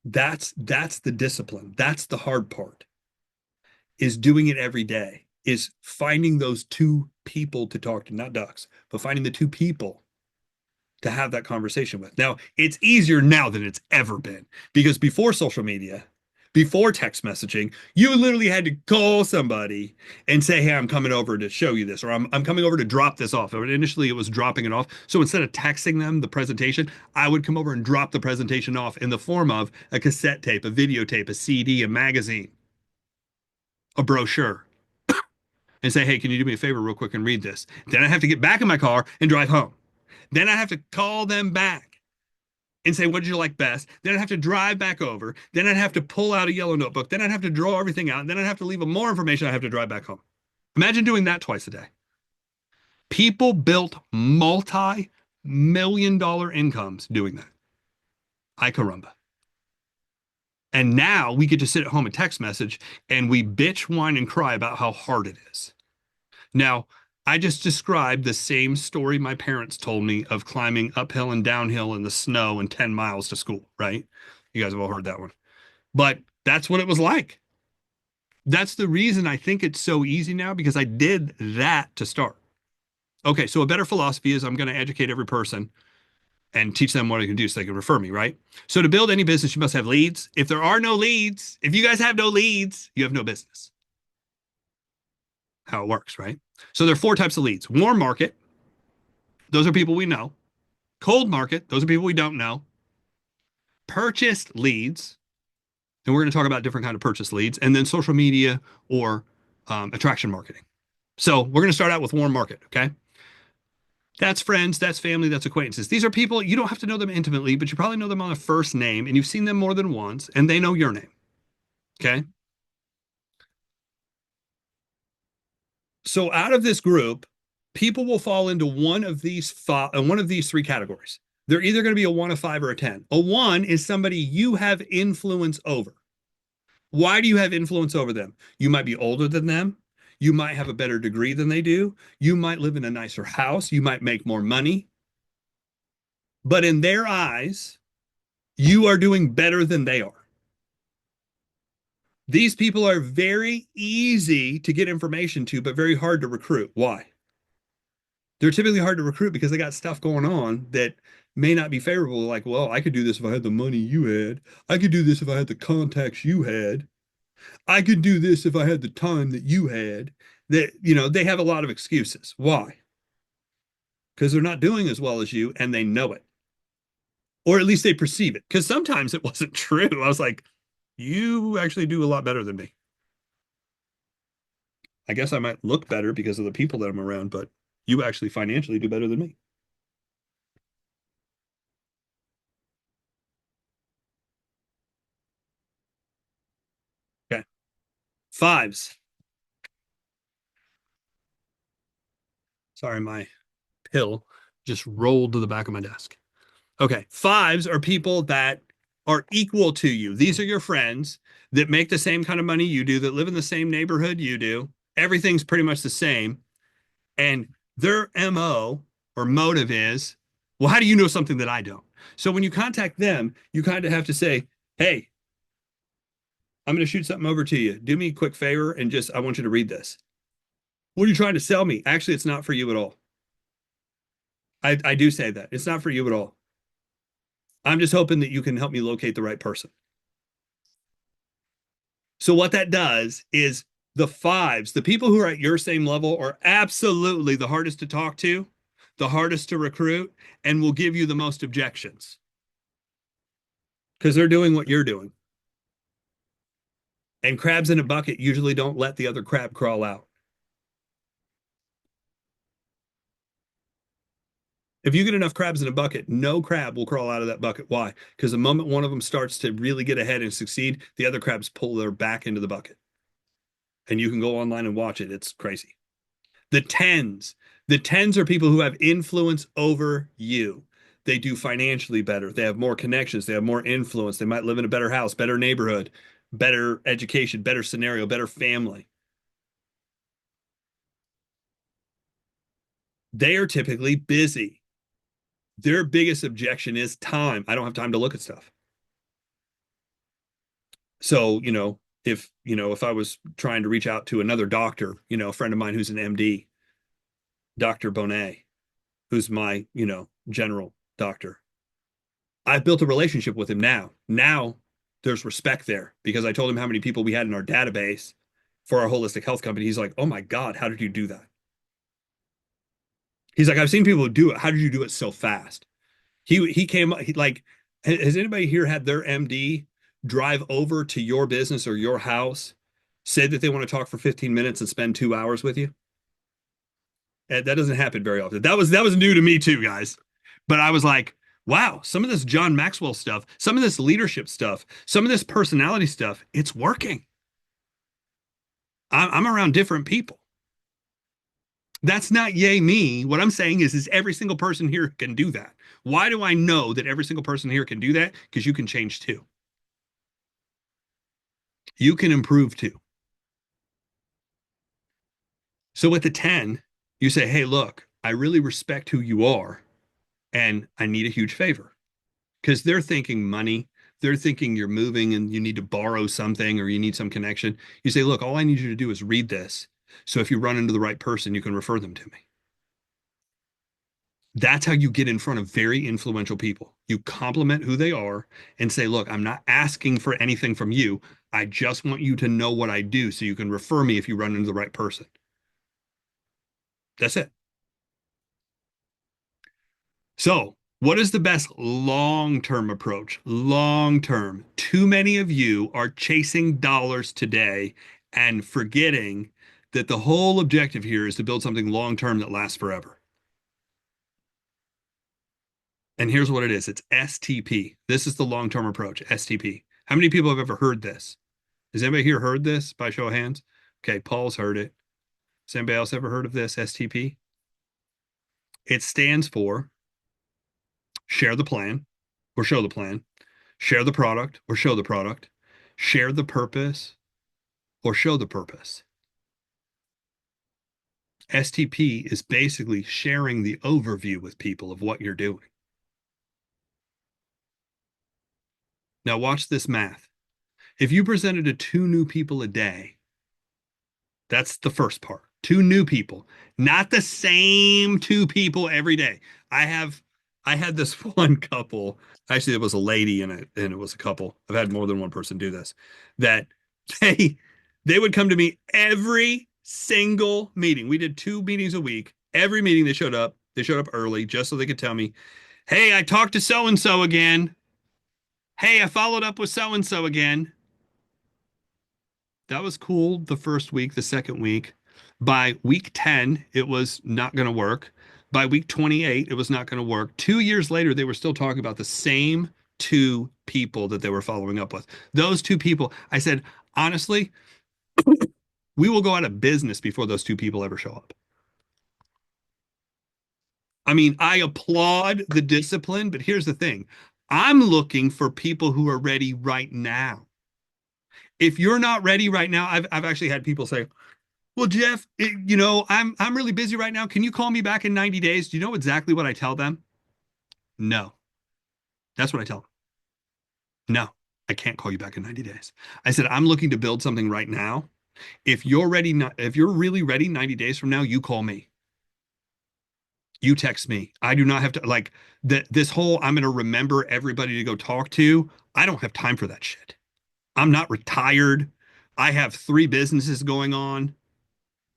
That's the discipline. That's the hard part. Is doing it every day. Is finding those two people to talk to, not ducks, but finding the two people to have that conversation with. Now, it's easier now than it's ever been because before social media, before text messaging, you literally had to call somebody and say, hey, I'm coming over to show you this, or I'm coming over to drop this off. Initially, it was dropping it off. So instead of texting them the presentation, I would come over and drop the presentation off in the form of a cassette tape, a videotape, a CD, a magazine, a brochure, and say, hey, can you do me a favor real quick and read this? Then I have to get back in my car and drive home. Then I have to call them back and say, what did you like best? Then I'd have to drive back over. Then I'd have to pull out a yellow notebook. Then I'd have to draw everything out. And then I'd have to leave them more information. I have to drive back home. Imagine doing that twice a day. People built multi-million-dollar incomes doing that. Ay caramba. And now we get to sit at home and text message and we bitch, whine, and cry about how hard it is. Now, I just described the same story my parents told me of climbing uphill and downhill in the snow and 10 miles to school, right? You guys have all heard that one. But that's what it was like. That's the reason I think it's so easy now because I did that to start. Okay, so a better philosophy is I'm going to educate every person and teach them what I can do so they can refer me, right? So to build any business, you must have leads. If there are no leads, if you guys have no leads, you have no business. How it works, right? So there are 4 types of leads. Warm market, those are people we know. Cold market, those are people we don't know. Purchased leads, and we're going to talk about different kind of purchase leads, and then social media or attraction marketing. So we're going to start out with warm market, okay? That's friends, that's family, that's acquaintances. These are people, you don't have to know them intimately, but you probably know them on a first name, and you've seen them more than once, and they know your name, okay? So out of this group, people will fall into one of these 3 categories. They're either going to be a 1, a 5, or a 10. A 1 is somebody you have influence over. Why do you have influence over them? You might be older than them. You might have a better degree than they do. You might live in a nicer house. You might make more money. But in their eyes, you are doing better than they are. These people are very easy to get information to, but very hard to recruit. Why? They're typically hard to recruit because they got stuff going on that may not be favorable. Like, well, I could do this if I had the money you had. I could do this if I had the contacts you had. I could do this if I had the time that you had. That, they have a lot of excuses. Why? Because they're not doing as well as you and they know it. Or at least they perceive it. Because sometimes it wasn't true. I was like, you actually do a lot better than me. I guess I might look better because of the people that I'm around, but you actually financially do better than me. Okay. 5s. Sorry, my pill just rolled to the back of my desk. Okay. 5s are people that are equal to you. These are your friends that make the same kind of money you do, that live in the same neighborhood you do. Everything's pretty much the same. And their MO or motive is, well, how do you know something that I don't? So when you contact them, you kind of have to say, hey, I'm going to shoot something over to you. Do me a quick favor and I want you to read this. What are you trying to sell me? Actually, it's not for you at all. I do say that. It's not for you at all. I'm just hoping that you can help me locate the right person. So what that does is the 5s, the people who are at your same level, are absolutely the hardest to talk to, the hardest to recruit, and will give you the most objections because they're doing what you're doing. And crabs in a bucket usually don't let the other crab crawl out. If you get enough crabs in a bucket, no crab will crawl out of that bucket. Why? Because the moment one of them starts to really get ahead and succeed, the other crabs pull their back into the bucket. And you can go online and watch it. It's crazy. The tens. The tens are people who have influence over you. They do financially better. They have more connections. They have more influence. They might live in a better house, better neighborhood, better education, better scenario, better family. They are typically busy. Their biggest objection is time. I don't have time to look at stuff. So, if I was trying to reach out to another doctor, a friend of mine who's an MD, Dr. Bonet, who's my, general doctor, I've built a relationship with him now. Now there's respect there because I told him how many people we had in our database for our holistic health company. He's like, oh my God, how did you do that? He's like, I've seen people do it. How did you do it so fast? He came like, has anybody here had their MD drive over to your business or your house, say that they want to talk for 15 minutes and spend 2 hours with you? And that doesn't happen very often. That was new to me too, guys. But I was like, wow, some of this John Maxwell stuff, some of this leadership stuff, some of this personality stuff, it's working. I'm around different people. That's not yay me. What I'm saying is every single person here can do that. Why do I know that every single person here can do that? Because you can change too. You can improve too. So with the 10, you say, hey, look, I really respect who you are, and I need a huge favor. Because they're thinking money. They're thinking you're moving and you need to borrow something or you need some connection. You say, look, all I need you to do is read this. So if you run into the right person, you can refer them to me. That's how you get in front of very influential people. You compliment who they are and say, look, I'm not asking for anything from you. I just want you to know what I do so you can refer me if you run into the right person. That's it. So, what is the best long-term approach? Long-term. Too many of you are chasing dollars today and forgetting that the whole objective here is to build something long-term that lasts forever. And here's what it is. It's STP. This is the long-term approach, STP. How many people have ever heard this? Has anybody here heard this by show of hands? Okay, Paul's heard it. Has anybody else ever heard of this, STP? It stands for share the plan or show the plan, share the product or show the product, share the purpose or show the purpose. STP is basically sharing the overview with people of what you're doing. Now watch this math. If you presented to 2 new people a day, that's the first part. 2 new people, not the same 2 people every day. I had this one couple, actually it was a lady and it was a couple. I've had more than one person do this, that they they would come to me every single meeting. We did 2 meetings a week. Every meeting they showed up. They showed up early just so they could tell me, "Hey, I talked to so and so again. Hey, I followed up with so and so again." That was cool the first week, the second week. By week 10, it was not going to work. By week 28, it was not going to work. 2 years later, they were still talking about the same 2 people that they were following up with. Those 2 people, I said, honestly, we will go out of business before those 2 people ever show up. I mean, I applaud the discipline, but here's the thing. I'm looking for people who are ready right now. If you're not ready right now, I've actually had people say, well, Jeff, I'm really busy right now. Can you call me back in 90 days? Do you know exactly what I tell them? No. That's what I tell them. No, I can't call you back in 90 days. I said, I'm looking to build something right now. If you're ready, if you're really ready 90 days from now, you call me. You text me. I do not have to like this whole I'm going to remember everybody to go talk to. I don't have time for that shit. I'm not retired. I have 3 businesses going on.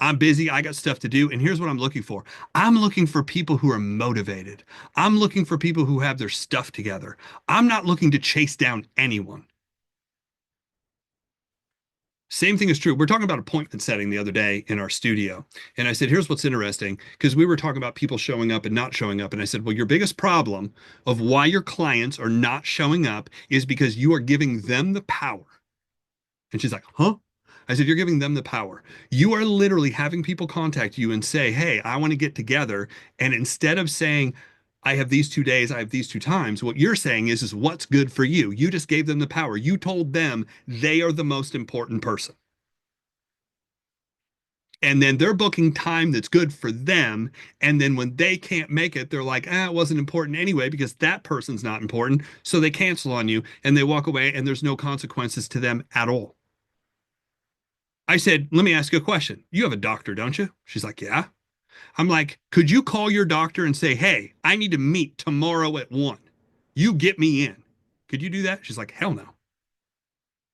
I'm busy. I got stuff to do. And here's what I'm looking for. I'm looking for people who are motivated. I'm looking for people who have their stuff together. I'm not looking to chase down anyone. Same thing is true. We're talking about appointment setting the other day in our studio. And I said, here's what's interesting, because we were talking about people showing up and not showing up. And I said, well, your biggest problem of why your clients are not showing up is because you are giving them the power. And she's like, huh? I said, you're giving them the power. You are literally having people contact you and say, hey, I want to get together. And instead of saying, I have these 2 days, I have these 2 times, what you're saying is what's good for you. You just gave them the power. You told them they are the most important person. And then they're booking time that's good for them. And then when they can't make it, they're like, it wasn't important anyway, because that person's not important. So they cancel on you and they walk away and there's no consequences to them at all. I said, let me ask you a question. You have a doctor, don't you? She's like, yeah. I'm like, could you call your doctor and say, hey, I need to meet tomorrow at 1. You get me in. Could you do that? She's like, hell no.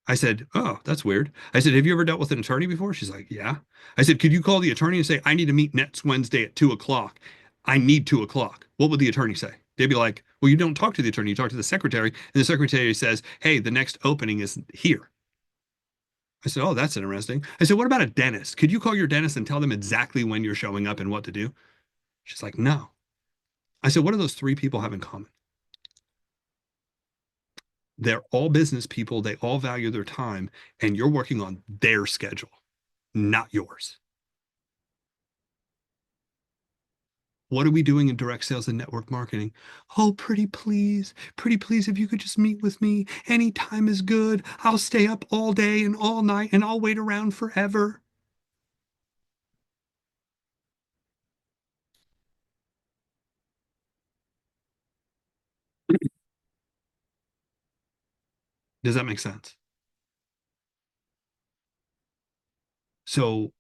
I said, oh, that's weird. I said, have you ever dealt with an attorney before? She's like, yeah. I said, could you call the attorney and say, I need to meet next Wednesday at 2 o'clock. I need 2 o'clock. What would the attorney say? They'd be like, well, you don't talk to the attorney. You talk to the secretary. And the secretary says, hey, the next opening is here. I said, oh, that's interesting. I said, what about a dentist? Could you call your dentist and tell them exactly when you're showing up and what to do? She's like, no. I said, what do those 3 people have in common? They're all business people. They all value their time, and you're working on their schedule, not yours. What are we doing in direct sales and network marketing? Oh, pretty please, if you could just meet with me. Any time is good. I'll stay up all day and all night, and I'll wait around forever. Does that make sense? So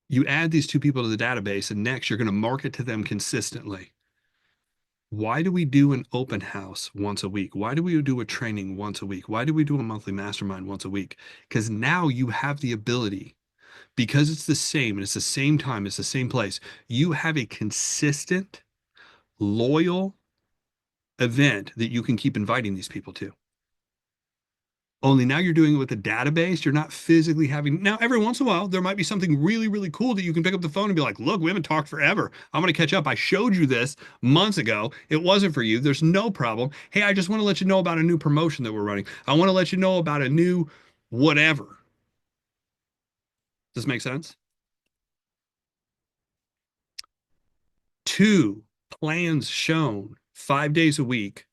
you add these 2 people to the database, and next you're going to market to them consistently. Why do we do an open house once a week? Why do we do a training once a week? Why do we do a monthly mastermind once a week? Because now you have the ability, because it's the same and it's the same time, it's the same place. You have a consistent, loyal event that you can keep inviting these people to. Only now you're doing it with a database. You're not physically having. Now, every once in a while, there might be something really, really cool that you can pick up the phone and be like, look, we haven't talked forever. I'm going to catch up. I showed you this months ago. It wasn't for you. There's no problem. Hey, I just want to let you know about a new promotion that we're running. I want to let you know about a new whatever. Does this make sense? 2 plans shown 5 days a week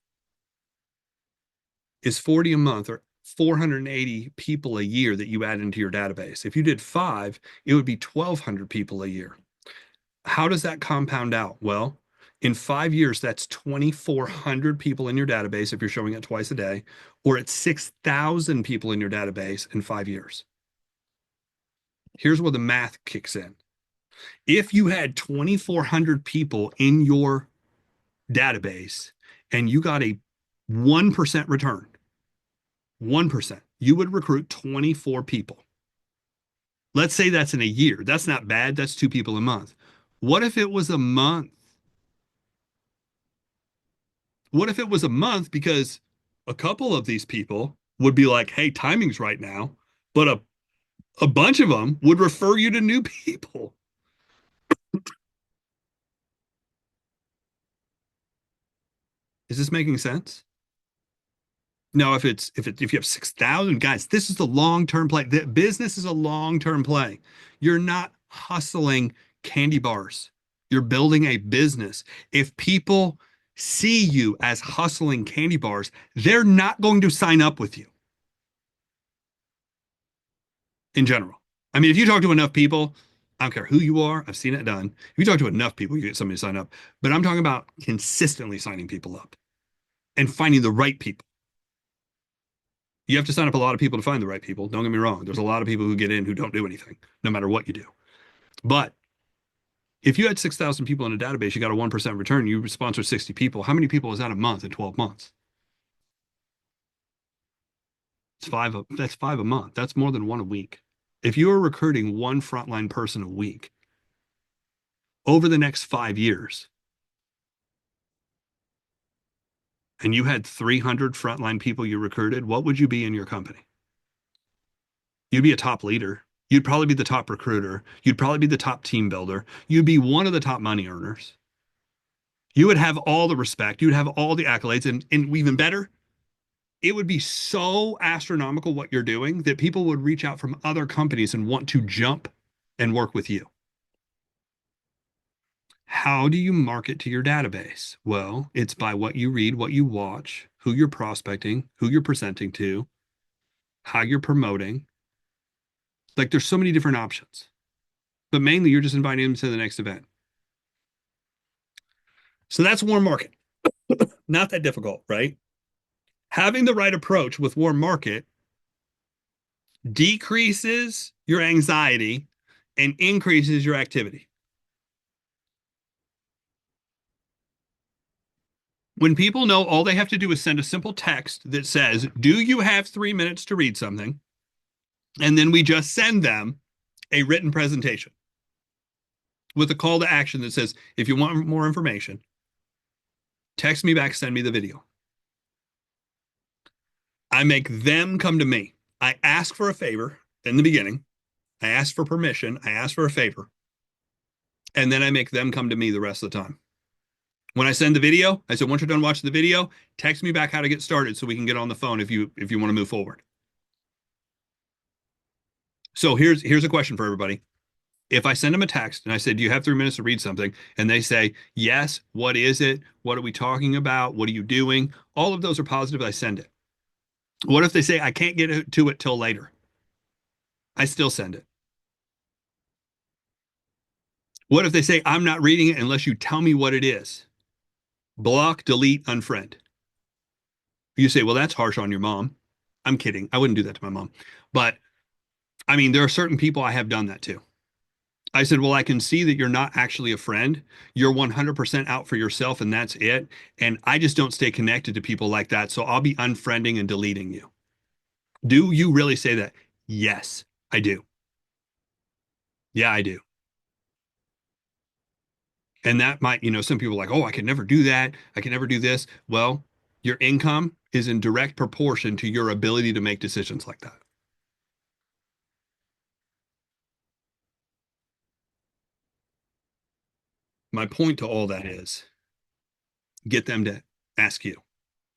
is 40 a month, or 480 people a year that you add into your database. If you did 5, it would be 1,200 people a year. How does that compound out? Well, in 5 years, that's 2,400 people in your database if you're showing it twice a day, or it's 6,000 people in your database in 5 years. Here's where the math kicks in. If you had 2,400 people in your database and you got a 1% return, 1%, you would recruit 24 people. Let's say that's in a year. That's not bad. That's 2 people a month. What if it was a month? What if it was a month because a couple of these people would be like, hey, timing's right now, but a bunch of them would refer you to new people. Is this making sense? No, if you have 6,000 guys, this is the long-term play. The business is a long-term play. You're not hustling candy bars. You're building a business. If people see you as hustling candy bars, they're not going to sign up with you in general. I mean, if you talk to enough people, I don't care who you are, I've seen it done. If you talk to enough people, you get somebody to sign up. But I'm talking about consistently signing people up and finding the right people. You have to sign up a lot of people to find the right people. Don't get me wrong. There's a lot of people who get in who don't do anything, no matter what you do. But if you had 6,000 people in a database, you got a 1% return, you sponsor 60 people. How many people is that a month in 12 months? That's 5 a month. That's more than 1 a week. If you are recruiting 1 frontline person a week over the next 5 years, and you had 300 frontline people you recruited, what would you be in your company? You'd be a top leader. You'd probably be the top recruiter. You'd probably be the top team builder. You'd be one of the top money earners. You would have all the respect. You'd have all the accolades. And even better, it would be so astronomical what you're doing that people would reach out from other companies and want to jump and work with you. How do you market to your database? Well, it's by what you read, what you watch, who you're prospecting, who you're presenting to, how you're promoting. Like there's so many different options, but mainly you're just inviting them to the next event. So that's warm market. Not that difficult, right? Having the right approach with warm market decreases your anxiety and increases your activity. When people know all they have to do is send a simple text that says, "Do you have 3 minutes to read something?" And then we just send them a written presentation with a call to action that says, "If you want more information, text me back, send me the video." I make them come to me. I ask for a favor in the beginning. I ask for permission. I ask for a favor. And then I make them come to me the rest of the time. When I send the video, I said, once you're done watching the video, text me back how to get started so we can get on the phone if you want to move forward. So here's a question for everybody. If I send them a text and I said, "Do you have 3 minutes to read something?" and they say, "Yes," what is it? What are we talking about? What are you doing? All of those are positive. I send it. What if they say, "I can't get to it till later"? I still send it. What if they say, "I'm not reading it unless you tell me what it is"? Block, delete, unfriend. You say, "Well, that's harsh on your mom." I'm kidding. I wouldn't do that to my mom. But I mean, there are certain people I have done that to. I said, "Well, I can see that you're not actually a friend. You're 100% out for yourself, and that's it. And I just don't stay connected to people like that. So I'll be unfriending and deleting you." Do you really say that? Yes, I do. Yeah, I do. And that might, some people are like, "Oh, I can never do that. I can never do this." Well, your income is in direct proportion to your ability to make decisions like that. My point to all that is get them to ask you,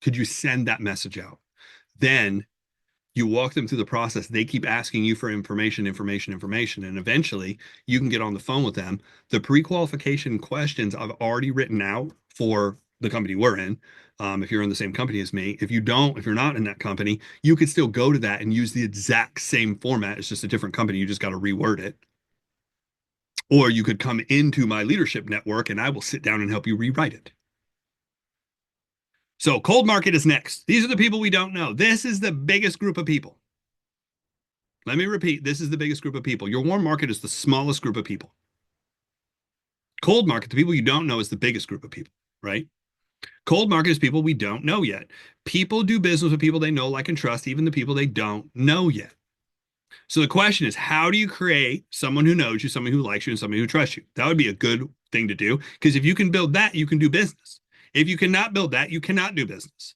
could you send that message out? Then you walk them through the process. They keep asking you for information, information, information. And eventually you can get on the phone with them. The pre-qualification questions I've already written out for the company we're in. If you're in the same company as me, if you're not in that company, you could still go to that and use the exact same format. It's just a different company. You just got to reword it. Or you could come into my leadership network and I will sit down and help you rewrite it. So cold market is next. These are the people we don't know. This is the biggest group of people. Let me repeat, this is the biggest group of people. Your warm market is the smallest group of people. Cold market, the people you don't know, is the biggest group of people, right? Cold market is people we don't know yet. People do business with people they know, like, and trust, even the people they don't know yet. So the question is, how do you create someone who knows you, someone who likes you, and someone who trusts you? That would be a good thing to do, because if you can build that, you can do business. If you cannot build that, you cannot do business.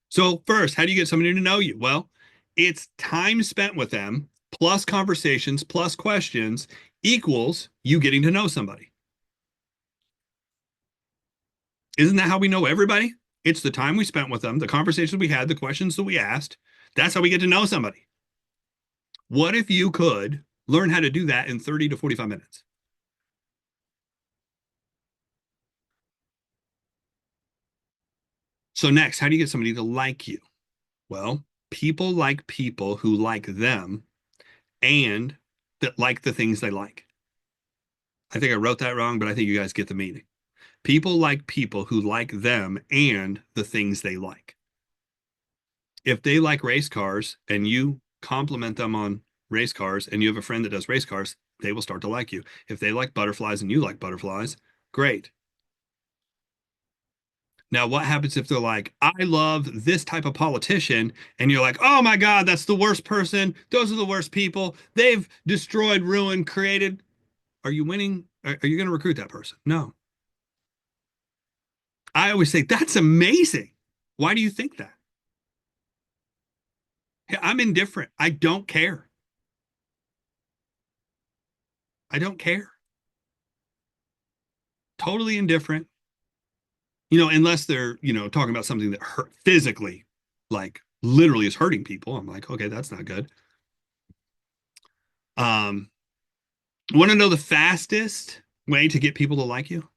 So first, how do you get somebody to know you? Well, it's time spent with them plus conversations plus questions equals you getting to know somebody. Isn't that how we know everybody? It's the time we spent with them, the conversations we had, the questions that we asked. That's how we get to know somebody. What if you could learn how to do that in 30 to 45 minutes? So next, how do you get somebody to like you? Well, people like people who like them and that like the things they like. I think I wrote that wrong, but I think you guys get the meaning. People like people who like them and the things they like. If they like race cars and you compliment them on race cars and you have a friend that does race cars, they will start to like you. If they like butterflies and you like butterflies, great. Now, what happens if they're like, "I love this type of politician," and you're like, "Oh my God, that's the worst person. Those are the worst people. They've destroyed, ruined, created." Are you winning? Are you going to recruit that person? No. I always say, "That's amazing. Why do you think that?" Hey, I'm indifferent. I don't care. I don't care. Totally indifferent. Unless they're, talking about something that hurt physically like literally is hurting people. I'm like, okay, that's not good. Want to know the fastest way to get people to like you?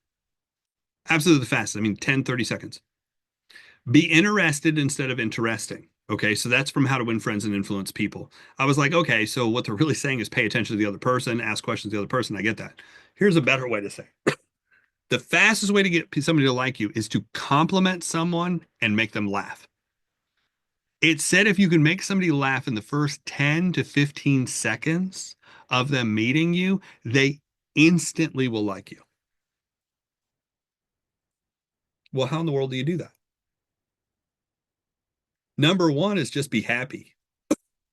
Absolutely the fastest. I mean, 10, 30 seconds. Be interested instead of interesting. Okay, so that's from How to Win Friends and Influence People. I was like, okay, so what they're really saying is pay attention to the other person, ask questions to the other person. I get that. Here's a better way to say it. The fastest way to get somebody to like you is to compliment someone and make them laugh. It said if you can make somebody laugh in the first 10 to 15 seconds of them meeting you, they instantly will like you. Well, how in the world do you do that? Number one is just be happy.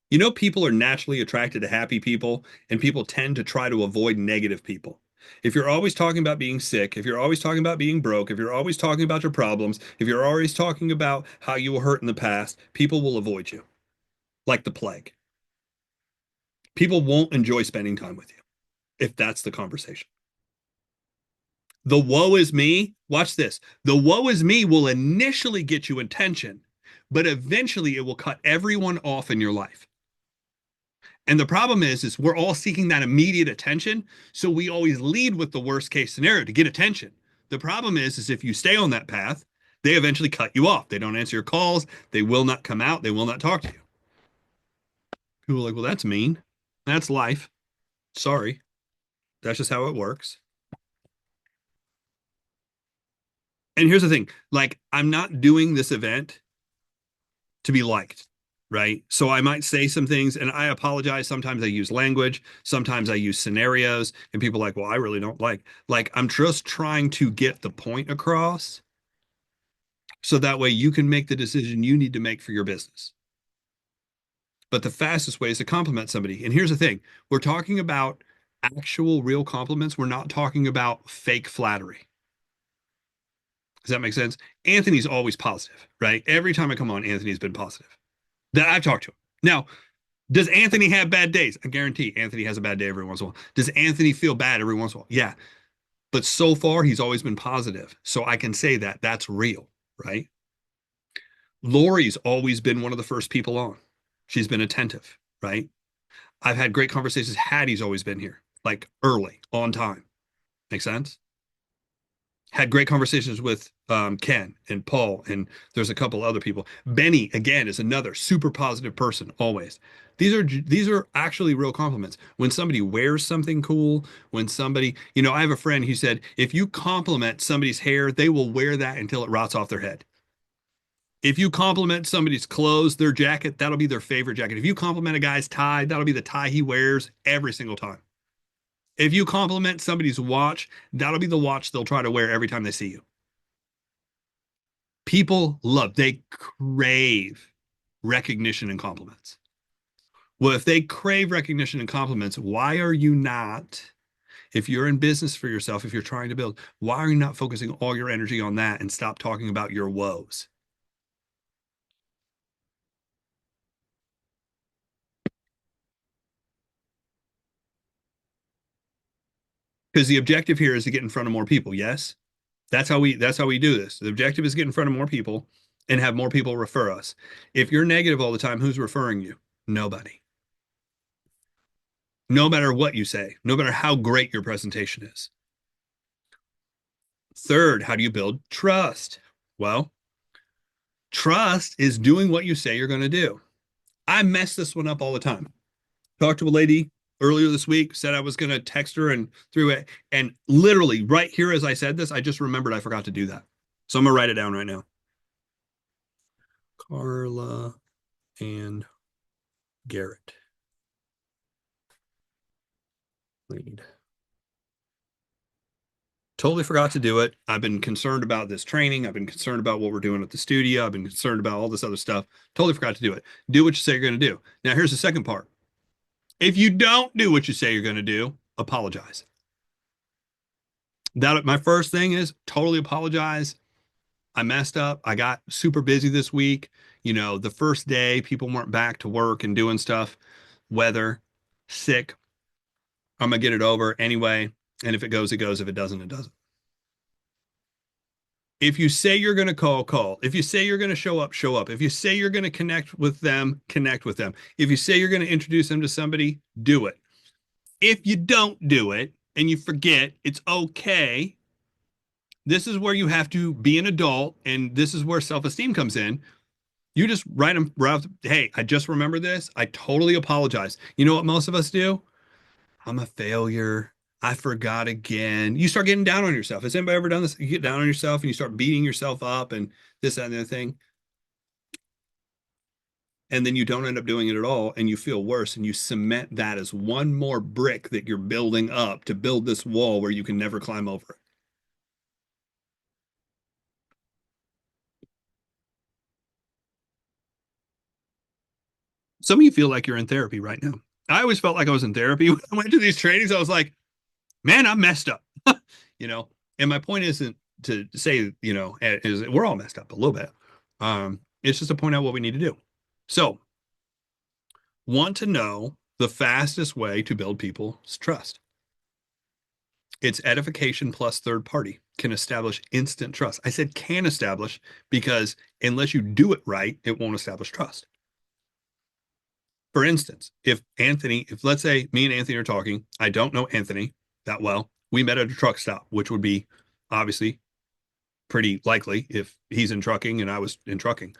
You know, people are naturally attracted to happy people, and people tend to try to avoid negative people. If you're always talking about being sick, if you're always talking about being broke, if you're always talking about your problems, if you're always talking about how you were hurt in the past, people will avoid you like the plague. People won't enjoy spending time with you if that's the conversation. The woe is me, watch this. The woe is me will initially get you attention, but eventually it will cut everyone off in your life. And the problem is we're all seeking that immediate attention. So we always lead with the worst case scenario to get attention. The problem is if you stay on that path, they eventually cut you off. They don't answer your calls. They will not come out. They will not talk to you. People are like, well, that's mean. That's life. Sorry. That's just how it works. And here's the thing, like, I'm not doing this event to be liked, right? So I might say some things and I apologize. Sometimes I use language, sometimes I use scenarios, and people are like, well, I really don't like I'm just trying to get the point across so that way you can make the decision you need to make for your business. But the fastest way is to compliment somebody. And here's the thing, we're talking about actual real compliments. We're not talking about fake flattery. Does that make sense? Anthony's always positive, right? Every time I come on, Anthony's been positive. That I've talked to him. Now, does Anthony have bad days? I guarantee Anthony has a bad day every once in a while. Does Anthony feel bad every once in a while? Yeah. But so far, he's always been positive. So I can say that that's real, right? Lori's always been one of the first people on. She's been attentive, right? I've had great conversations. Hattie's always been here, like early, on time. Make sense? Had great conversations with Ken and Paul, and there's a couple other people. Benny, again, is another super positive person, always. These are actually real compliments. When somebody wears something cool, when somebody, I have a friend who said, if you compliment somebody's hair, they will wear that until it rots off their head. If you compliment somebody's clothes, their jacket, that'll be their favorite jacket. If you compliment a guy's tie, that'll be the tie he wears every single time. If you compliment somebody's watch, that'll be the watch they'll try to wear every time they see you. People they crave recognition and compliments. Well, if they crave recognition and compliments, why are you not, if you're in business for yourself, if you're trying to build, why are you not focusing all your energy on that and stop talking about your woes? Because the objective here is to get in front of more people. Yes, that's how we do this. The objective is to get in front of more people and have more people refer us. If you're negative all the time, who's referring you? Nobody. No matter what you say, no matter how great your presentation is. Third, how do you build trust? Well, trust is doing what you say you're going to do. I mess this one up all the time. Talked to a lady earlier this week, said I was going to text her and through it. And literally right here, as I said this, I just remembered I forgot to do that. So I'm going to write it down right now. Carla and Garrett. Lead. Totally forgot to do it. I've been concerned about this training. I've been concerned about what we're doing at the studio. I've been concerned about all this other stuff. Totally forgot to do it. Do what you say you're going to do. Now, here's the second part. If you don't do what you say you're going to do, apologize. That my first thing is totally apologize. I messed up. I got super busy this week. The first day people weren't back to work and doing stuff, weather, sick. I'm going to get it over anyway. And if it goes, it goes. If it doesn't, it doesn't. If you say you're going to call, call. If you say you're going to show up, show up. If you say you're going to connect with them, connect with them. If you say you're going to introduce them to somebody, do it. If you don't do it and you forget, it's okay. This is where you have to be an adult, and this is where self-esteem comes in. You just write them, hey, I just remember this. I totally apologize. You know what most of us do? I'm a failure. I forgot again. You start getting down on yourself. Has anybody ever done this? You get down on yourself and you start beating yourself up and this, that, and the other thing. And then you don't end up doing it at all and you feel worse and you cement that as one more brick that you're building up to build this wall where you can never climb over it. Some of you feel like you're in therapy right now. I always felt like I was in therapy when I went to these trainings. I was like, man, I'm messed up, you know. And my point isn't to say, you know, is we're all messed up a little bit. It's just to point out what we need to do. So, want to know the fastest way to build people's trust? It's edification plus third party can establish instant trust. I said can establish because unless you do it right, it won't establish trust. For instance, if let's say me and Anthony are talking, I don't know Anthony that well. We met at a truck stop, which would be obviously pretty likely if he's in trucking and I was in trucking.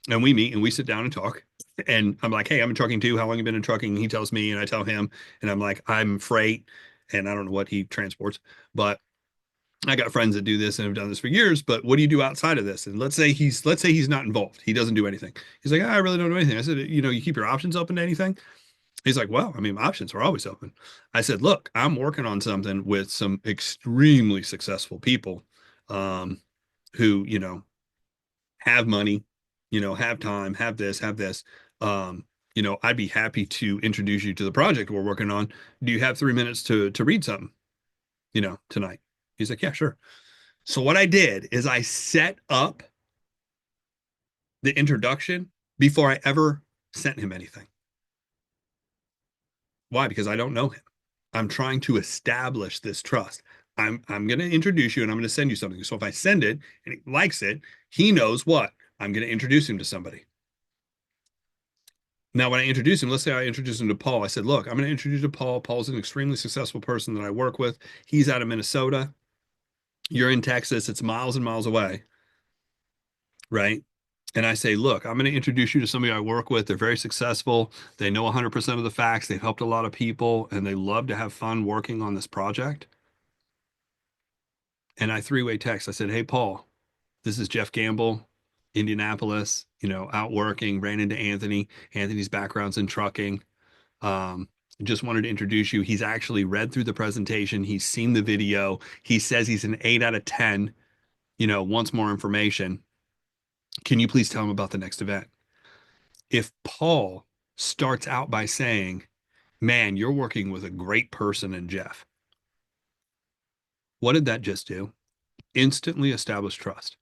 And we meet and we sit down and talk. And I'm like, hey, I'm in trucking too. How long have you been in trucking? And he tells me, and I tell him, and I'm like, I'm freight, and I don't know what he transports, but I got friends that do this and have done this for years. But what do you do outside of this? And let's say he's not involved. He doesn't do anything. He's like, I really don't do anything. I said, you know, you keep your options open to anything. He's like, well, I mean, my options are always open. I said, look, I'm working on something with some extremely successful people, who, you know, have money, you know, have time, have this, have this. You know, I'd be happy to introduce you to the project we're working on. Do you have 3 minutes to read something, you know, tonight? He's like, yeah, sure. So what I did is I set up the introduction before I ever sent him anything. Why? Because I don't know him. I'm trying to establish this trust. I'm going to introduce you and I'm going to send you something. So if I send it and he likes it, he knows what I'm going to introduce him to somebody. Now, when I introduce him, let's say I introduce him to Paul. I said, look, I'm going to introduce you to Paul. Paul's an extremely successful person that I work with. He's out of Minnesota. You're in Texas. It's miles and miles away. Right. And I say, look, I'm going to introduce you to somebody I work with. They're very successful. They know 100% of the facts. They've helped a lot of people and they love to have fun working on this project. And I three-way text. I said, hey, Paul, this is Jeff Gamble, Indianapolis, you know, out working, ran into Anthony. Anthony's background's in trucking. Just wanted to introduce you. He's actually read through the presentation. He's seen the video. He says he's an 8 out of 10, you know, wants more information. Can you please tell him about the next event? If Paul starts out by saying, man, you're working with a great person in Jeff, what did that just do? Instantly establish trust.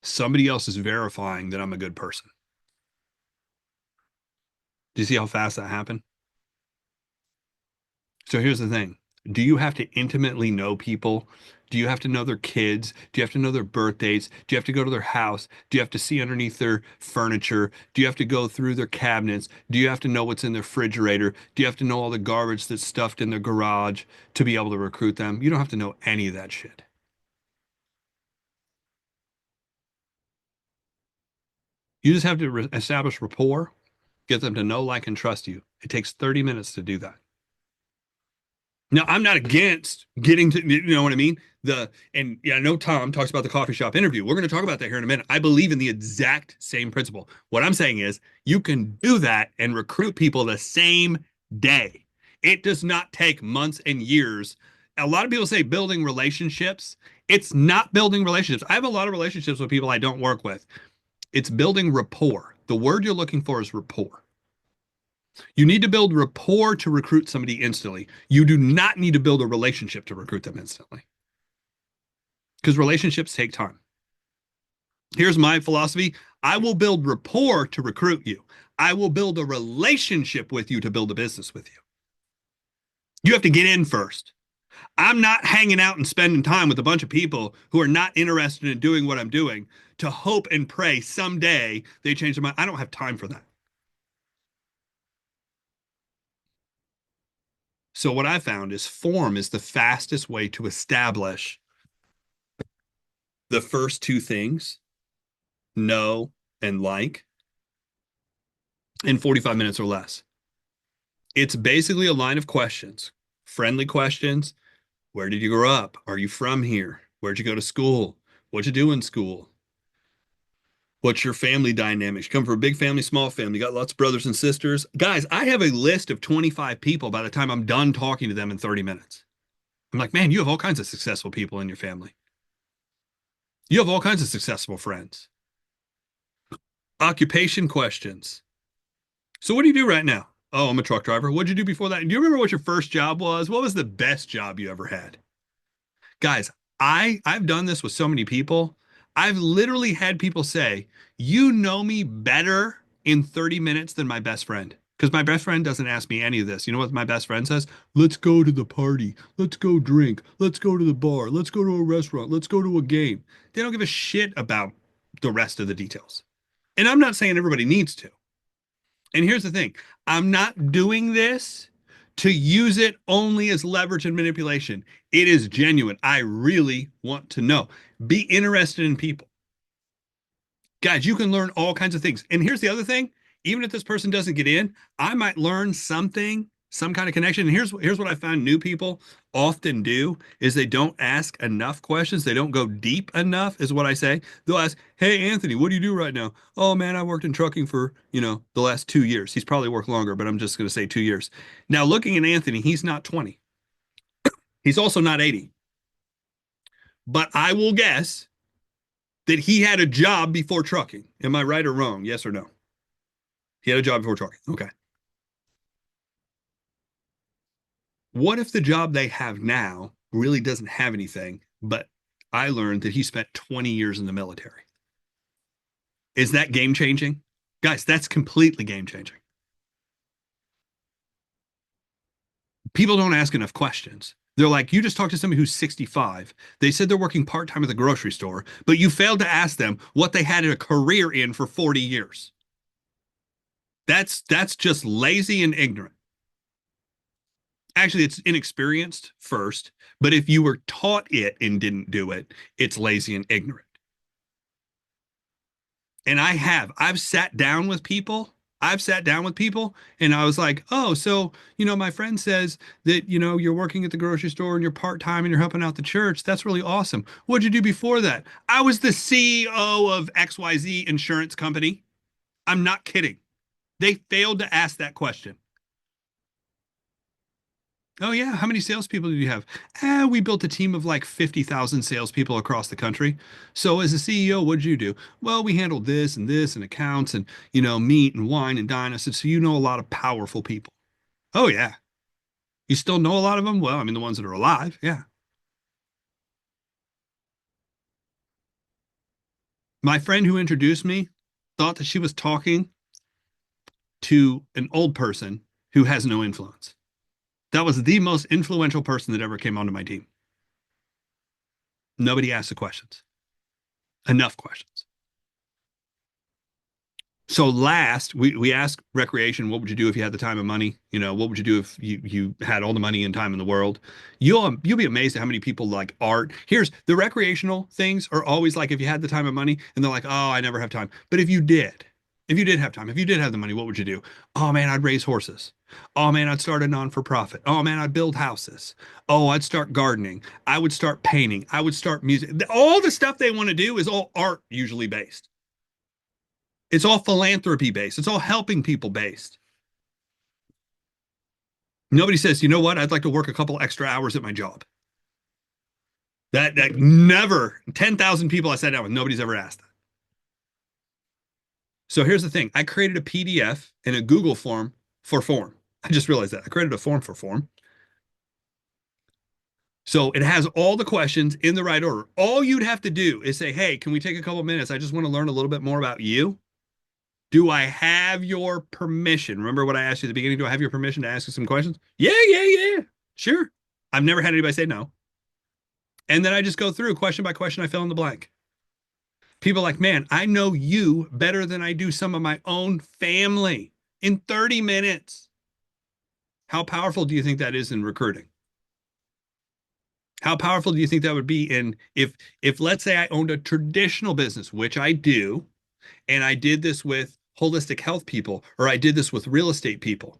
Somebody else is verifying that I'm a good person. Do you see how fast that happened? So here's the thing. Do you have to intimately know people? Do you have to know their kids? Do you have to know their birthdays? Do you have to go to their house? Do you have to see underneath their furniture? Do you have to go through their cabinets? Do you have to know what's in their refrigerator? Do you have to know all the garbage that's stuffed in their garage to be able to recruit them? You don't have to know any of that shit. You just have to establish rapport, get them to know, like, and trust you. It takes 30 minutes to do that. Now, I'm not against getting to, you know what I mean? And yeah, I know Tom talks about the coffee shop interview. We're going to talk about that here in a minute. I believe in the exact same principle. What I'm saying is you can do that and recruit people the same day. It does not take months and years. A lot of people say building relationships. It's not building relationships. I have a lot of relationships with people I don't work with. It's building rapport. The word you're looking for is rapport. You need to build rapport to recruit somebody instantly. You do not need to build a relationship to recruit them instantly. Because relationships take time. Here's my philosophy. I will build rapport to recruit you. I will build a relationship with you to build a business with you. You have to get in first. I'm not hanging out and spending time with a bunch of people who are not interested in doing what I'm doing to hope and pray someday they change their mind. I don't have time for that. So what I found is form is the fastest way to establish the first two things, know and like, in 45 minutes or less. It's basically a line of questions, friendly questions. Where did you grow up? Are you from here? Where'd you go to school? What'd you do in school? What's your family dynamics? You come from a big family, small family, you got lots of brothers and sisters. Guys, I have a list of 25 people by the time I'm done talking to them in 30 minutes. I'm like, man, you have all kinds of successful people in your family. You have all kinds of successful friends. Occupation questions. So what do you do right now? Oh, I'm a truck driver. What'd you do before that? Do you remember what your first job was? What was the best job you ever had? Guys, I've done this with so many people. I've literally had people say, "You know me better in 30 minutes than my best friend." Because my best friend doesn't ask me any of this. You know what my best friend says? Let's go to the party. Let's go drink. Let's go to the bar. Let's go to a restaurant. Let's go to a game. They don't give a shit about the rest of the details. And I'm not saying everybody needs to. And here's the thing, I'm not doing this to use it only as leverage and manipulation. It is genuine. I really want to know. Be interested in people. Guys, you can learn all kinds of things. And here's the other thing, even if this person doesn't get in, I might learn something, some kind of connection. And here's what I found new people often do is they don't ask enough questions. They don't go deep enough, is what I say. They'll ask, "Hey, Anthony, what do you do right now?" "Oh, man, I worked in trucking for, the last 2 years." He's probably worked longer, but I'm just going to say 2 years. Now, looking at Anthony, he's not 20. He's also not 80. But I will guess that he had a job before trucking. Am I right or wrong? Yes or no? He had a job before trucking. Okay. What if the job they have now really doesn't have anything, but I learned that he spent 20 years in the military? Is that game changing? Guys, that's completely game changing. People don't ask enough questions. They're like, you just talked to somebody who's 65. They said they're working part time at the grocery store, but you failed to ask them what they had a career in for 40 years. That's just lazy and ignorant. Actually, it's inexperienced first, but if you were taught it and didn't do it, it's lazy and ignorant. And I've sat down with people. I've sat down with people and I was like, "Oh, so, my friend says that, you're working at the grocery store and you're part-time and you're helping out the church. That's really awesome. What'd you do before that?" "I was the CEO of XYZ insurance company." I'm not kidding. They failed to ask that question. "Oh yeah, how many salespeople did you have?" We built a team of like 50,000 salespeople across the country. "So as a CEO, what did you do?" "Well, we handled this and accounts and, meat and wine and dine." I said, "So you know a lot of powerful people." "Oh yeah." "You still know a lot of them?" "Well, I mean, the ones that are alive. Yeah." My friend who introduced me thought that she was talking to an old person who has no influence. That was the most influential person that ever came onto my team. Nobody asked the questions. Enough questions. So last, we asked recreation, what would you do if you had the time and money? What would you do if you had all the money and time in the world? You'll be amazed at how many people like art. Here's the recreational things are always like if you had the time and money, and they're like, "Oh, I never have time." But if you did have time, if you did have the money, what would you do? "Oh man, I'd raise horses. Oh man, I'd start a non-for-profit. Oh man, I'd build houses. Oh, I'd start gardening. I would start painting. I would start music." All the stuff they want to do is all art usually based. It's all philanthropy based. It's all helping people based. Nobody says, "You know what? I'd like to work a couple extra hours at my job." That never, 10,000 people I sat down with, nobody's ever asked that. So here's the thing. I created a PDF and a Google form for form. I just realized that. I created a form for form. So it has all the questions in the right order. All you'd have to do is say, "Hey, can we take a couple minutes? I just want to learn a little bit more about you. Do I have your permission?" Remember what I asked you at the beginning? Do I have your permission to ask you some questions? "Yeah, yeah, yeah. Sure." I've never had anybody say no. And then I just go through question by question. I fill in the blank. People are like, man, I know you better than I do some of my own family in 30 minutes. How powerful do you think that is in recruiting? How powerful do you think that would be in if let's say I owned a traditional business, which I do, and I did this with holistic health people, or I did this with real estate people.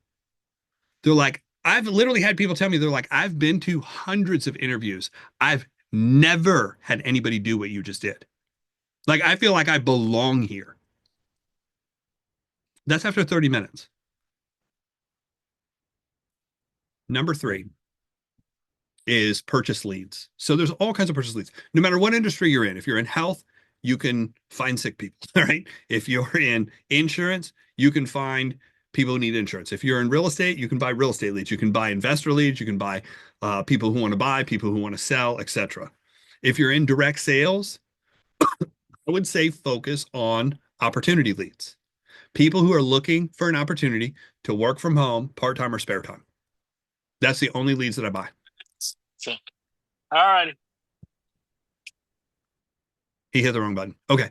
They're like, I've literally had people tell me, they're like, I've been to hundreds of interviews. I've never had anybody do what you just did. Like, I feel like I belong here. That's after 30 minutes. Number 3 is purchase leads. So there's all kinds of purchase leads. No matter what industry you're in, if you're in health, you can find sick people, all right? If you're in insurance, you can find people who need insurance. If you're in real estate, you can buy real estate leads. You can buy investor leads. You can buy people who want to buy, people who want to sell, etc. If you're in direct sales, I would say focus on opportunity leads. People who are looking for an opportunity to work from home, part-time or spare time. That's the only leads that I buy. So, all right. He hit the wrong button. Okay.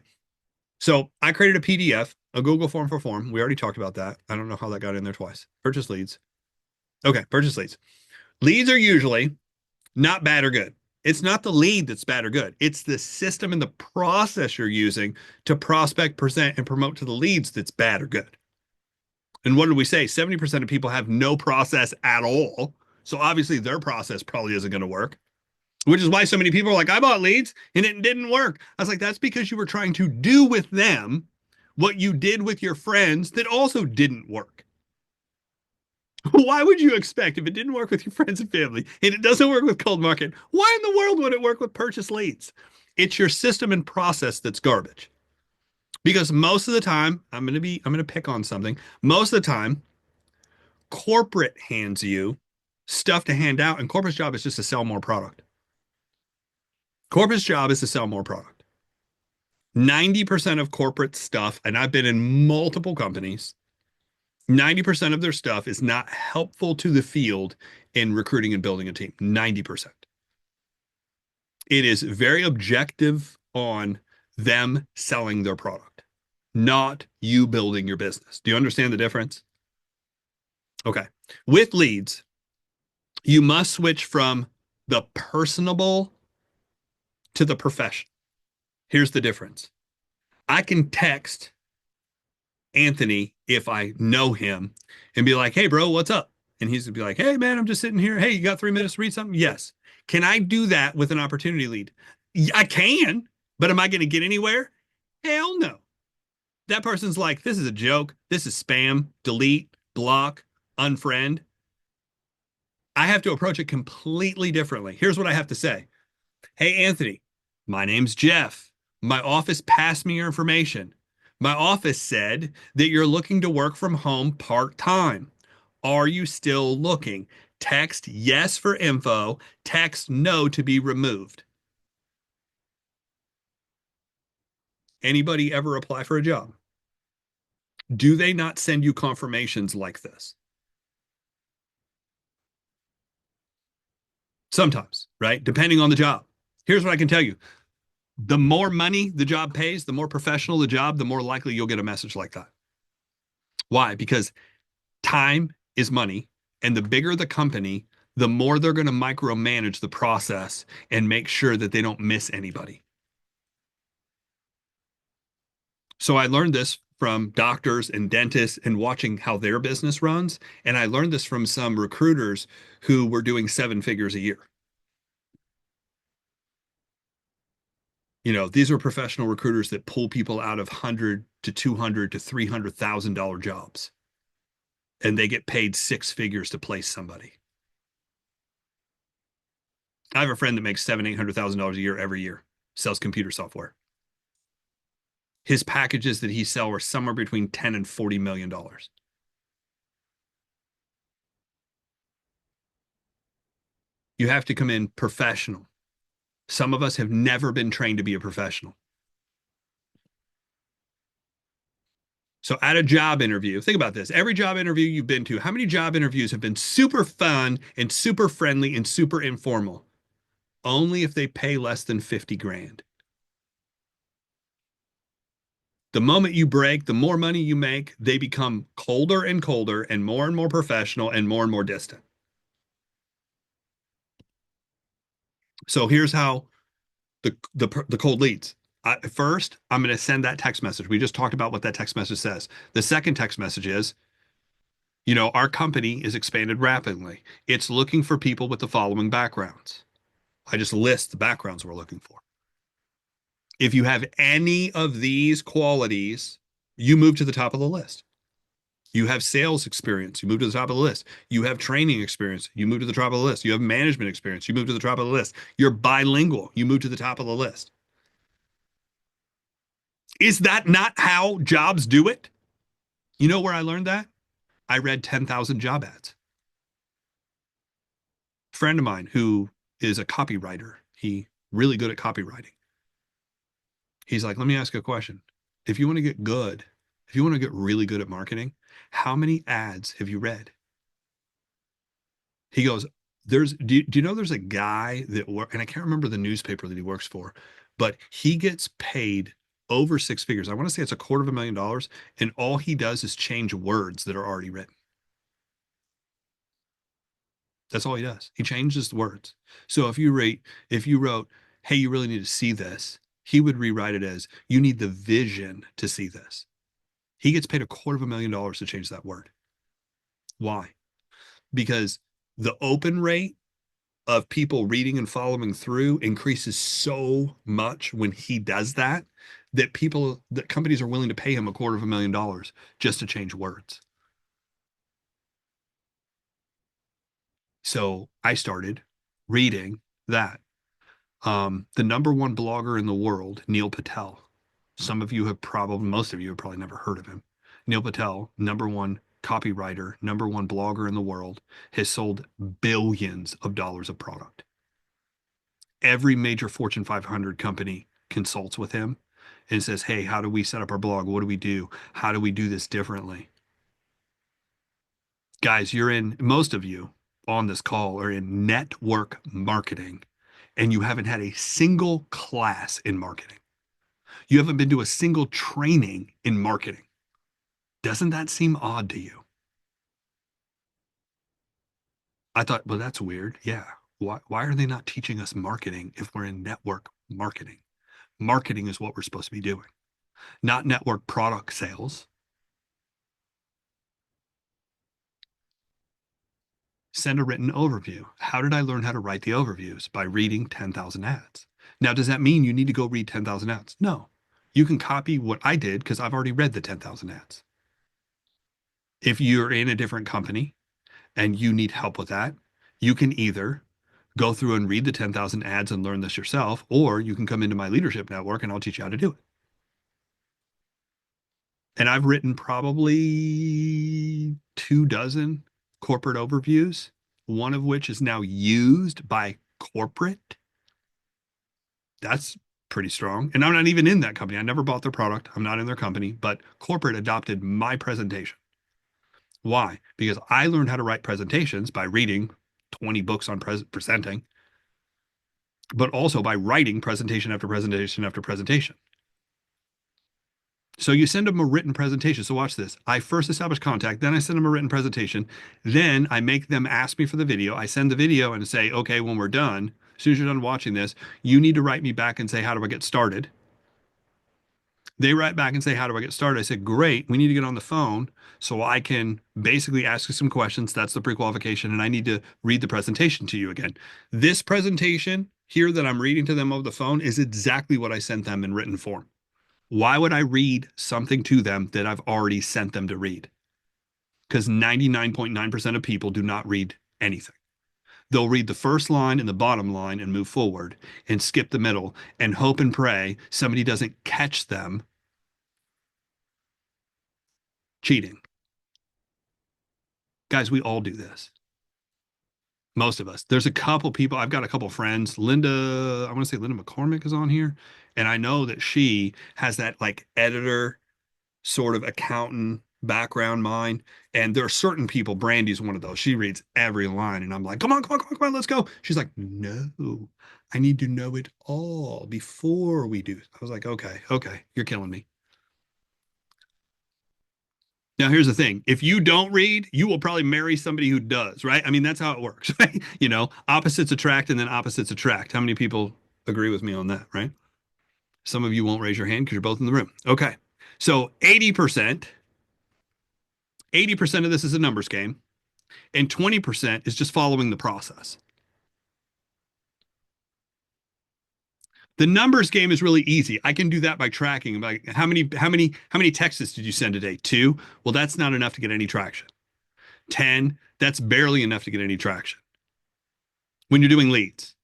So I created a PDF, a Google form for form. We already talked about that. I don't know how that got in there twice. Purchase leads. Okay. Purchase leads. Leads are usually not bad or good. It's not the lead that's bad or good. It's the system and the process you're using to prospect, present, and promote to the leads that's bad or good. And what did we say? 70% of people have no process at all. So obviously their process probably isn't going to work, which is why so many people are like, I bought leads and it didn't work. I was like, that's because you were trying to do with them what you did with your friends that also didn't work. Why would you expect, if it didn't work with your friends and family and it doesn't work with cold market, why in the world would it work with purchase leads? It's your system and process that's garbage. Because most of the time, I'm going to pick on something. Most of the time, corporate hands you stuff to hand out, and corporate's job is just to sell more product. Corporate's job is to sell more product. 90% of corporate stuff, and I've been in multiple companies, 90% of their stuff is not helpful to the field in recruiting and building a team. 90%. It is very objective on them selling their product, not you building your business. Do you understand the difference? Okay. With leads, you must switch from the personable to the professional. Here's the difference. I can text Anthony if I know him and be like, hey, bro, what's up? And he's gonna be like, hey, man, I'm just sitting here. Hey, you got 3 minutes to read something? Yes. Can I do that with an opportunity lead? I can, but am I going to get anywhere? Hell no. That person's like, this is a joke. This is spam. Delete, block, unfriend. I have to approach it completely differently. Here's what I have to say. Hey, Anthony, my name's Jeff. My office passed me your information. My office said that you're looking to work from home part-time. Are you still looking? Text yes for info. Text no to be removed. Anybody ever apply for a job? Do they not send you confirmations like this? Sometimes, right? Depending on the job. Here's what I can tell you. The more money the job pays, the more professional the job, the more likely you'll get a message like that. Why? Because time is money, and the bigger the company, the more they're going to micromanage the process and make sure that they don't miss anybody. So I learned this from doctors and dentists and watching how their business runs. And I learned this from some recruiters who were doing 7 figures a year. You know, these are professional recruiters that pull people out of 100 to 200 to $300,000 jobs. And they get paid 6 figures to place somebody. I have a friend that makes $700,000-800,000 a year every year, sells computer software. His packages that he sells are somewhere between $10 and $40 million. You have to come in professional. Some of us have never been trained to be a professional. So at a job interview, think about this. Every job interview you've been to, how many job interviews have been super fun and super friendly and super informal? Only if they pay less than 50 grand. The moment you break, the more money you make, they become colder and colder and more professional and more distant. So here's how the cold leads. First, I'm going to send that text message. We just talked about what that text message says. The second text message is, our company is expanded rapidly. It's looking for people with the following backgrounds. I just list the backgrounds we're looking for. If you have any of these qualities, you move to the top of the list. You have sales experience, you move to the top of the list. You have training experience, you move to the top of the list. You have management experience, you move to the top of the list. You're bilingual, you move to the top of the list. Is that not how jobs do it? You know where I learned that? I read 10,000 job ads. A friend of mine who is a copywriter, he really good at copywriting. He's like, let me ask you a question. If you want to get good, if you want to get really good at marketing, how many ads have you read? He goes, do you know there's a guy that work, and I can't remember the newspaper that he works for, but he gets paid over six figures. I want to say it's $250,000, and all he does is change words that are already written. That's all he does. He changes the words. So if you wrote, hey, you really need to see this, he would rewrite it as, you need the vision to see this. He gets paid $250,000 to change that word. Why? Because the open rate of people reading and following through increases so much when he does that, that companies are willing to pay him $250,000 just to change words. So I started reading that. The number one blogger in the world, Neil Patel. Most of you have probably never heard of him. Neil Patel, number one copywriter, number one blogger in the world, has sold billions of dollars of product. Every major Fortune 500 company consults with him and says, hey, how do we set up our blog? What do we do? How do we do this differently? Guys, most of you on this call are in network marketing, and you haven't had a single class in marketing. You haven't been to a single training in marketing. Doesn't that seem odd to you? I thought, well, that's weird. Yeah. Why are they not teaching us marketing if we're in network marketing? Marketing is what we're supposed to be doing, not network product sales. Send a written overview. How did I learn how to write the overviews? By reading 10,000 ads. Now, does that mean you need to go read 10,000 ads? No. You can copy what I did because I've already read the 10,000 ads. If you're in a different company and you need help with that, you can either go through and read the 10,000 ads and learn this yourself, or you can come into my leadership network and I'll teach you how to do it. And I've written probably 24 corporate overviews, one of which is now used by corporate. That's pretty strong. And I'm not even in that company. I never bought their product. I'm not in their company, but corporate adopted my presentation. Why? Because I learned how to write presentations by reading 20 books on presenting, but also by writing presentation after presentation after presentation. So you send them a written presentation. So watch this. I first establish contact, then I send them a written presentation. Then I make them ask me for the video. I send the video and say, okay, when we're done, as soon as you're done watching this, you need to write me back and say, how do I get started? They write back and say, how do I get started? I said, great. We need to get on the phone so I can basically ask you some questions. That's the pre-qualification. And I need to read the presentation to you again. This presentation here that I'm reading to them over the phone is exactly what I sent them in written form. Why would I read something to them that I've already sent them to read? Because 99.9% of people do not read anything. They'll read the first line and the bottom line and move forward and skip the middle and hope and pray somebody doesn't catch them cheating. Guys, we all do this. Most of us. There's a couple people, I've got a couple friends. I want to say Linda McCormick is on here. And I know that she has that like editor sort of accountant background mind. And there are certain people, Brandy's one of those. She reads every line, and I'm like, come on, come on, come on, come on, let's go. She's like, no, I need to know it all before we do. I was like, okay, okay, you're killing me. Now, here's the thing. If you don't read, you will probably marry somebody who does, right? I mean, that's how it works, right? You know, opposites attract and then opposites attract. How many people agree with me on that, right? Some of you won't raise your hand because you're both in the room. Okay. So 80% of this is a numbers game, and 20% is just following the process. The numbers game is really easy. I can do that by tracking. Like how many texts did you send today? 2. Well, that's not enough to get any traction. 10, that's barely enough to get any traction. When you're doing leads,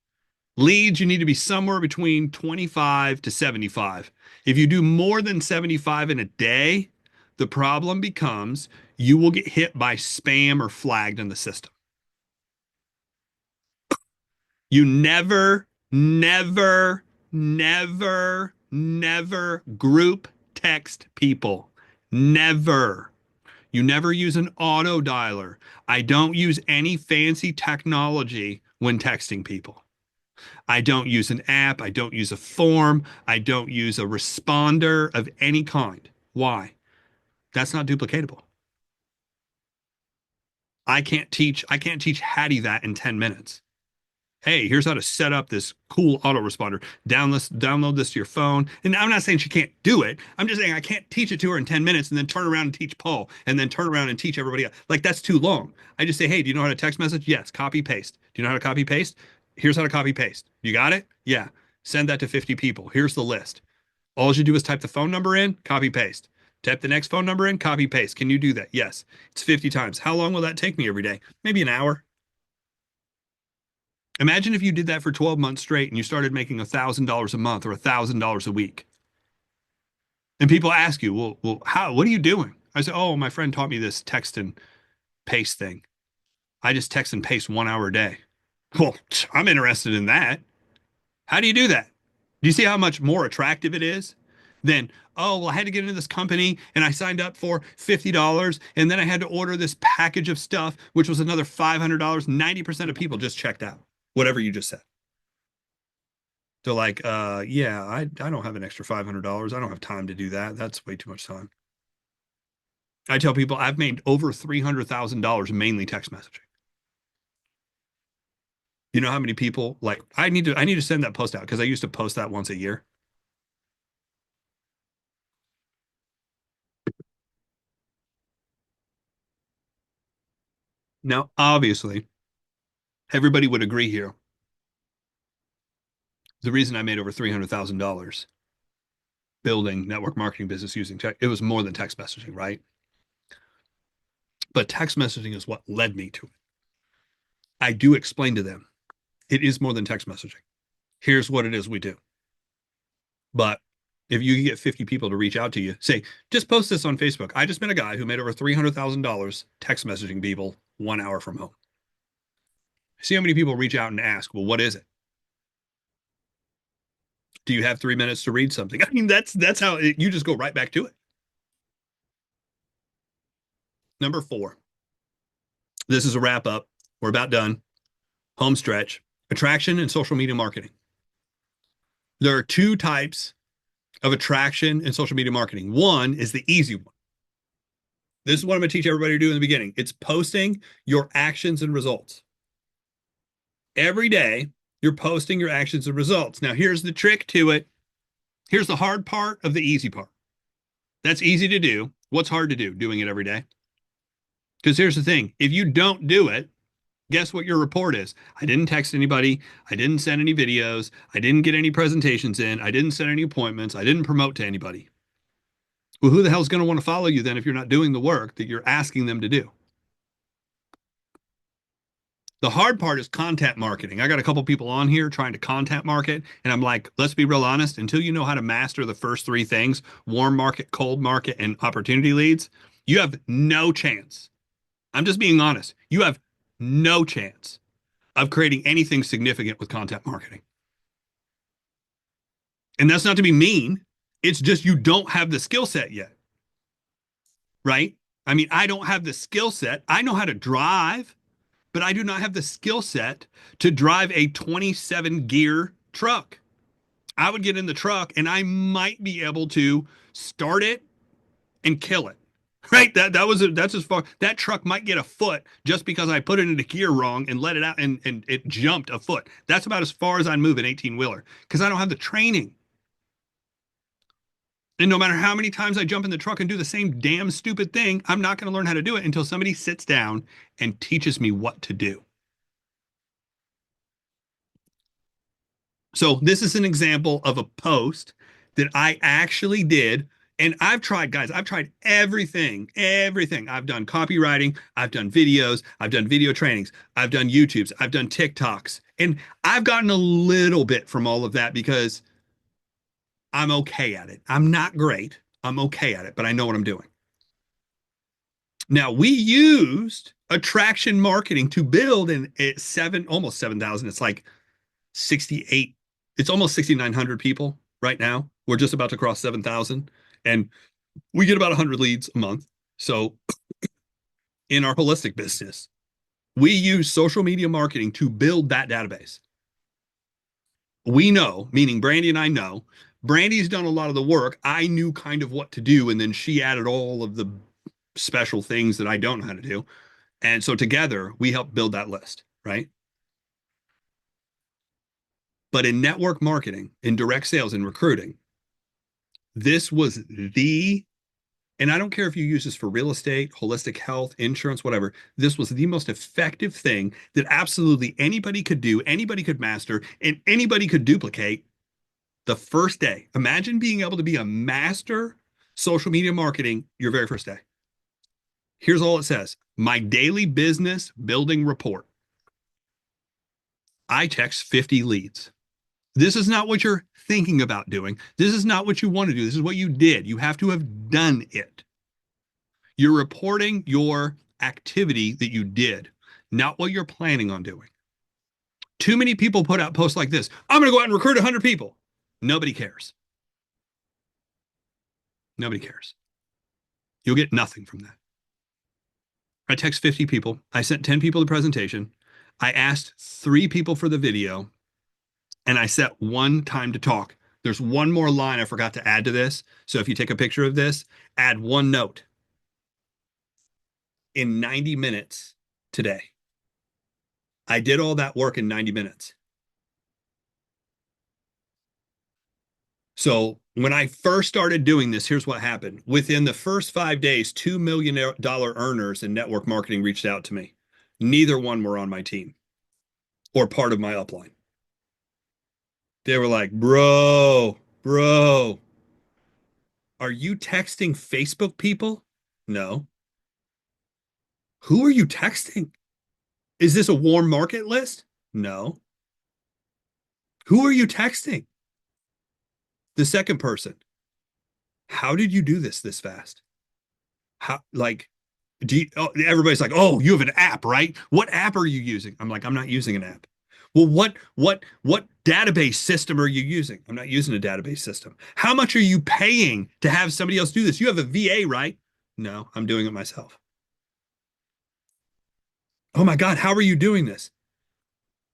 you need to be somewhere between 25 to 75. If you do more than 75 in a day, the problem becomes you will get hit by spam or flagged in the system. You never, never, never, never group text people. Never. You never use an auto dialer. I don't use any fancy technology when texting people. I don't use an app. I don't use a form. I don't use a responder of any kind. Why? That's not duplicatable. I can't teach Hattie that in 10 minutes. Hey, here's how to set up this cool autoresponder. Download this to your phone. And I'm not saying she can't do it. I'm just saying I can't teach it to her in 10 minutes and then turn around and teach Paul and then turn around and teach everybody else. Like, that's too long. I just say, hey, do you know how to text message? Yes. Copy paste. Do you know how to copy paste? Here's how to copy paste. You got it? Yeah. Send that to 50 people. Here's the list. All you do is type the phone number in, copy paste. Type the next phone number in, copy paste. Can you do that? Yes. It's 50 times. How long will that take me every day? Maybe an hour. Imagine if you did that for 12 months straight and you started making $1,000 a month or $1,000 a week. And people ask you, well, how, what are you doing? I say, oh, my friend taught me this text and paste thing. I just text and paste 1 hour a day. Well, I'm interested in that. How do you do that? Do you see how much more attractive it is than, oh, well, I had to get into this company and I signed up for $50 and then I had to order this package of stuff, which was another $500. 90% of people just checked out. Whatever you just said. They're like, yeah, I don't have an extra $500. I don't have time to do that. That's way too much time. I tell people I've made over $300,000 mainly text messaging. You know how many people like I need to send that post out because I used to post that once a year. Now, obviously, everybody would agree here. The reason I made over $300,000 building network marketing business using tech, it was more than text messaging, right? But text messaging is what led me to it. I do explain to them it is more than text messaging. Here's what it is we do. But if you get 50 people to reach out to you, say, just post this on Facebook. I just met a guy who made over $300,000 text messaging people 1 hour from home. See how many people reach out and ask, well, what is it? Do you have 3 minutes to read something? I mean, that's how you just go right back to it. Number 4. This is a wrap up. We're about done. Home stretch. Attraction and social media marketing. There are 2 types of attraction in social media marketing. One is the easy one. This is what I'm going to teach everybody to do in the beginning. It's posting your actions and results. Every day, you're posting your actions and results. Now, here's the trick to it. Here's the hard part of the easy part. That's easy to do. What's hard to do? Doing it every day. Because here's the thing. If you don't do it, guess what your report is? I didn't text anybody. I didn't send any videos. I didn't get any presentations in. I didn't set any appointments. I didn't promote to anybody. Well, who the hell's going to want to follow you then if you're not doing the work that you're asking them to do? The hard part is content marketing. I got a couple people on here trying to content market, and I'm like, let's be real honest. Until you know how to master the first 3 things, warm market, cold market, and opportunity leads, you have no chance. I'm just being honest. You have no chance of creating anything significant with content marketing. And that's not to be mean. It's just you don't have the skill set yet. right? I mean, I don't have the skill set. I know how to drive, but I do not have the skill set to drive a 27 gear truck. I would get in the truck and I might be able to start it and kill it. Right? That's as far that truck might get a foot just because I put it into gear wrong and let it out and it jumped a foot. That's about as far as I move an 18 wheeler because I don't have the training. And no matter how many times I jump in the truck and do the same damn stupid thing, I'm not going to learn how to do it until somebody sits down and teaches me what to do. So this is an example of a post that I actually did. And I've tried, guys, I've tried everything. I've done copywriting, I've done videos, I've done video trainings, I've done YouTubes, I've done TikToks. And I've gotten a little bit from all of that because I'm okay at it. I'm not great. I'm okay at it, but I know what I'm doing. Now, we used attraction marketing to build almost 7,000. It's like 68, it's almost 6,900 people right now. We're just about to cross 7,000 and we get about 100 leads a month. So in our holistic business, we use social media marketing to build that database. We know, meaning Brandy and I know, Brandy's done a lot of the work. I knew kind of what to do. And then she added all of the special things that I don't know how to do. And so together we help build that list, right? But in network marketing, in direct sales and recruiting, this was and I don't care if you use this for real estate, holistic health, insurance, whatever, this was the most effective thing that absolutely anybody could do, anybody could master, and anybody could duplicate the first day. Imagine being able to be a master social media marketing your very first day. Here's all it says: my daily business building report. I text 50 leads. This is not what you're thinking about doing. This is not what you want to do. This is what you did. You have to have done it. You're reporting your activity that you did, not what you're planning on doing. Too many people put out posts like this: I'm going to go out and recruit 100 people. Nobody cares. Nobody cares. You'll get nothing from that. I text 50 people. I sent 10 people the presentation. I asked 3 people for the video, and I set one time to talk. There's one more line I forgot to add to this. So if you take a picture of this, add one note. In 90 minutes today, I did all that work in 90 minutes. So when I first started doing this, here's what happened. Within the first 5 days, $2 million earners in network marketing reached out to me. Neither one were on my team or part of my upline. They were like, bro, are you texting Facebook people? No. Who are you texting? Is this a warm market list? No. Who are you texting? The second person. How did you do this fast? How, like, everybody's like, oh, you have an app, right? What app are you using? I'm like, I'm not using an app. Well, what database system are you using? I'm not using a database system. How much are you paying to have somebody else do this? You have a VA, right? No, I'm doing it myself. Oh my God, how are you doing this?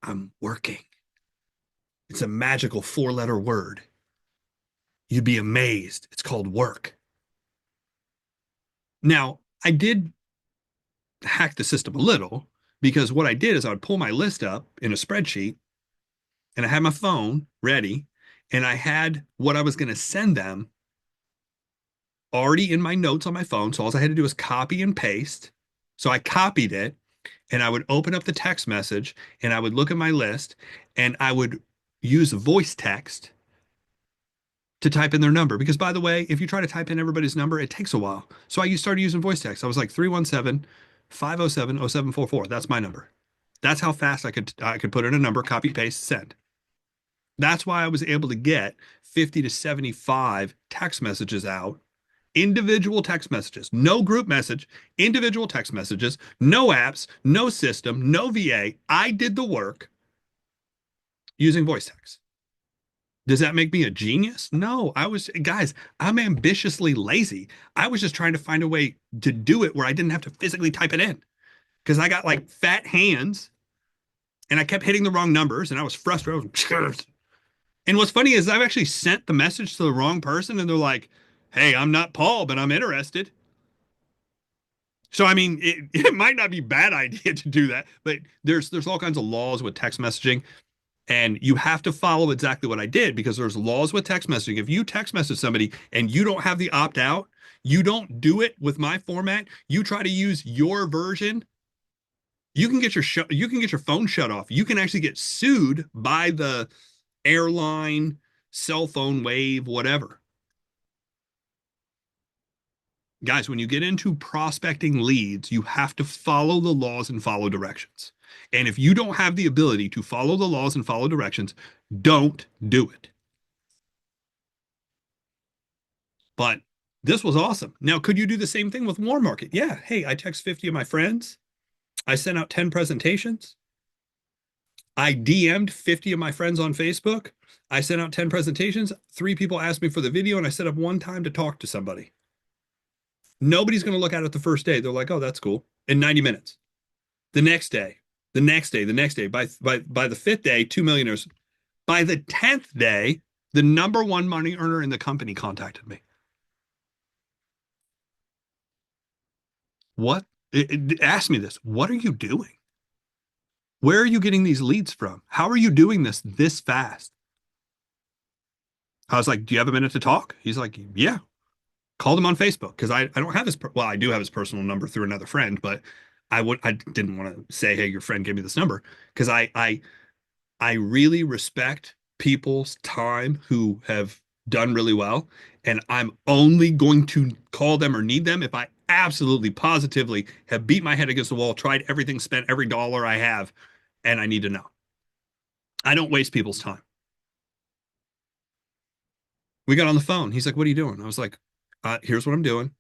I'm working. It's a magical 4-letter word. You'd be amazed. It's called work. Now, I did hack the system a little because what I did is I would pull my list up in a spreadsheet and I had my phone ready and I had what I was going to send them already in my notes on my phone. So all I had to do was copy and paste. So I copied it and I would open up the text message and I would look at my list and I would use voice text to type in their number. Because by the way, if you try to type in everybody's number, it takes a while. So I started using voice text. I was like 317-507-0744. That's my number. That's how fast I could put in a number, copy, paste, send. That's why I was able to get 50 to 75 text messages out, individual text messages, no group message, individual text messages, no apps, no system, no VA. I did the work using voice text. Does that make me a genius? No, guys, I'm ambitiously lazy. I was just trying to find a way to do it where I didn't have to physically type it in because I got like fat hands and I kept hitting the wrong numbers and I was frustrated. And what's funny is I've actually sent the message to the wrong person and they're like, hey, I'm not Paul, but I'm interested. So I mean, it might not be a bad idea to do that, but there's all kinds of laws with text messaging, and you have to follow exactly what I did because there's laws with text messaging. If you text message somebody and you don't have the opt out, you don't do it with my format. You try to use your version, you can get your phone shut off. You can actually get sued by the airline, cell phone, wave, whatever. Guys, when you get into prospecting leads, you have to follow the laws and follow directions. And if you don't have the ability to follow the laws and follow directions, don't do it. But this was awesome. Now, could you do the same thing with warm market? Yeah. Hey, I text 50 of my friends. I sent out 10 presentations. I DM'd 50 of my friends on Facebook. I sent out 10 presentations. 3 people asked me for the video, and I set up one time to talk to somebody. Nobody's going to look at it the first day. They're like, oh, that's cool. In 90 minutes. The next day, the next day, the next day. By the 5th day, 2 millionaires. By the 10th day, the number one money earner in the company contacted me. What? Ask me this. What are you doing? Where are you getting these leads from? How are you doing this fast? I was like, do you have a minute to talk? He's like, yeah. Called him on Facebook because I don't have his, well, I do have his personal number through another friend, but I didn't want to say, hey, your friend gave me this number because I really respect people's time who have done really well. And I'm only going to call them or need them if I absolutely positively have beat my head against the wall, tried everything, spent every dollar I have, and I need to know. I don't waste people's time. We got on the phone. He's like, what are you doing? I was like, here's what I'm doing.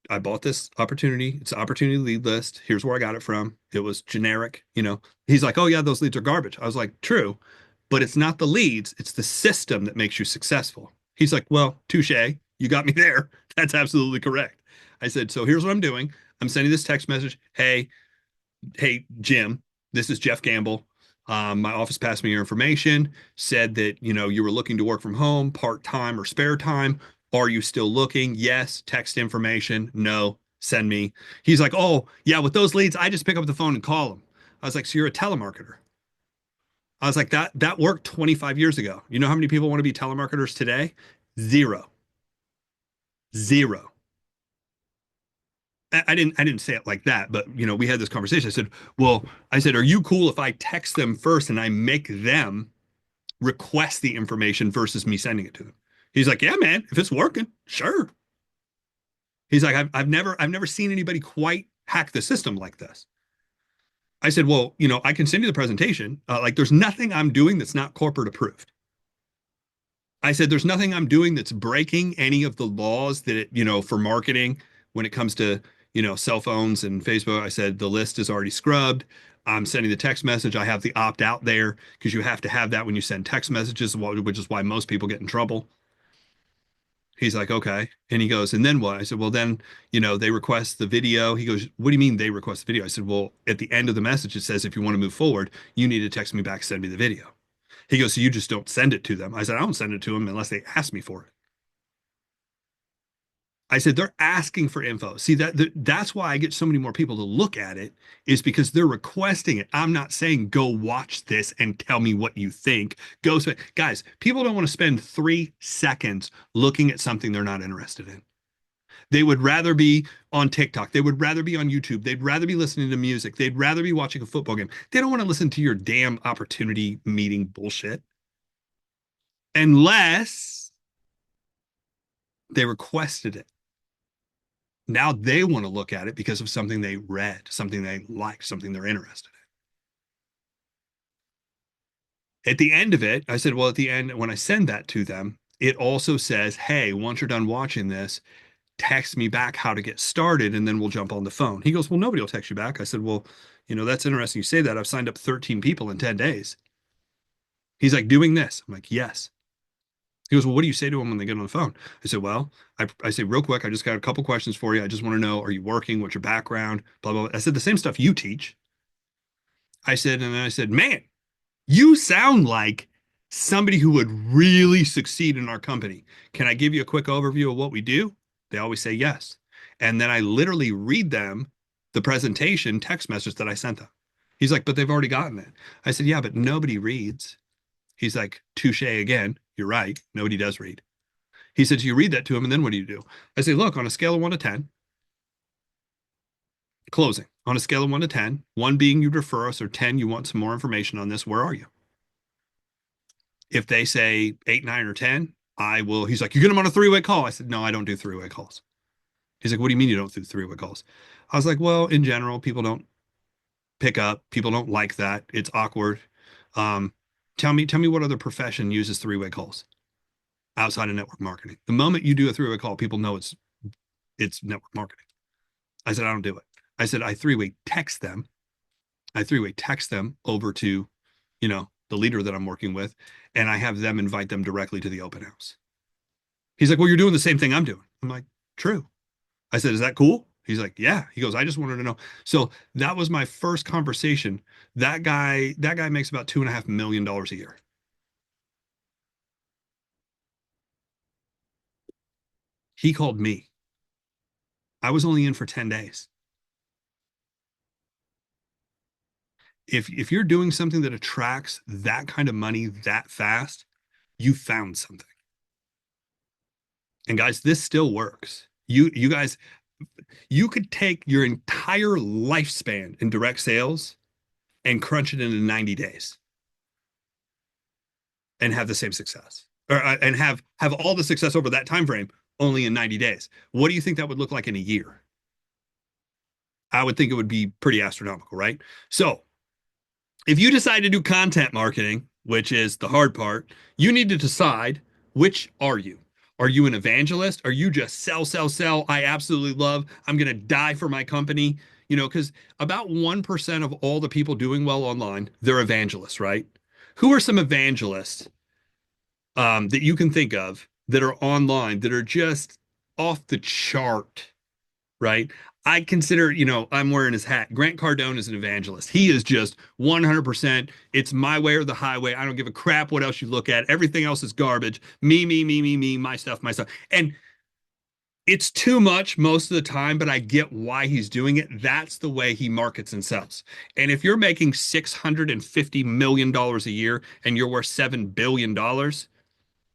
I bought this opportunity. It's an opportunity lead list. Here's where I got it from. It was generic, you know. He's like, oh yeah, those leads are garbage. I was like, true, but it's not the leads, it's the system that makes you successful. He's like, well, touche. You got me there. That's absolutely correct. I said, so here's what I'm doing. I'm sending this text message. Hey, Jim, this is Jeff Gamble. My office passed me your information, said that, you know, you were looking to work from home, part-time or spare time. Are you still looking? Yes. Text information. No. Send me. He's like, oh, yeah, with those leads, I just pick up the phone and call them. I was like, so you're a telemarketer. I was like, that worked 25 years ago. You know how many people want to be telemarketers today? Zero. Zero. I didn't say it like that, but you know, we had this conversation. I said, are you cool if I text them first and I make them request the information versus me sending it to them? He's like, yeah, man, if it's working, sure. He's like, I've never seen anybody quite hack the system like this. I said, well, you know, I can send you the presentation. Like, there's nothing I'm doing that's not corporate approved. I said, there's nothing I'm doing that's breaking any of the laws that you know, for marketing when it comes to, you know, cell phones and Facebook. I said, the list is already scrubbed. I'm sending the text message. I have the opt out there because you have to have that when you send text messages, which is why most people get in trouble. He's like, okay. And he goes, and then what? I said, well, then, you know, they request the video. He goes, what do you mean they request the video? I said, well, at the end of the message, it says, if you want to move forward, you need to text me back, send me the video. He goes, so you just don't send it to them. I said, I don't send it to them unless they ask me for it. I said, they're asking for info. See, that's why I get so many more people to look at it, is because they're requesting it. I'm not saying go watch this and tell me what you think. Guys, people don't want to spend 3 seconds looking at something they're not interested in. They would rather be on TikTok. They would rather be on YouTube. They'd rather be listening to music. They'd rather be watching a football game. They don't want to listen to your damn opportunity meeting bullshit. Unless they requested it. Now they want to look at it because of something they read, something they like, something they're interested in. At the end of it, I said, well, at the end, when I send that to them, it also says, hey, once you're done watching this, text me back how to get started, and then we'll jump on the phone. He goes, well, nobody will text you back. I said, well, you know, that's interesting you say that. I've signed up 13 people in 10 days. He's like, doing this. I'm like, yes. He goes, well, what do you say to them when they get on the phone? I said, well, I say real quick, I just got a couple questions for you. I just want to know, are you working? What's your background? Blah, blah, blah. I said, the same stuff you teach. I said, and then I said, man, you sound like somebody who would really succeed in our company. Can I give you a quick overview of what we do? They always say yes. And then I literally read them the presentation text message that I sent them. He's like, but they've already gotten it. I said, yeah, but nobody reads. He's like, touche again. You're right. Nobody does read. He said, you read that to him, and then what do you do? I say, look, on a scale of 1 to 10, closing. On a scale of 1 to 10, 1 being you'd refer us, or 10, you want some more information on this, where are you? If they say 8, 9, or 10, I will. He's like, you get them on a three-way call. I said, no, I don't do three-way calls. He's like, what do you mean you don't do three-way calls? I was like, well, in general, people don't pick up. People don't like that. It's awkward. Um, tell me what other profession uses three-way calls outside of network marketing. The moment you do a three-way call, people know it's network marketing. I said, I don't do it. I said, I three-way text them. I three-way text them over to, the leader that I'm working with, and I have them invite them directly to the open house. He's like, well, you're doing the same thing I'm doing. I'm like, true. I said, is that cool? He's like, yeah. He goes, I just wanted to know. So that was my first conversation. That guy makes about $2.5 million a year. He called me. I was only in for 10 days. If you're doing something that attracts that kind of money that fast, you found something. And guys, this still works. You guys, you could take your entire lifespan in direct sales and crunch it into 90 days and have the same success, or and have all the success over that time frame only in 90 days. What do you think that would look like in a year? I would think it would be pretty astronomical, right? So if you decide to do content marketing, which is the hard part, you need to decide, which are you? Are you an evangelist? Are you just sell, sell, sell? I absolutely love, I'm going to die for my company. Because about 1% of all the people doing well online, they're evangelists, right? Who are some evangelists that you can think of that are online that are just off the chart, right? I consider, I'm wearing his hat. Grant Cardone is an evangelist. He is just 100%. It's my way or the highway. I don't give a crap what else you look at. Everything else is garbage. Me, me, me, me, me, my stuff, my stuff. And it's too much most of the time, but I get why he's doing it. That's the way he markets and sells. And if you're making $650 million a year and you're worth $7 billion,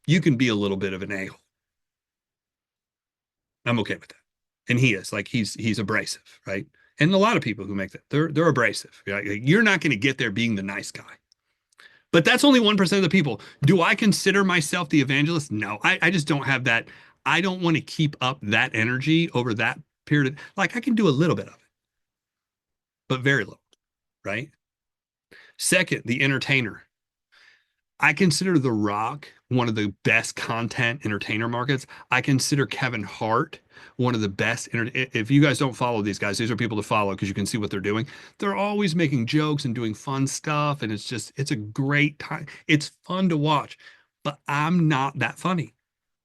you can be a little bit of an a-hole. I'm okay with that. And he is like, he's abrasive, right? And a lot of people who make that, they're abrasive. Right? You're not going to get there being the nice guy. But that's only 1% of the people. Do I consider myself the evangelist? No, I just don't have that. I don't want to keep up that energy over that period. Like I can do a little bit of it, but very little, right? Second, the entertainer. I consider The Rock one of the best content entertainer markets. I consider Kevin Hart one of the best. If you guys don't follow these guys, these are people to follow because you can see what they're doing. They're always making jokes and doing fun stuff. And it's a great time. It's fun to watch, but I'm not that funny.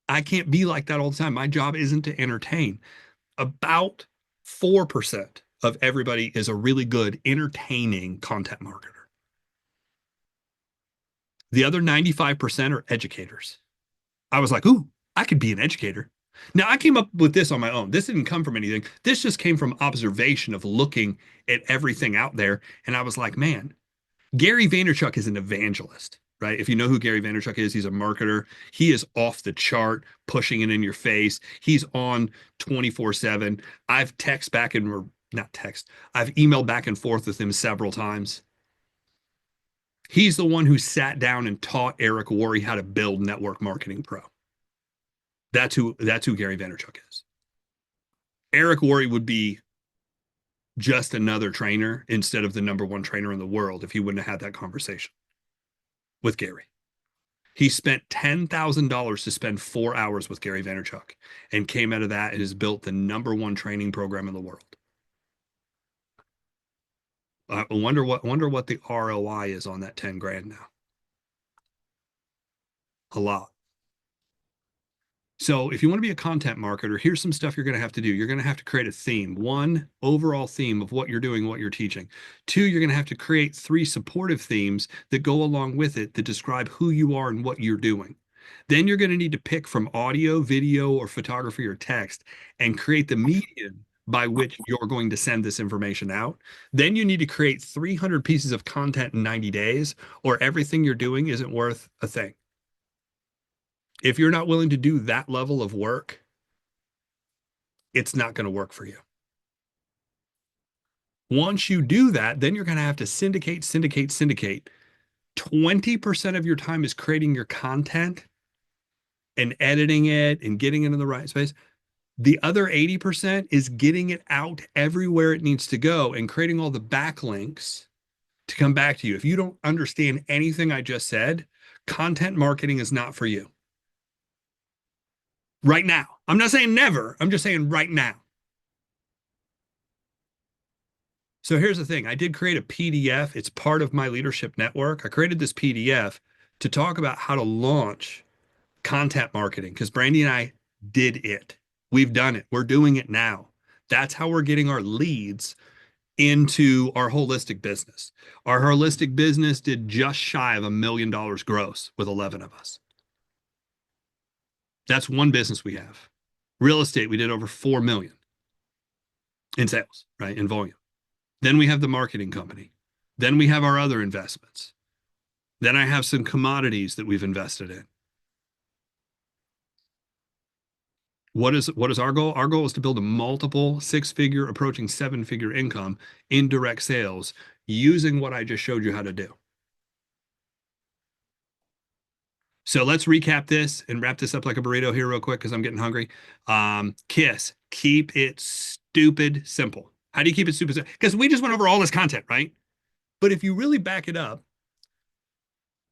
I can't be like that all the time. My job isn't to entertain. About 4% of everybody is a really good entertaining content marketer. The other 95% are educators. I was like, ooh, I could be an educator. Now, I came up with this on my own. This didn't come from anything. This just came from observation of looking at everything out there. And I was like, man, Gary Vaynerchuk is an evangelist, right? If you know who Gary Vaynerchuk is, he's a marketer. He is off the chart, pushing it in your face. He's on 24/7. I've text back and, or not text, I've emailed back and forth with him several times. He's the one who sat down and taught Eric Worre how to build Network Marketing Pro. That's who Gary Vaynerchuk is. Eric Worre would be just another trainer instead of the number one trainer in the world if he wouldn't have had that conversation with Gary. He spent $10,000 to spend 4 hours with Gary Vaynerchuk and came out of that and has built the number one training program in the world. I wonder what the ROI is on that 10 grand now. A lot. So if you want to be a content marketer, here's some stuff you're going to have to do. You're going to have to create a theme, one overall theme of what you're doing, what you're teaching. Two, you're going to have to create three supportive themes that go along with it that describe who you are and what you're doing. Then you're going to need to pick from audio, video, or photography or text and create the medium by which you're going to send this information out. Then you need to create 300 pieces of content in 90 days, or everything you're doing isn't worth a thing. If you're not willing to do that level of work, it's not going to work for you. Once you do that, then you're going to have to syndicate, syndicate, syndicate. 20% of your time is creating your content and editing it and getting it in the right space. The other 80% is getting it out everywhere it needs to go and creating all the backlinks to come back to you. If you don't understand anything I just said, content marketing is not for you. Right now. I'm not saying never. I'm just saying right now. So here's the thing. I did create a PDF. It's part of my leadership network. I created this PDF to talk about how to launch content marketing because Brandy and I did it. We've done it. We're doing it now. That's how we're getting our leads into our holistic business. Our holistic business did just shy of $1 million gross with 11 of us. That's one business we have. Real estate, we did over 4 million in sales, right? In volume. Then we have the marketing company. Then we have our other investments. Then I have some commodities that we've invested in. What is our goal? Our goal is to build a multiple 6-figure, approaching 7-figure income in direct sales using what I just showed you how to do. So let's recap this and wrap this up like a burrito here real quick because I'm getting hungry. KISS, keep it stupid simple. How do you keep it stupid simple? Because we just went over all this content, right? But if you really back it up,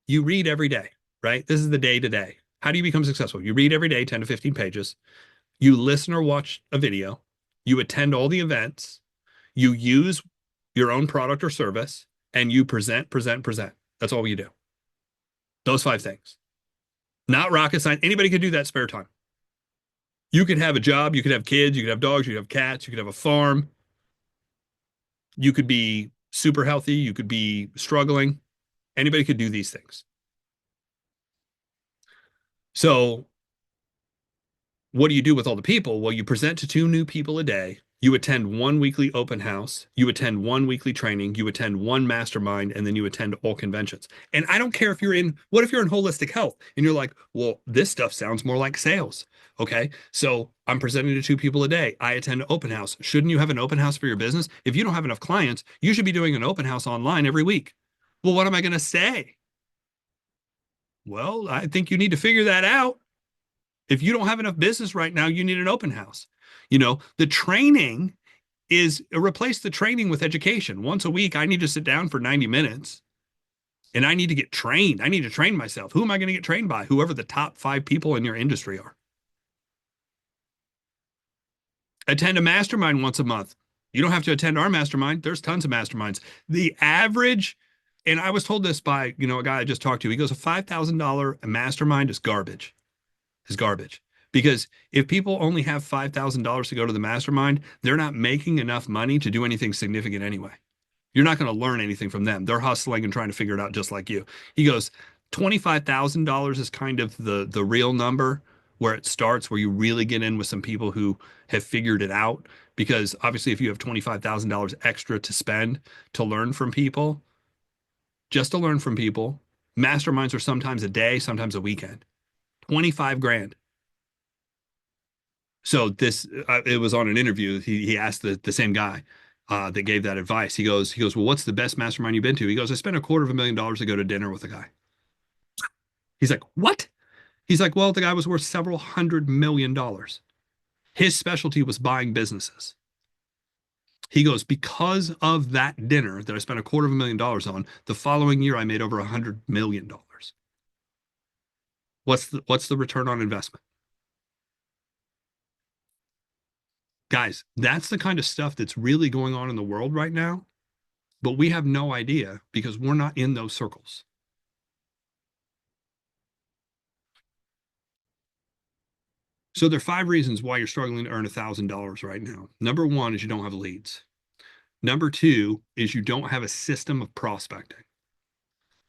you read every day, right? This is the day to day. How do you become successful? You read every day, 10 to 15 pages. You listen or watch a video. You attend all the events. You use your own product or service, and you present, present, present. That's all you do. Those 5 things. Not rocket science. Anybody could do that spare time. You could have a job. You could have kids. You could have dogs. You could have cats. You could have a farm. You could be super healthy. You could be struggling. Anybody could do these things. So what do you do with all the people? Well, you present to 2 new people a day. You attend 1 weekly open house. You attend 1 weekly training. You attend 1 mastermind, and then you attend all conventions. And I don't care if you're in, what if you're in holistic health and you're like, well, this stuff sounds more like sales. Okay. So I'm presenting to 2 people a day. I attend an open house. Shouldn't you have an open house for your business? If you don't have enough clients, you should be doing an open house online every week. Well, what am I going to say? Well, I think you need to figure that out. If you don't have enough business right now, you need an open house. The training is replace the training with education. Once a week, I need to sit down for 90 minutes and I need to get trained. I need to train myself. Who am I going to get trained by? Whoever the top 5 people in your industry are. Attend a mastermind once a month. You don't have to attend our mastermind. There's tons of masterminds. The average, and I was told this by, a guy I just talked to, he goes, a $5,000 mastermind is garbage. Because if people only have $5,000 to go to the mastermind, they're not making enough money to do anything significant anyway. You're not going to learn anything from them. They're hustling and trying to figure it out just like you. He goes, $25,000 is kind of the real number where it starts, where you really get in with some people who have figured it out. Because obviously, if you have $25,000 extra to spend to learn from people, just to learn from people, masterminds are sometimes a day, sometimes a weekend. 25 grand. So this, it was on an interview. He asked the same guy that gave that advice. He goes, well, what's the best mastermind you've been to? He goes, I spent $250,000 to go to dinner with a guy. He's like, what? He's like, well, the guy was worth several $100 million. His specialty was buying businesses. He goes, because of that dinner that I spent $250,000 on, the following year I made over $100 million. What's the return on investment? Guys, that's the kind of stuff that's really going on in the world right now, but we have no idea because we're not in those circles. So there are 5 reasons why you're struggling to earn $1,000 right now. Number 1 is you don't have leads. Number 2 is you don't have a system of prospecting.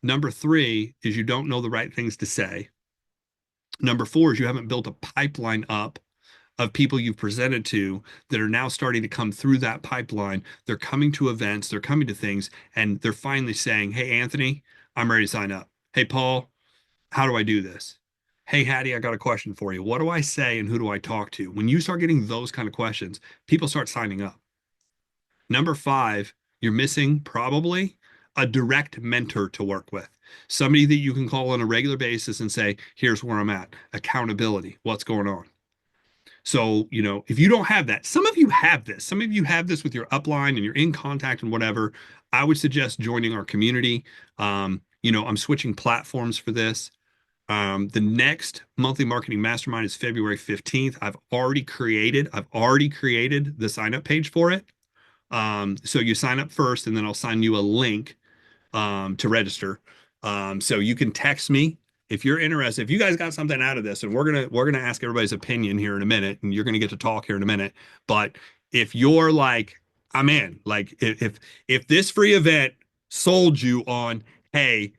Number 3 is you don't know the right things to say. Number 4 is you haven't built a pipeline up of people you've presented to that are now starting to come through that pipeline. They're coming to events, they're coming to things, and they're finally saying, hey, Anthony, I'm ready to sign up. Hey, Paul, how do I do this? Hey, Hattie, I got a question for you. What do I say and who do I talk to? When you start getting those kind of questions, people start signing up. Number 5, you're missing probably a direct mentor to work with. Somebody that you can call on a regular basis and say, here's where I'm at. Accountability. What's going on? So, if you don't have that, some of you have this. Some of you have this with your upline and you're in contact and whatever. I would suggest joining our community. I'm switching platforms for this. The next monthly marketing mastermind is February 15th. I've already created the sign up page for it. So you sign up first and then I'll sign you a link to register. So you can text me if you're interested. If you guys got something out of this, and we're gonna ask everybody's opinion here in a minute, and you're gonna get to talk here in a minute. But if you're like, I'm in, like if this free event sold you on, hey,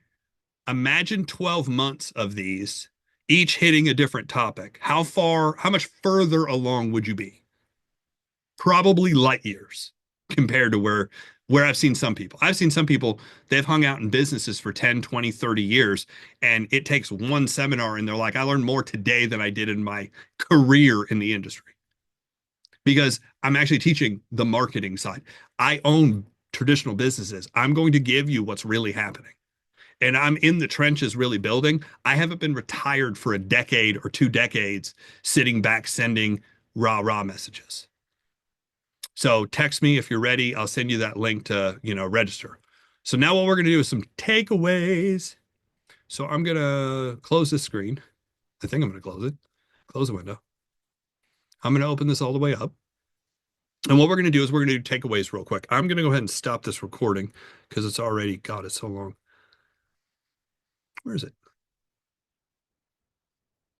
imagine 12 months of these, each hitting a different topic, how much further along would you be? Probably light years compared to where I've seen some people. I've seen some people, they've hung out in businesses for 10, 20, 30 years, and it takes one seminar and they're like, I learned more today than I did in my career in the industry. Because I'm actually teaching the marketing side. I own traditional businesses. I'm going to give you what's really happening. And I'm in the trenches really building. I haven't been retired for a decade or 2 decades sitting back sending rah messages. So text me if you're ready. I'll send you that link to, register. So now what we're going to do is some takeaways. So I'm going to close this screen. I think I'm going to close it. Close the window. I'm going to open this all the way up. And what we're going to do is we're going to do takeaways real quick. I'm going to go ahead and stop this recording because it's already, God, it's so long. Where is it?